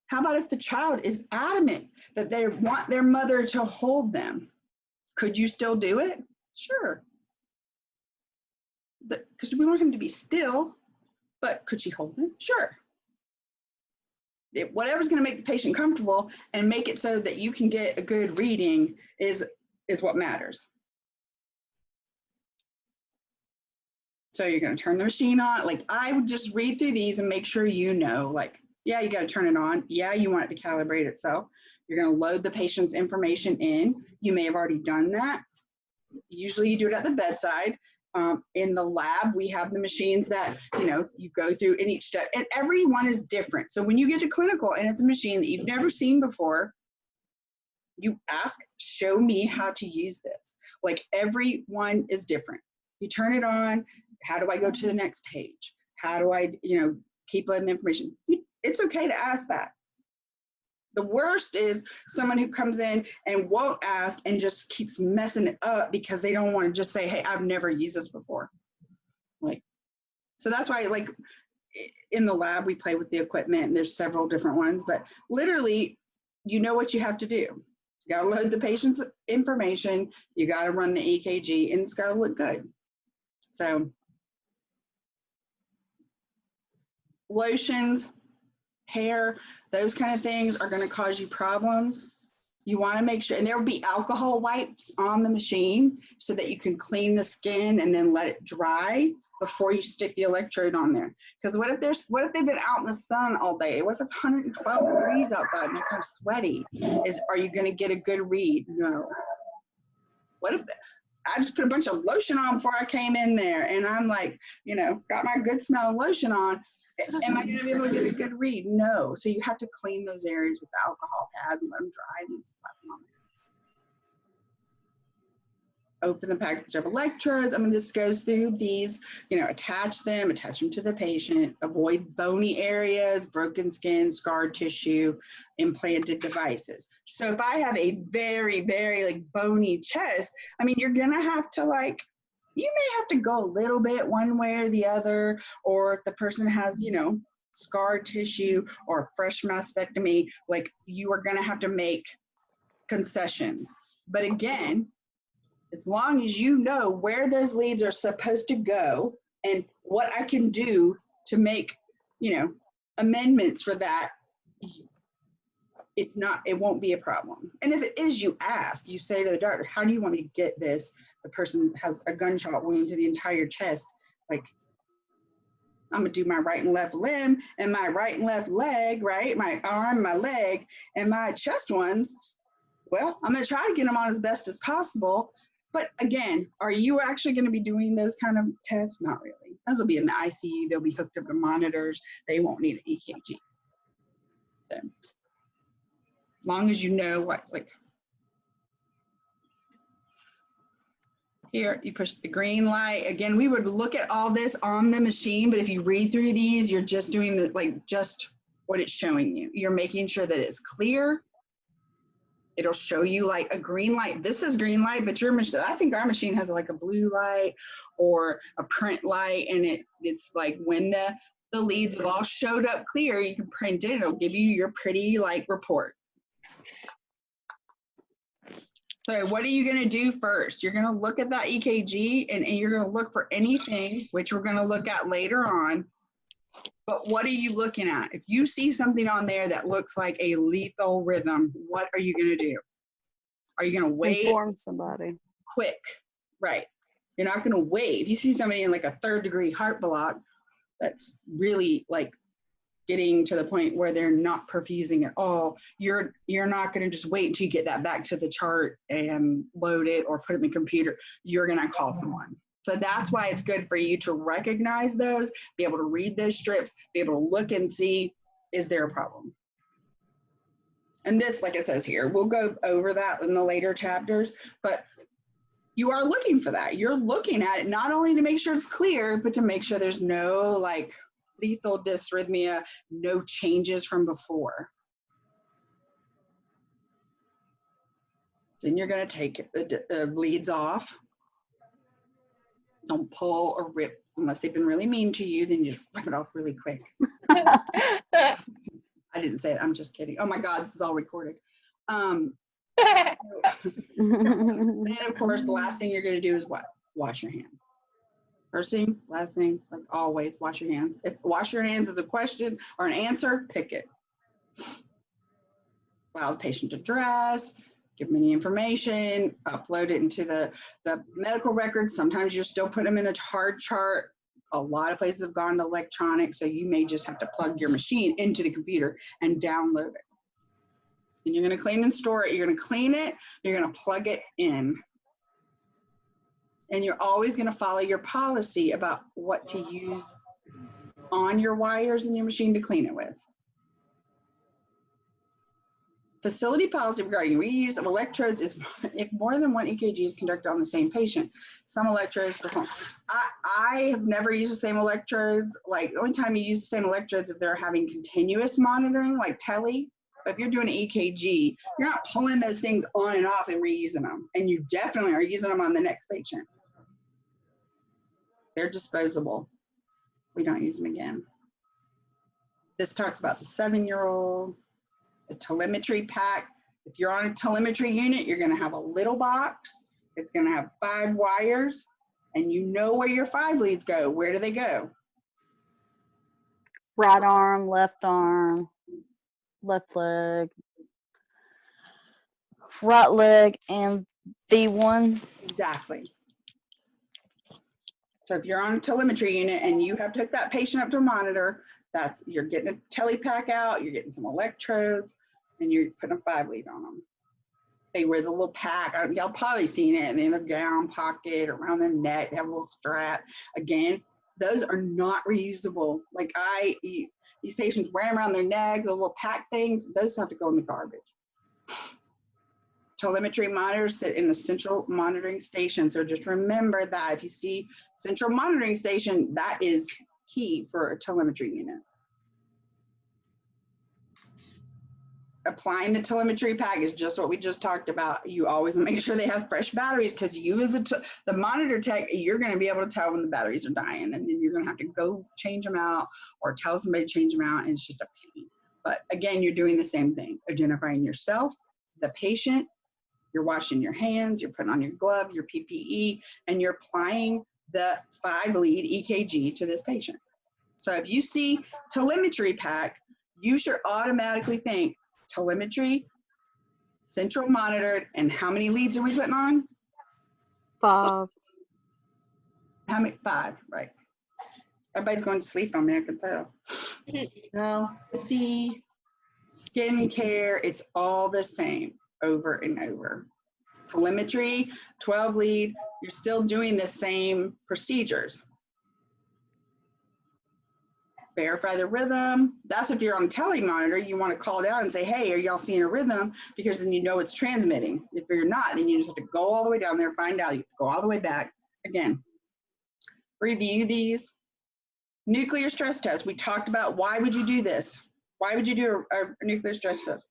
How about if the child is adamant that they want their mother to hold them? Could you still do it? Sure. Because we want him to be still, but could she hold him? Sure. Whatever's going to make the patient comfortable and make it so that you can get a good reading is what matters. So you're going to turn the machine on. Like I would just read through these and make sure you know, like, yeah, you got to turn it on. Yeah, you want it to calibrate itself. You're going to load the patient's information in. You may have already done that. Usually you do it at the bedside. In the lab, we have the machines that, you know, you go through in each step, and every one is different. So when you get to clinical and it's a machine that you've never seen before, you ask, show me how to use this. Like every one is different. You turn it on. How do I go to the next page? How do I, you know, keep letting the information? It's okay to ask that. The worst is someone who comes in and won't ask and just keeps messing it up because they don't want to just say, hey, I've never used this before. Like, so that's why, like, in the lab, we play with the equipment and there's several different ones, but literally, you know what you have to do. You got to load the patient's information. You got to run the EKG and it's got to look good. So lotions, hair, those kind of things are going to cause you problems. You want to make sure, and there will be alcohol wipes on the machine so that you can clean the skin and then let it dry before you stick the electrode on there. Because what if they've been out in the sun all day? What if it's 112 degrees outside and they're kind of sweaty? Are you going to get a good read? No. What if I just put a bunch of lotion on before I came in there and I'm like, you know, got my good smelling lotion on. Am I going to be able to get a good read? No. So you have to clean those areas with the alcohol pad and let them dry and slap them on there. Open the package of electrodes. I mean, this goes through these, you know, attach them to the patient, avoid bony areas, broken skin, scarred tissue, implanted devices. So if I have a very, very like bony chest, I mean, you're going to have to like, you may have to go a little bit one way or the other, or if the person has, you know, scar tissue or fresh mastectomy, like you are going to have to make concessions. But again, as long as you know where those leads are supposed to go and what I can do to make, you know, amendments for that, it won't be a problem. And if it is, you ask, you say to the doctor, how do you want me to get this? The person has a gunshot wound to the entire chest. Like, I'm gonna do my right and left limb and my right and left leg, right? My arm, my leg, and my chest ones. Well, I'm gonna try to get them on as best as possible. But again, are you actually gonna be doing those kind of tests? Not really. Those will be in the ICU. They'll be hooked up to monitors. They won't need an EKG. So, as long as you know what, like, here, you push the green light. Again, we would look at all this on the machine, but if you read through these, you're just doing the, like, just what it's showing you. You're making sure that it's clear. It'll show you like a green light. This is green light, but your machine, I think our machine has like a blue light or a print light, and it's like when the leads have all showed up clear, you can print it. It'll give you your pretty like report. So what are you going to do first? You're going to look at that EKG and you're going to look for anything, which we're going to look at later on. But what are you looking at? If you see something on there that looks like a lethal rhythm, what are you going to do? Are you going to wait? Inform somebody. Quick, right. You're not going to wait. If you see somebody in like a 3rd-degree heart block, that's really like getting to the point where they're not perfusing at all, you're not going to just wait until you get that back to the chart and load it or put it in the computer. You're going to call someone. So that's why it's good for you to recognize those, be able to read those strips, be able to look and see, is there a problem? And this, like it says here, we'll go over that in the later chapters, but you are looking for that. You're looking at it not only to make sure it's clear, but to make sure there's no like lethal dysrhythmia, no changes from before. Then you're going to take the leads off. Don't pull or rip unless they've been really mean to you. Then you just rip it off really quick. I didn't say that. I'm just kidding. Oh my God, this is all recorded. Then of course, the last thing you're going to do is what? Wash your hands. First thing, last thing, like always, wash your hands. If wash your hands is a question or an answer, pick it. Allow the patient to dress, give them any information, upload it into the medical records. Sometimes you're still putting them in a hard chart. A lot of places have gone to electronic, so you may just have to plug your machine into the computer and download it. And you're going to clean and store it. You're going to clean it. You're going to plug it in. And you're always going to follow your policy about what to use on your wires in your machine to clean it with. Facility policy regarding reuse of electrodes is if more than one EKG is conducted on the same patient. Some electrodes perform. I have never used the same electrodes. Like the only time you use the same electrodes if they're having continuous monitoring, like tele. But if you're doing an EKG, you're not pulling those things on and off and reusing them. And you definitely are using them on the next patient. They're disposable. We don't use them again. This talks about the 7-year-old, the telemetry pack. If you're on a telemetry unit, you're going to have a little box. It's going to have 5 wires, and you know where your 5 leads go. Where do they go? Right arm, left leg, right leg, and V1. Exactly. So if you're on a telemetry unit and you have to hook that patient up to a monitor, you're getting a telepack out, you're getting some electrodes, and you're putting a 5 lead on them. They wear the little pack. Y'all probably seen it in their gown pocket, around their neck. They have a little strap. Again, those are not reusable. Like these patients wear them around their neck, the little pack things, those have to go in the garbage. Telemetry monitors sit in a central monitoring station. So just remember that if you see central monitoring station, that is key for a telemetry unit. Applying the telemetry pack is just what we just talked about. You always make sure they have fresh batteries because you as the monitor tech, you're going to be able to tell when the batteries are dying, and then you're going to have to go change them out or tell somebody to change them out, and it's just a pain. But again, you're doing the same thing, identifying yourself, the patient, You're washing your hands, you're putting on your glove, your PPE, and you're applying the 5-lead EKG to this patient. So if you see telemetry pack, you should automatically think telemetry, central monitored, and how many leads are we putting on? 5. How many? 5, right. Everybody's going to sleep on me, I can tell. No. See, skin care, it's all the same over and over. Telemetry, 12 lead, you're still doing the same procedures. Verify the rhythm. That's if you're on telemonitor, you want to call down and say, hey, are y'all seeing a rhythm? Because then you know it's transmitting. If you're not, then you just have to go all the way down there, find out. You have to go all the way back. Again, review these. Nuclear stress test. We talked about why would you do this? Why would you do a nuclear stress test?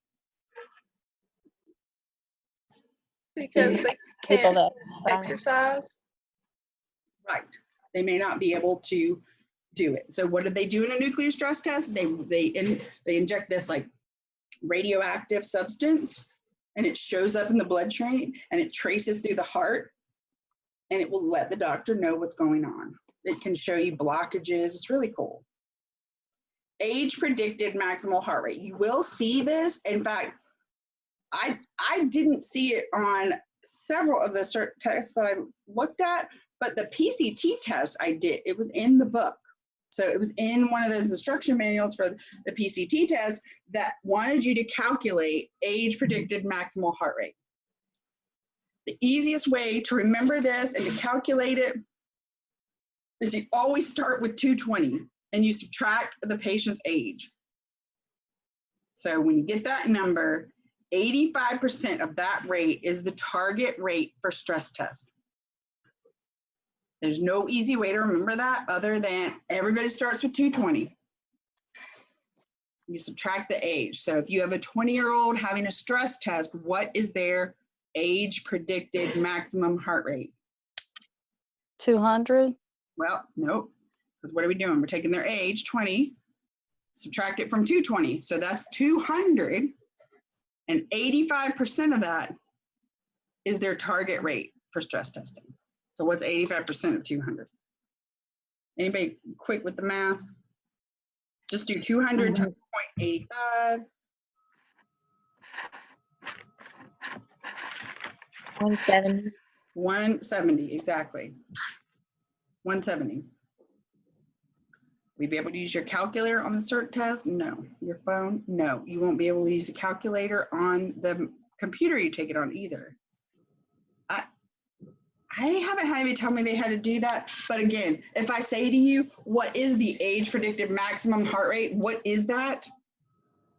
Because they People can't that exercise. Right. They may not be able to do it. So what do they do in a nuclear stress test? They inject this like radioactive substance, and it shows up in the bloodstream, and it traces through the heart, and it will let the doctor know what's going on. It can show you blockages. It's really cool. Age predicted maximal heart rate. You will see this. In fact, I didn't see it on several of the certain tests that I looked at, but the PCT test I did, it was in the book. So it was in one of those instruction manuals for the PCT test that wanted you to calculate age predicted maximal heart rate. The easiest way to remember this and to calculate it is you always start with 220 and you subtract the patient's age. So when you get that number, 85% of that rate is the target rate for stress test. There's no easy way to remember that other than everybody starts with 220. You subtract the age. So if you have a 20-year-old having a stress test, what is their age predicted maximum heart rate? 200. Well, nope. Because what are we doing? We're taking their age, 20, subtract it from 220. So that's 200. And 85% of that is their target rate for stress testing. So what's 85% of 200? Anybody quick with the math? Just do 200 times 0.85. 170. 170, exactly. 170. Will you be able to use your calculator on the CERT test? No. Your phone? No. You won't be able to use the calculator on the computer you take it on either. I haven't had anybody tell me they had to do that. But again, if I say to you, what is the age predicted maximum heart rate? What is that?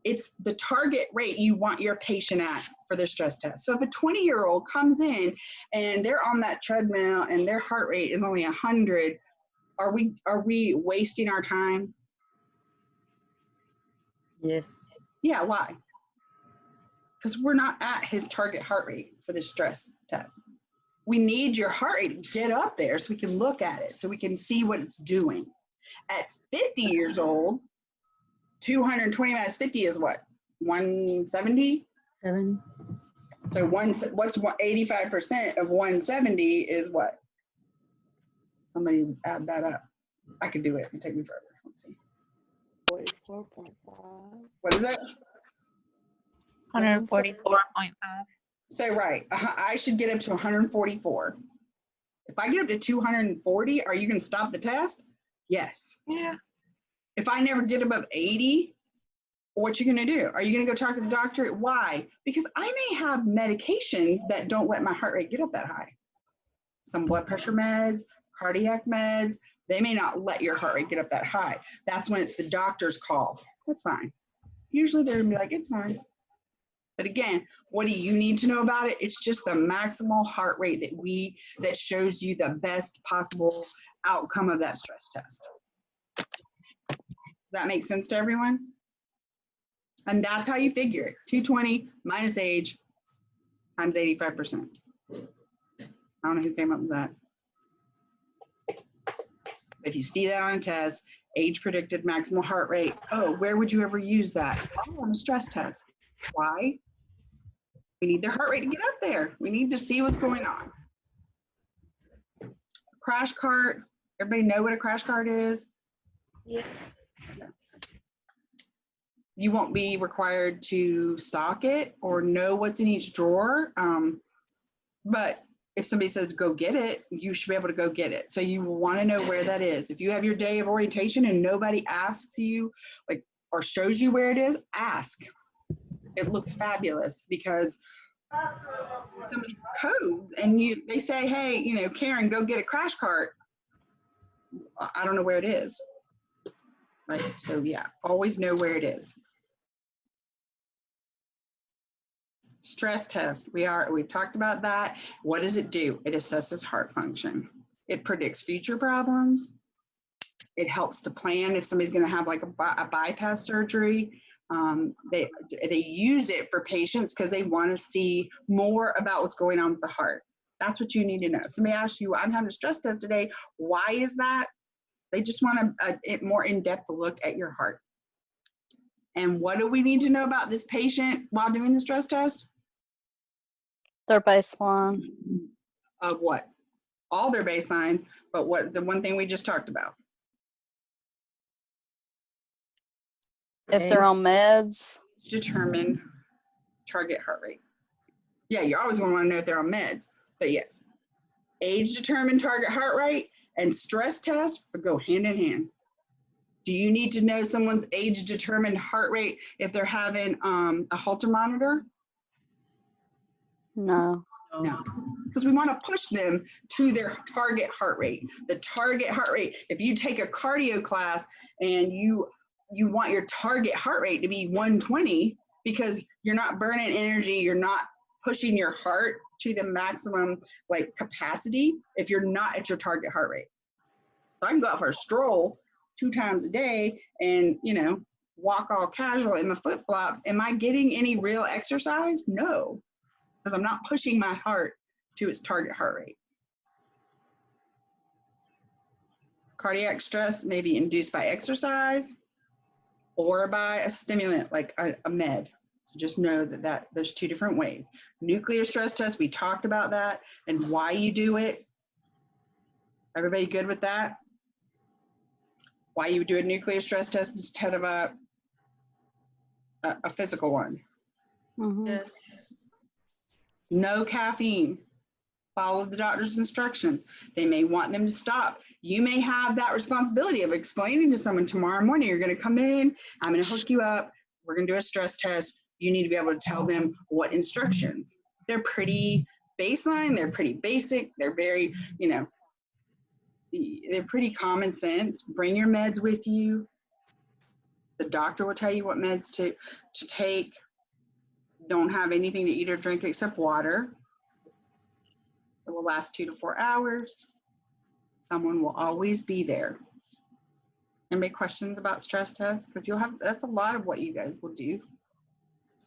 It's the target rate you want your patient at for their stress test. So if a 20-year-old comes in and they're on that treadmill and their heart rate is only 100, are we wasting our time? Yes. Yeah, why? Because we're not at his target heart rate for this stress test. We need your heart rate to get up there so we can look at it, so we can see what it's doing. At 50 years old, 220 minus 50 is what? 170? 7. So what's 85% of 170 is what? Somebody add that up. I could do it. It'll take me forever. Let's see. 44.5. What is it? 144.5. So right, I should get up to 144. If I get up to 240, are you going to stop the test? Yes. Yeah. If I never get above 80, what you going to do? Are you going to go talk to the doctor? Why? Because I may have medications that don't let my heart rate get up that high. Some blood pressure meds, cardiac meds, they may not let your heart rate get up that high. That's when it's the doctor's call. That's fine. Usually they're going to be like, it's fine. But again, what do you need to know about it? It's just the maximal heart rate that shows you the best possible outcome of that stress test. Does that make sense to everyone? And that's how you figure it. 220 minus age times 85%. I don't know who came up with that. If you see that on a test, age predicted maximal heart rate, oh, where would you ever use that? Oh, on a stress test. Why? We need their heart rate to get up there. We need to see what's going on. Crash cart. Everybody know what a crash cart is? Yeah. You won't be required to stock it or know what's in each drawer. But if somebody says go get it, you should be able to go get it. So you will want to know where that is. If you have your day of orientation and nobody asks you like or shows you where it is, ask. It looks fabulous because somebody codes and they say, hey, you know, Karen, go get a crash cart. I don't know where it is. Right. So yeah, always know where it is. Stress test. We've talked about that. What does it do? It assesses heart function. It predicts future problems. It helps to plan if somebody's going to have like a bypass surgery. They use it for patients because they want to see more about what's going on with the heart. That's what you need to know. Somebody asks you, I'm having a stress test today. Why is that? They just want a more in-depth look at your heart. And what do we need to know about this patient while doing the stress test? Their baseline. Of what? All their baselines, but what's the one thing we just talked about? If they're on meds. Determine target heart rate. Yeah, you're always going to want to know if they're on meds, but yes. Age determined target heart rate and stress test go hand in hand. Do you need to know someone's age determined heart rate if they're having a Holter monitor? No. No, because we want to push them to their target heart rate. The target heart rate, if you take a cardio class and you want your target heart rate to be 120 because you're not burning energy, you're not pushing your heart to the maximum like capacity if you're not at your target heart rate. So I can go out for a stroll 2 times a day and, you know, walk all casual in my flip-flops. Am I getting any real exercise? No, because I'm not pushing my heart to its target heart rate. Cardiac stress may be induced by exercise or by a stimulant like a med. So just know that there's 2 different ways. Nuclear stress test, we talked about that and why you do it. Everybody good with that? Why you would do a nuclear stress test instead of a physical one. Mm-hmm. Yes. No caffeine. Follow the doctor's instructions. They may want them to stop. You may have that responsibility of explaining to someone tomorrow morning, you're going to come in, I'm going to hook you up, we're going to do a stress test. You need to be able to tell them what instructions. They're pretty baseline, they're pretty basic, they're very, you know, they're pretty common sense. Bring your meds with you. The doctor will tell you what meds to take. Don't have anything to eat or drink except water. It will last 2 to 4 hours. Someone will always be there. Anybody questions about stress tests? Because that's a lot of what you guys will do.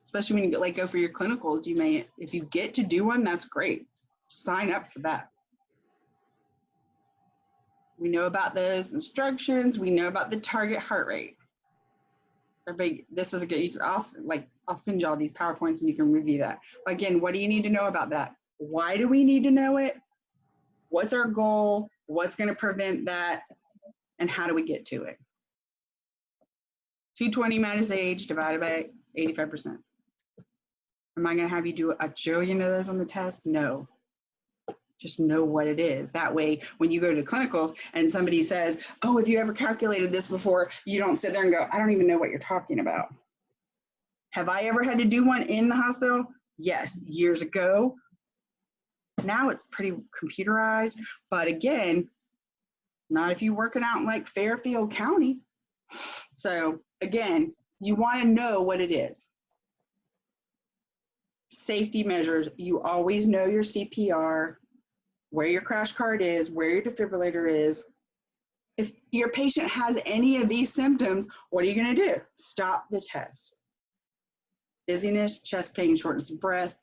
Especially when you go for your clinicals, you may, if you get to do one, that's great. Sign up for that. We know about those instructions. We know about the target heart rate. Everybody, this is a good, I'll send you all these PowerPoints and you can review that. Again, what do you need to know about that? Why do we need to know it? What's our goal? What's going to prevent that? And how do we get to it? 220 minus age divided by 85%. Am I going to have you do a trillion of those on the test? No. Just know what it is. That way, when you go to clinicals and somebody says, oh, have you ever calculated this before? You don't sit there and go, I don't even know what you're talking about. Have I ever had to do one in the hospital? Yes, years ago. Now it's pretty computerized, but again, not if you're working out in like Fairfield County. So again, you want to know what it is. Safety measures, you always know your CPR, where your crash cart is, where your defibrillator is. If your patient has any of these symptoms, what are you going to do? Stop the test. Dizziness, chest pain, shortness of breath,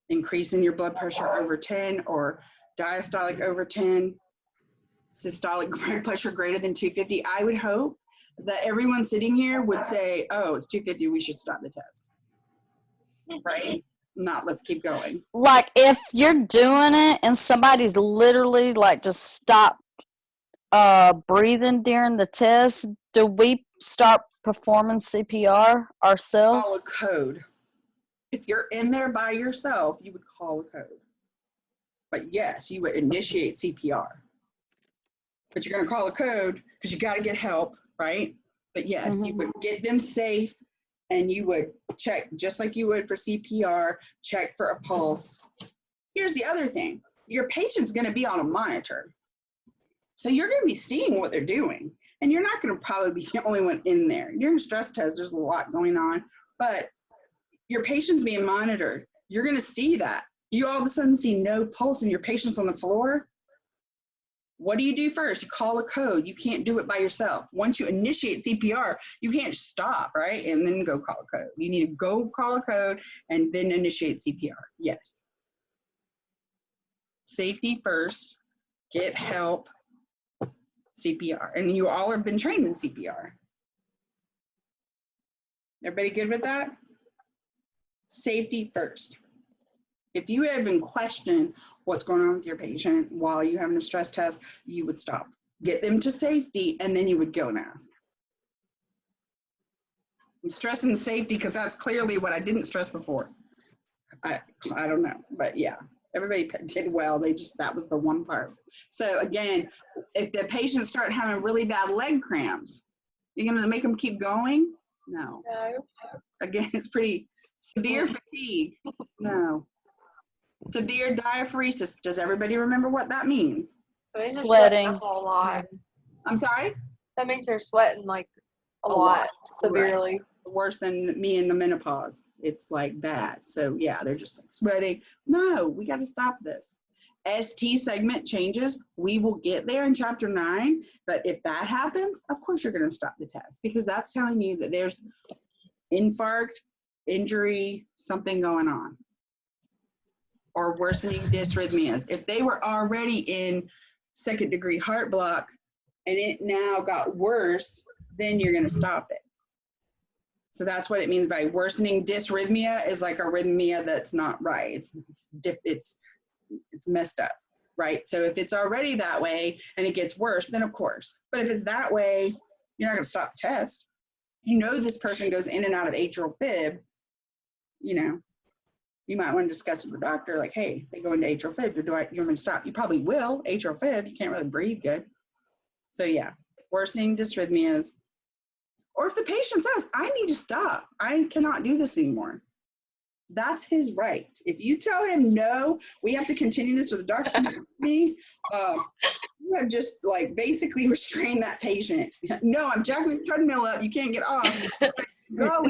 increase in your blood pressure over 10 or diastolic over 10, systolic blood pressure greater than 250. I would hope that everyone sitting here would say, oh, it's 250, we should stop the test. Right? not let's keep going. Like if you're doing it and somebody's literally like just stop breathing during the test, do we start performing CPR ourselves? Call a code. If you're in there by yourself, you would call a code. But yes, you would initiate CPR. But you're going to call a code because you got to get help, right? But yes, you would get them safe and you would check just like you would for CPR, check for a pulse. Here's the other thing. Your patient's going to be on a monitor. So you're going to be seeing what they're doing. And you're not going to probably be the only one in there. During a stress test, there's a lot going on. But your patient's being monitored. You're going to see that. You all of a sudden see no pulse and your patient's on the floor. What do you do first? You call a code. You can't do it by yourself. Once you initiate CPR, you can't stop, right? And then go call a code. You need to go call a code and then initiate CPR. Yes. Safety first. Get help. CPR. And you all have been trained in CPR. Everybody good with that? Safety first. If you even question what's going on with your patient while you're having a stress test, you would stop. Get them to safety, and then you would go and ask. I'm stressing safety because that's clearly what I didn't stress before. I don't know, but yeah, everybody did well. That was the one part. So again, if the patients start having really bad leg cramps, you're going to make them keep going? No. Again, it's pretty severe fatigue. No. Severe diaphoresis. Does everybody remember what that means? That means they're Sweating. a whole lot. I'm sorry? That means they're sweating like a lot severely. Right. Worse than me in the menopause. It's like bad. So yeah, they're just like sweating. No, we got to stop this. ST segment changes. We will get there in chapter 9. But if that happens, of course you're going to stop the test because that's telling you that there's infarct, injury, something going on. Or worsening dysrhythmias. If they were already in second-degree heart block and it now got worse, then you're going to stop it. So that's what it means by worsening dysrhythmia is like arrhythmia that's not right. It's messed up, right? So if it's already that way and it gets worse, then of course. But if it's that way, you're not going to stop the test. You know this person goes in and out of atrial fib, you know. You might want to discuss with the doctor, like, hey, they go into atrial fib. You want me to stop? You probably will. Atrial fib, you can't really breathe good. So yeah, worsening dysrhythmias. Or if the patient says, I need to stop. I cannot do this anymore. That's his right. If you tell him, no, we have to continue this with the doctor, you have just like basically restrained that patient. No, I'm jacking the treadmill up. You can't get off. Go.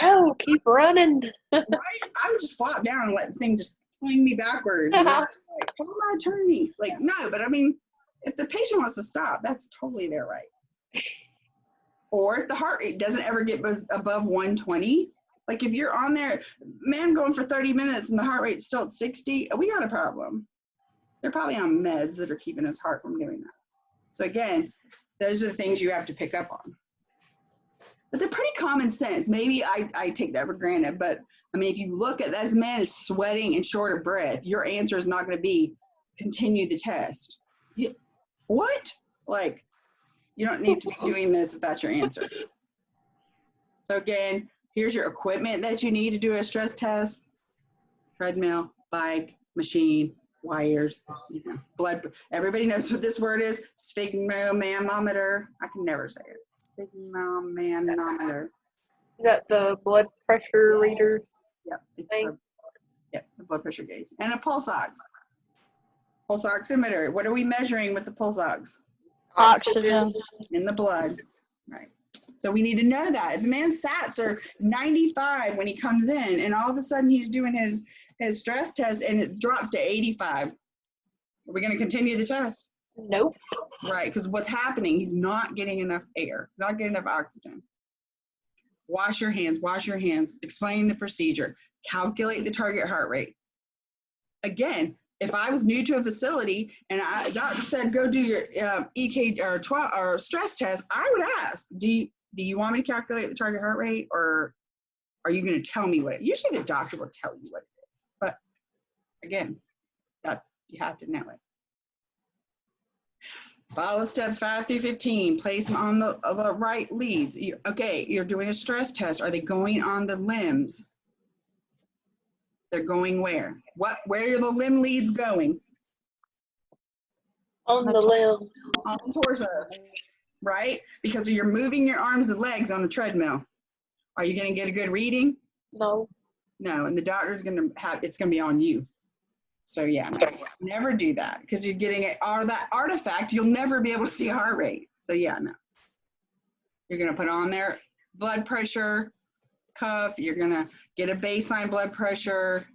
No, keep running. Right? I would just flop down and let the thing just swing me backwards. And like, call my attorney. Like, no, but I mean, if the patient wants to stop, that's totally their right. Or if the heart rate doesn't ever get above 120, like if you're on there, man, going for 30 minutes and the heart rate's still at 60, we got a problem. They're probably on meds that are keeping his heart from doing that. So again, those are the things you have to pick up on. But they're pretty common sense. Maybe I take that for granted, but I mean, if you look at this man is sweating and short of breath, your answer is not going to be continue the test. What? Like, you don't need to be doing this if that's your answer. So again, here's your equipment that you need to do a stress test. Treadmill, bike, machine, wires, you know, blood. Everybody knows what this word is. Sphygmomanometer. I can never say it. Sphygmomanometer. Is that the blood pressure reader? Yep, it's the blood pressure gauge. And a pulse ox. Pulse oximeter. What are we measuring with the pulse ox? Oxygen. In the blood. Right. So we need to know that. If the man's SATs are 95 when he comes in, and all of a sudden he's doing his stress test and it drops to 85, are we going to continue the test? Nope. Right, because what's happening, he's not getting enough air, not getting enough oxygen. Wash your hands, explain the procedure, calculate the target heart rate. Again, if I was new to a facility and a doctor said, go do your EKG or stress test, I would ask, do you want me to calculate the target heart rate, or are you going to tell me what? Usually the doctor will tell you what it is. But again, that you have to know it. Follow steps 5 through 15. Place them on the right leads. Okay, you're doing a stress test. Are they going on the limbs? They're going where? Where are the limb leads going? On the limb. On the torso, right? Because you're moving your arms and legs on a treadmill. Are you going to get a good reading? No. No, and the doctor's going to it's going to be on you. So yeah, no, never do that because you're getting that artifact. You'll never be able to see heart rate. So yeah, no. You're going to put on their blood pressure cuff. You're going to get a baseline blood pressure.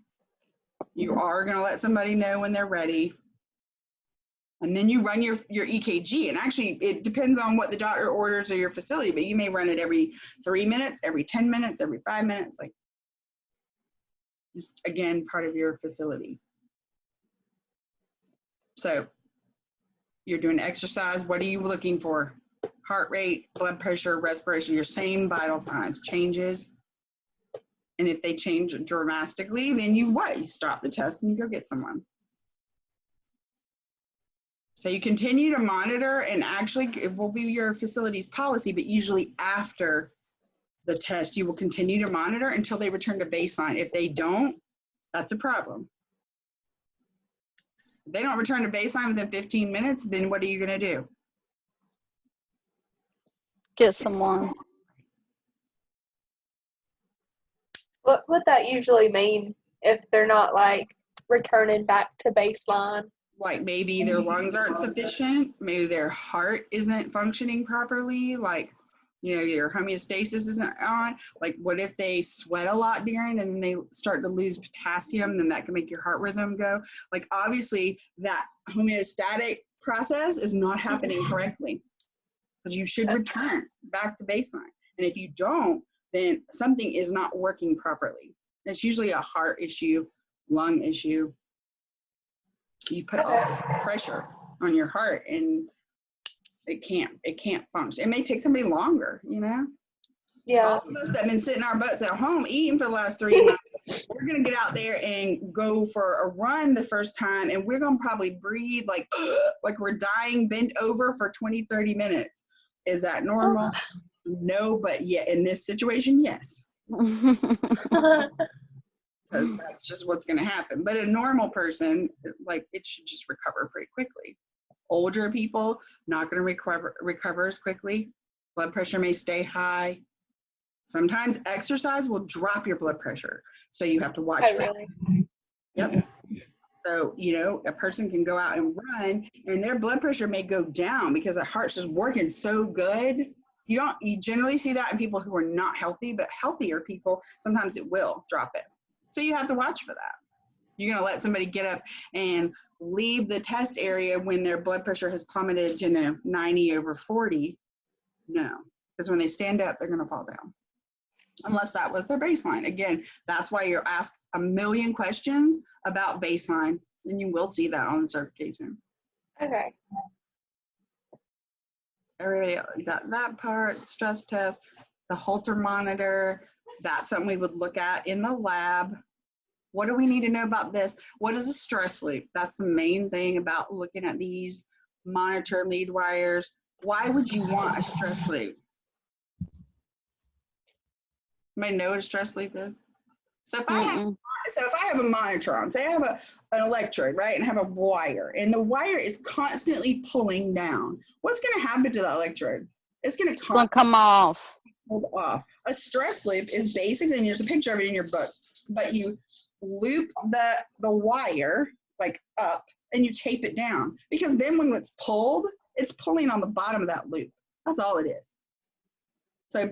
You are going to let somebody know when they're ready. And then you run your EKG. And actually, it depends on what the doctor orders or your facility, but you may run it every 3 minutes, every 10 minutes, every 5 minutes. Like, just again, part of your facility. So you're doing exercise. What are you looking for? Heart rate, blood pressure, respiration, your same vital signs changes. And if they change dramatically, then you stop the test and you go get someone. So you continue to monitor, and actually it will be your facility's policy, but usually after the test, you will continue to monitor until they return to baseline. If they don't, that's a problem. If they don't return to baseline within 15 minutes, then what are you going to do? Get someone. What would that usually mean if they're not like returning back to baseline? Like maybe their lungs aren't sufficient, maybe their heart isn't functioning properly, like, you know, your homeostasis isn't on. Like, what if they sweat a lot during and they start to lose potassium, then that can make your heart rhythm go. Like, obviously, that homeostatic process is not happening correctly because you should return back to baseline. And if you don't, then something is not working properly. It's usually a heart issue, lung issue. You put all this pressure on your heart and it can't function. It may take somebody longer, you know? Yeah. All of us that have been sitting our butts at home eating for the last 3 months, we're gonna get out there and go for a run the first time, and we're gonna probably breathe like we're dying, bent over for 20, 30 minutes. Is that normal? No, but yeah, in this situation, yes. Because that's just what's going to happen. But a normal person, like, it should just recover pretty quickly. Older people, not going to recover as quickly. Blood pressure may stay high. Sometimes exercise will drop your blood pressure. So you have to watch for Really? that. Yep. So, you know, a person can go out and run and their blood pressure may go down because their heart's just working so good. You generally see that in people who are not healthy, but healthier people, sometimes it will drop it. So you have to watch for that. You're going to let somebody get up and leave the test area when their blood pressure has plummeted to 90/40? No, because when they stand up, they're going to fall down. Unless that was their baseline. Again, that's why you're asked a million questions about baseline, and you will see that on the certification. Okay. Everybody else got that part, stress test, the Holter monitor. That's something we would look at in the lab. What do we need to know about this? What is a stress loop? That's the main thing about looking at these monitor lead wires. Why would you want a stress loop? Anybody know what a stress loop is? So if I have a monitor on, say I have an electrode, right, and have a wire, and the wire is constantly pulling down, what's going to happen to the electrode? It's going to come off. Off. A stress loop is basically, and there's a picture of it in your book, but you loop the wire like up and you tape it down, because then when it's pulled, it's pulling on the bottom of that loop. That's all it is. So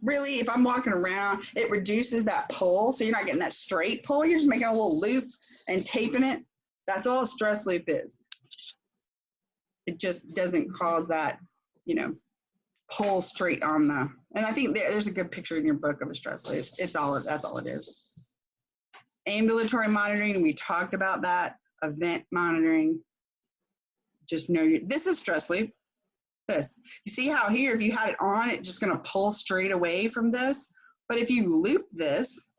really, if I'm walking around, it reduces that pull, so you're not getting that straight pull. You're just making a little loop and taping it. That's all a stress loop is. It just doesn't cause that, you know, pull straight on the, and I think there's a good picture in your book of a stress loop. That's all it is. Ambulatory monitoring, we talked about that. Event monitoring, just know this is stress loop. This, you see how here, if you had it on, it's just going to pull straight away from this. But if you loop this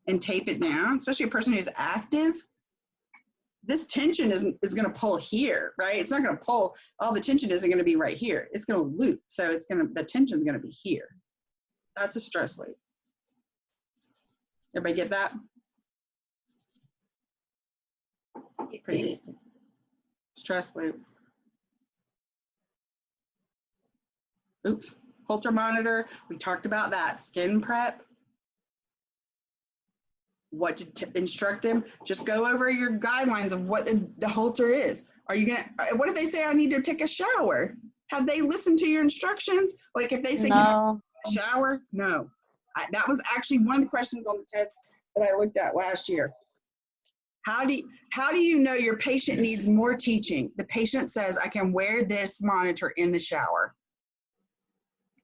and tape it down, especially a person who's active, this tension is going to pull here, right? It's not going to pull, all the tension isn't going to be right here. It's going to loop. So it's going to, the tension is going to be here. That's a stress loop. Everybody get that? Pretty easy. Stress loop. Oops. Holter monitor. We talked about that. Skin prep. What to instruct them. Just go over your guidelines of what the Holter is. Are you gonna? What if they say I need to take a shower? Have they listened to your instructions? Like if they say No. shower, no. That was actually one of the questions on the test that I looked at last year. How do you know your patient needs more teaching? The patient says I can wear this monitor in the shower.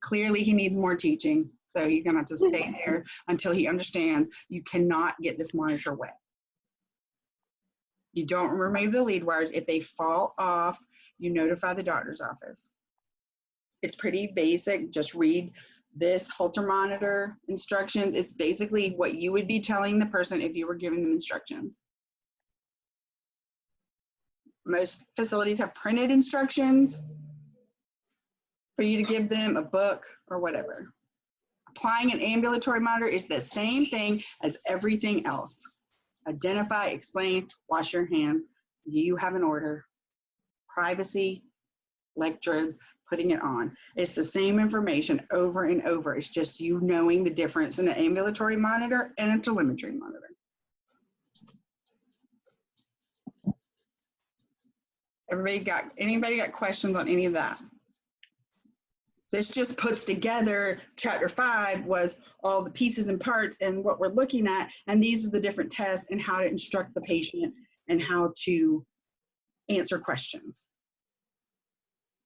Clearly he needs more teaching. So you're gonna have to stay there until he understands you cannot get this monitor wet. You don't remove the lead wires. If they fall off, you notify the doctor's office. It's pretty basic. Just read this Holter monitor instruction. It's basically what you would be telling the person if you were giving them instructions. Most facilities have printed instructions for you to give them, a book or whatever. Applying an ambulatory monitor is the same thing as everything else. Identify, explain, wash your hands. You have an order. Privacy, electrodes, putting it on. It's the same information over and over. It's just you knowing the difference in an ambulatory monitor and a telemetry monitor. Anybody got questions on any of that? This just puts together, chapter 5 was all the pieces and parts and what we're looking at, and these are the different tests and how to instruct the patient and how to answer questions.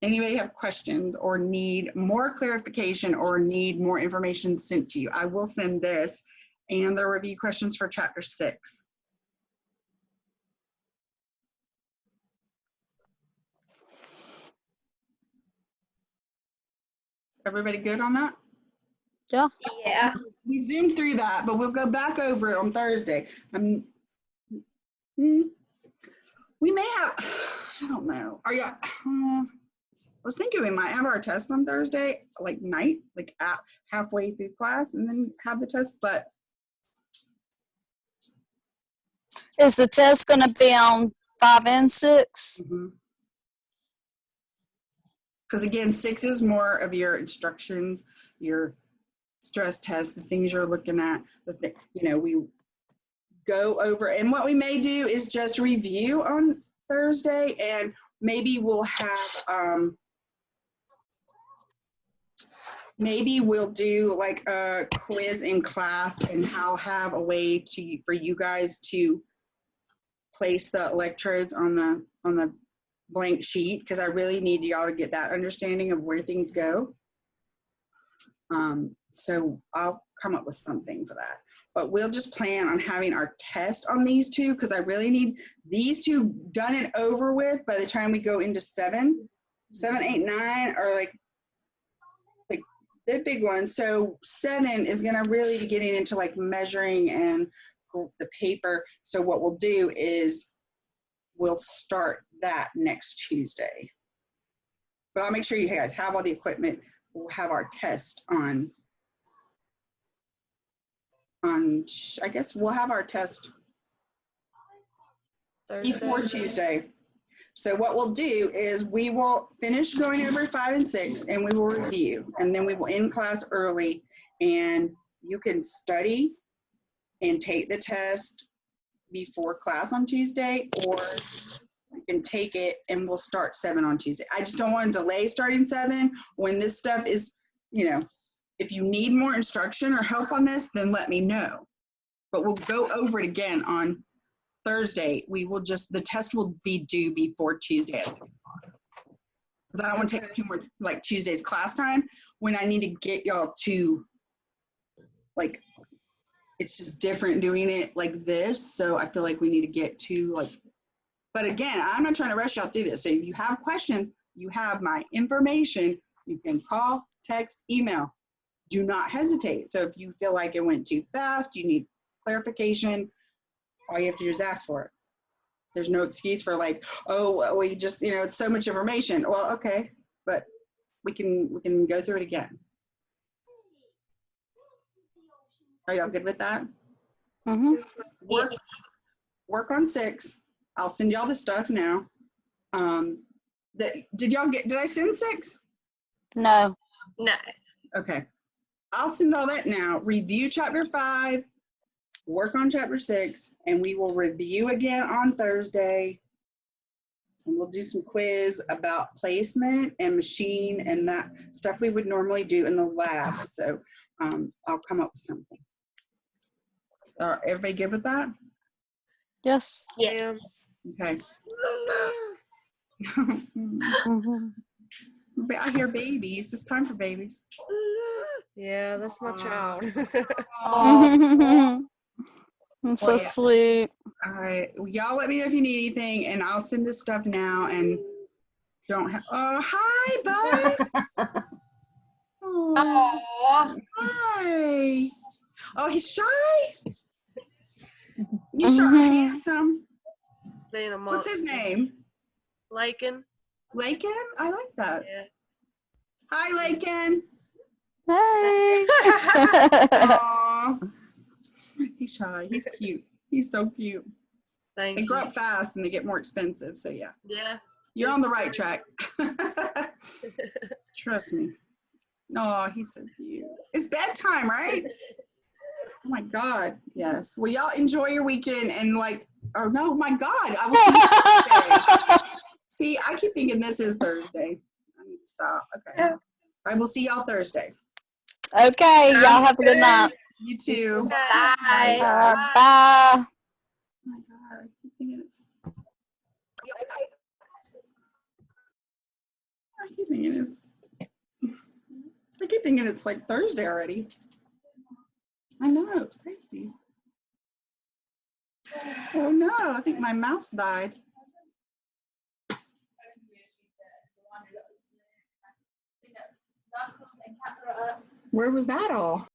Anybody have questions or need more clarification or need more information sent to you? I will send this and the review questions for chapter 6. Everybody good on that? Yeah. Yeah. We zoomed through that, but we'll go back over it on Thursday. We may have, I don't know. Are you, I was thinking we might have our test on Thursday, like night, like at halfway through class and then have the test, but. Is the test going to be on 5 and 6? Because again, 6 is more of your instructions, your stress test, the things you're looking at, we go over, and what we may do is just review on Thursday, and maybe we'll have, maybe we'll do like a quiz in class and have a way for you guys to place the electrodes on the blank sheet, because I really need y'all to get that understanding of where things go. So I'll come up with something for that. But we'll just plan on having our test on these two, because I really need these two done and over with by the time we go into 7, 8, 9 are like the big ones. So 7 is going to really be getting into like measuring and the paper. So what we'll do is we'll start that next Tuesday. But I'll make sure you guys have all the equipment. We'll have our test on I guess we'll have our test before Tuesday. So what we'll do is we will finish going over 5 and 6 and we will review, and then we will end class early, and you can study and take the test before class on Tuesday, or you can take it and we'll start 7 on Tuesday. I just don't want to delay starting 7 when this stuff is, if you need more instruction or help on this, then let me know. But we'll go over it again on Thursday. The test will be due before Tuesday at 6 o'clock. Because I don't want to take too much like Tuesday's class time when I need to get y'all to, like, it's just different doing it like this. So I feel like we need to get to but again, I'm not trying to rush y'all through this. So if you have questions, you have my information. You can call, text, email. do not hesitate. So if you feel like it went too fast, you need clarification, all you have to do is ask for it. There's no excuse for like, oh, we just, it's so much information. Well, okay, but we can go through it again. Are y'all good with that? Mm-hmm. Work on 6. I'll send y'all the stuff now. Did I send 6? No. No. Okay. I'll send all that now. Review chapter 5, work on chapter 6, and we will review again on Thursday. And we'll do some quiz about placement and machine and that stuff we would normally do in the lab. So I'll come up with something. Everybody good with that? Yes. Yeah. Okay. Mm-hmm. I hear babies. It's time for babies. Yeah, that's my child. I'm so sweet. All right. Y'all let me know if you need anything, and I'll send this stuff now. And don't have. Oh, hi, bud. Aww. Hi. Oh, he's shy. You sure are handsome. Being a What's his monster. name? Lakin. Lakin? I like that. Yeah. Hi, Lakin. Hey. Aw. He's shy. He's cute. He's so cute. Thank They you. grow up fast and they get more expensive. So yeah, Yeah. you're on the right track. Trust me. Oh, he's so cute. It's bedtime, right? Oh my God. Yes. Well, y'all enjoy your weekend and oh no, my God. I will see you Thursday. See, I keep thinking this is Thursday. I need to stop. Okay. Yeah. I will see y'all Thursday. Okay, y'all have a good night. You too. Bye. Bye. Oh my God. I keep thinking it's. I keep thinking it's like Thursday already. I know, it's crazy. Oh no, I think my mouse died. Where was that all?